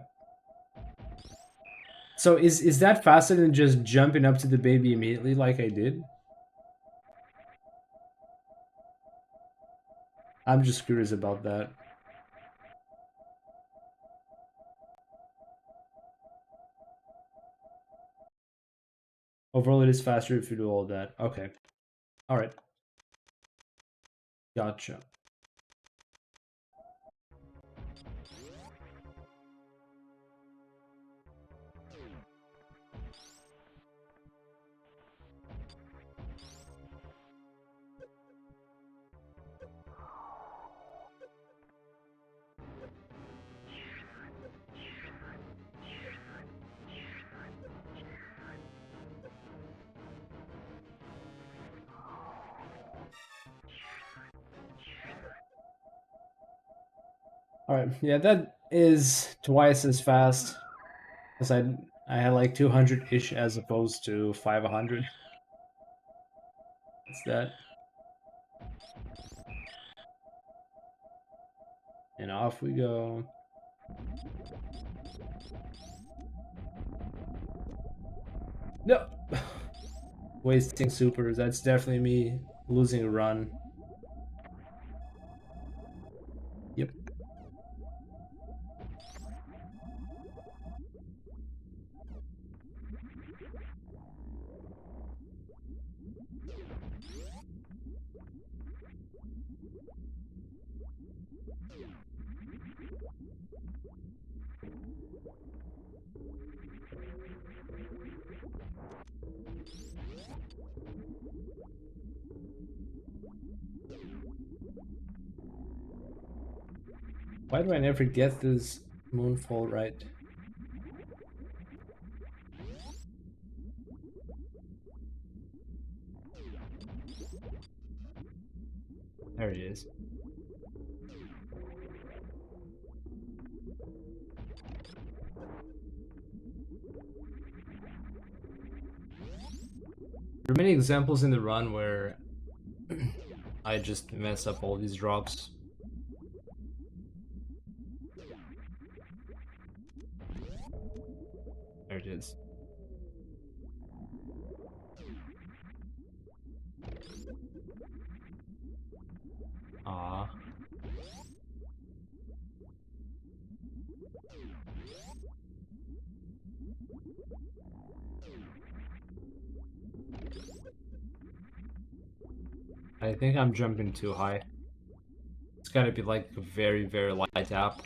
So is that faster than just jumping up to the baby immediately like I did? I'm just curious about that. Overall, it is faster if you do all that. Okay. All right. Gotcha. Alright, yeah, that is twice as fast. Because I had like 200-ish as opposed to 500. It's that. And off we go. No! Wasting supers. That's definitely me losing a run. Yep. Why do I never get this moonfall right? There it is. There are many examples in the run where I just mess up all these drops. There it is. Ah. I think I'm jumping too high. It's gotta be like a very, very light tap.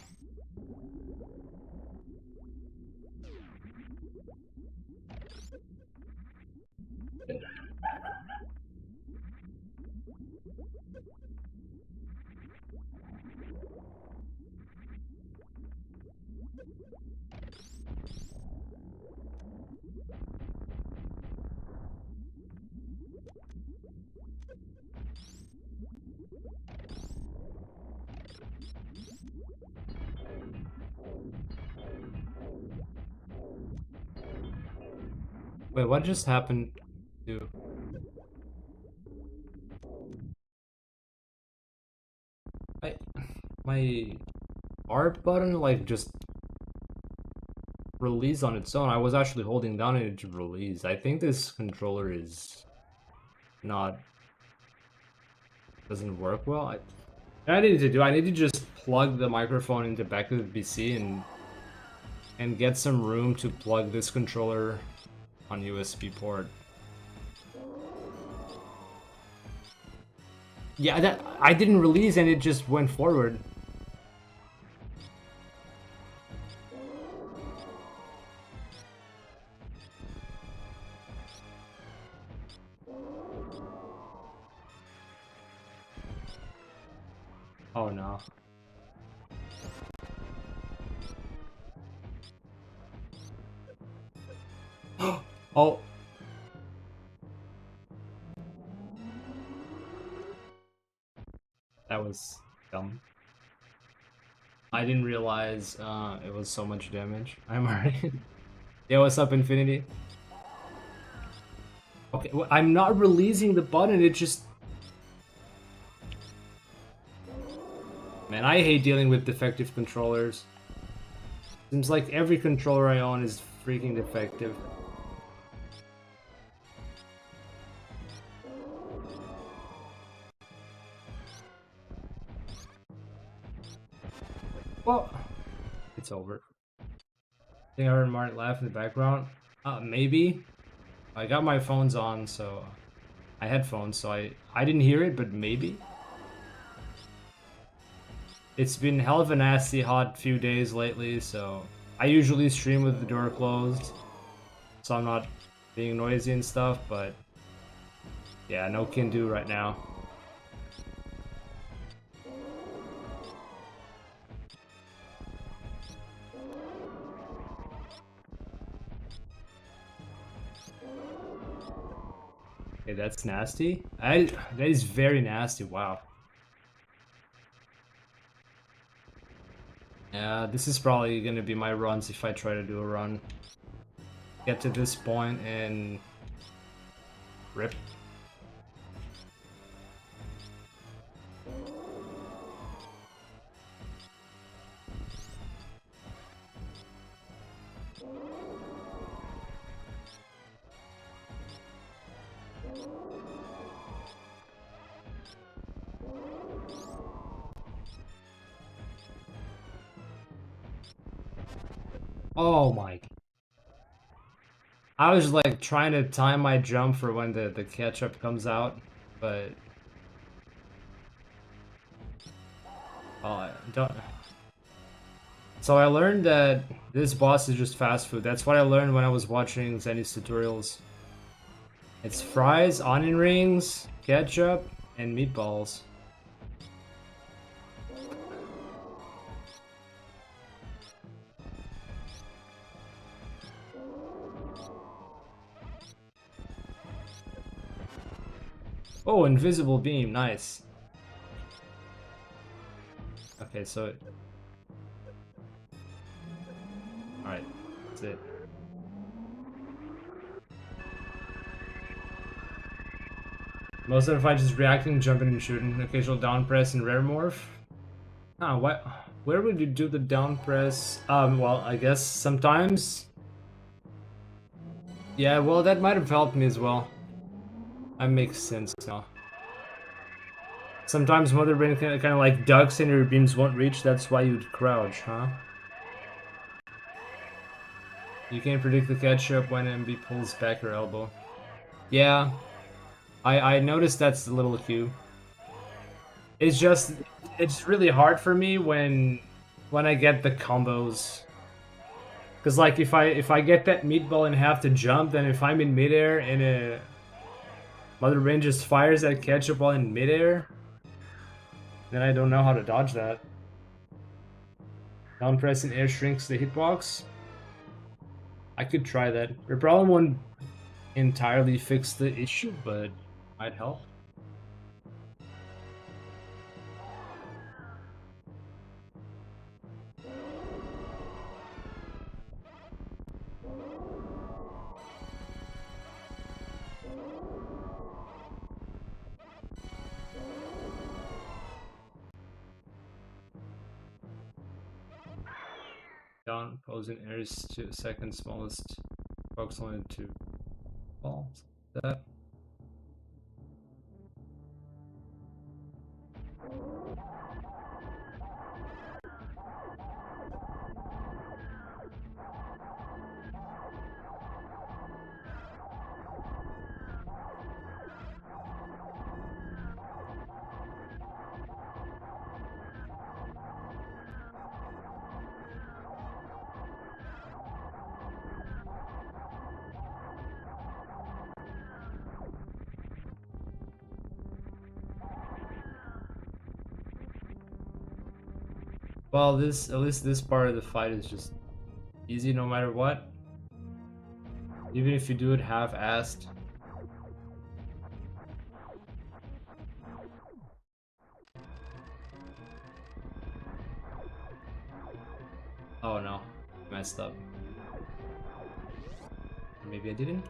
Wait, what just happened to... my art button like just released on its own. I was actually holding down and it to release. I think this controller is not... doesn't work well. I need to do, I need to just plug the microphone into back of the PC and get some room to plug this controller on USB port. Yeah, that I didn't release and it just went forward. Oh no. Oh. That was dumb. I didn't realize it was so much damage. I'm already... Yeah, what's up, Infinity? Okay, well, I'm not releasing the button, it just... Man, I hate dealing with defective controllers. Seems like every controller I own is freaking defective. Well, it's over. I think I heard Martin laugh in the background. Maybe. I got my phones on, so... I had phones, so I didn't hear it, but maybe. It's been hell of a nasty hot few days lately, so... I usually stream with the door closed, so I'm not being noisy and stuff, but... Yeah, no can do right now. Okay, that's nasty. That is very nasty, wow. Yeah, this is probably gonna be my runs if I try to do a run. Get to this point and rip. Oh my. I was like trying to time my jump for when the ketchup comes out, but I don't. So I learned that this boss is just fast food. That's what I learned when I was watching Zenny's tutorials. It's fries, onion rings, ketchup, and meatballs. Oh, invisible beam, nice. Okay, so... Alright, that's it. Most of the fight just reacting, jumping and shooting. Occasional down press and rare morph. Ah, what? Where would you do the down press? Well, I guess sometimes. Yeah, well, that might have helped me as well. That makes sense now. Sometimes Mother Brain kind of like ducks and your beams won't reach. That's why you'd crouch, huh? You can't predict the ketchup when MB pulls back her elbow. Yeah, I noticed that's a little cue. It's really hard for me when I get the combos. Cause like if I get that meatball and have to jump, then if I'm in midair and a Mother Brain just fires that ketchup while in midair, then I don't know how to dodge that. Down press and air shrinks the hitbox. I could try that. It probably won't entirely fix the issue, but might help. Down, posing airs to second smallest box only to balls. That. Well, at least this part of the fight is just easy no matter what. Even if you do it half-assed. Oh no, messed up. Maybe I didn't?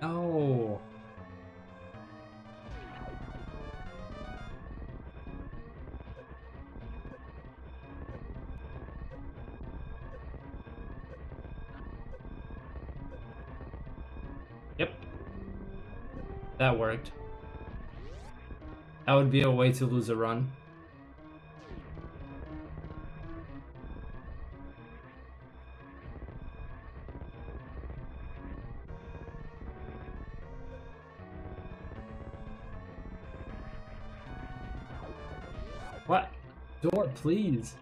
No. Yep. That worked. That would be a way to lose a run. Door, please.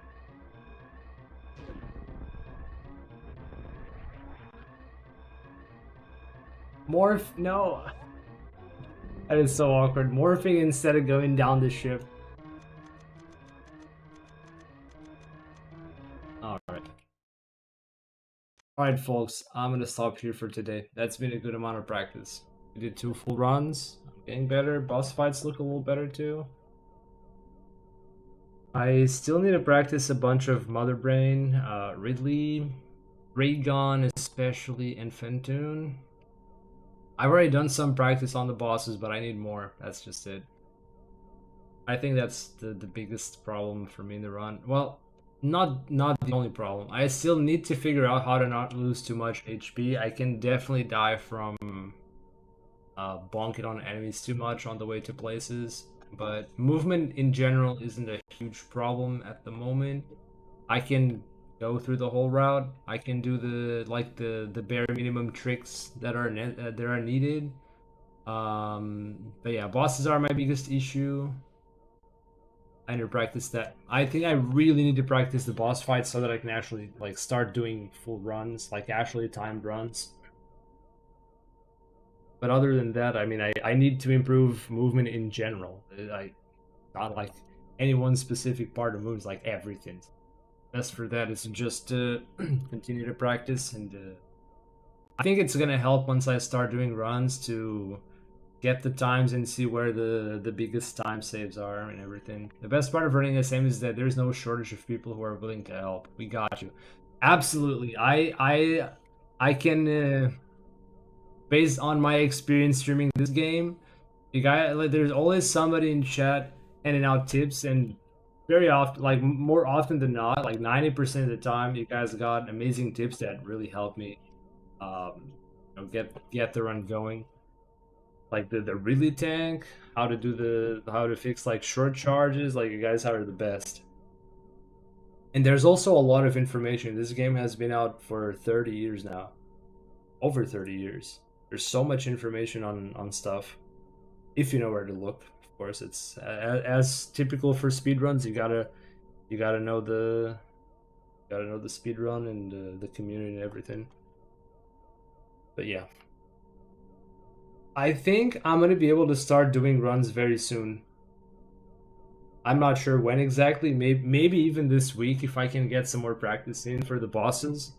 Morph, no. That is so awkward. Morphing instead of going down the ship. Alright. Alright, folks. I'm gonna stop here for today. That's been a good amount of practice. We did 2 full runs. I'm getting better. Boss fights look a little better too. I still need to practice a bunch of Mother Brain, Ridley, Raygon especially, and Fentoon. I've already done some practice on the bosses, but I need more. That's just it. I think that's the biggest problem for me in the run. Well, not the only problem. I still need to figure out how to not lose too much HP. I can definitely die from bonking on enemies too much on the way to places, but movement in general isn't a huge problem at the moment. I can go through the whole route. I can do the bare minimum tricks that are needed. But yeah, bosses are my biggest issue. I need to practice that. I think I really need to practice the boss fights so that I can actually like start doing full runs, like actually timed runs. But other than that, I mean, I need to improve movement in general. Not like any one specific part of moves, like everything. Best for that is just to continue to practice, and I think it's gonna help once I start doing runs to get the times and see where the biggest time saves are and everything. The best part of running SM is that there's no shortage of people who are willing to help. We got you. Absolutely. I can based on my experience streaming this game, there's always somebody in chat handing out tips, and very often, like more often than not, like 90% of the time, you guys got amazing tips that really helped me get the run going. Like the really tank, how to fix like short charges, like you guys are the best. And there's also a lot of information. This game has been out for 30 years now. Over 30 years. There's so much information on stuff. If you know where to look, of course. It's as typical for speedruns, you gotta know the speedrun and the community and everything. But yeah. I think I'm gonna be able to start doing runs very soon. I'm not sure when exactly, maybe even this week if I can get some more practice in for the bosses.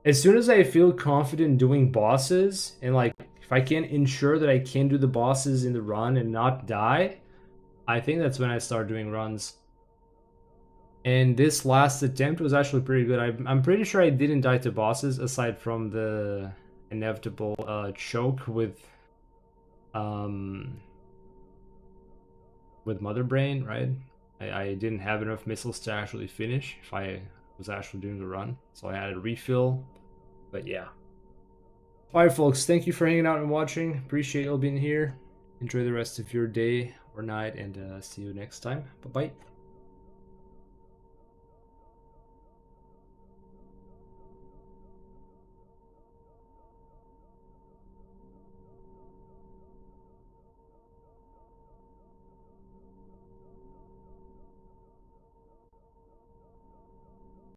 As soon as I feel confident doing bosses, and like if I can ensure that I can do the bosses in the run and not die, I think that's when I start doing runs. And this last attempt was actually pretty good. I'm pretty sure I didn't die to bosses aside from the inevitable choke with Mother Brain, right? I didn't have enough missiles to actually finish if I was actually doing the run, so I had a refill. But yeah. Alright folks, thank you for hanging out and watching. Appreciate you all being here. Enjoy the rest of your day or night, and see you next time. Bye bye.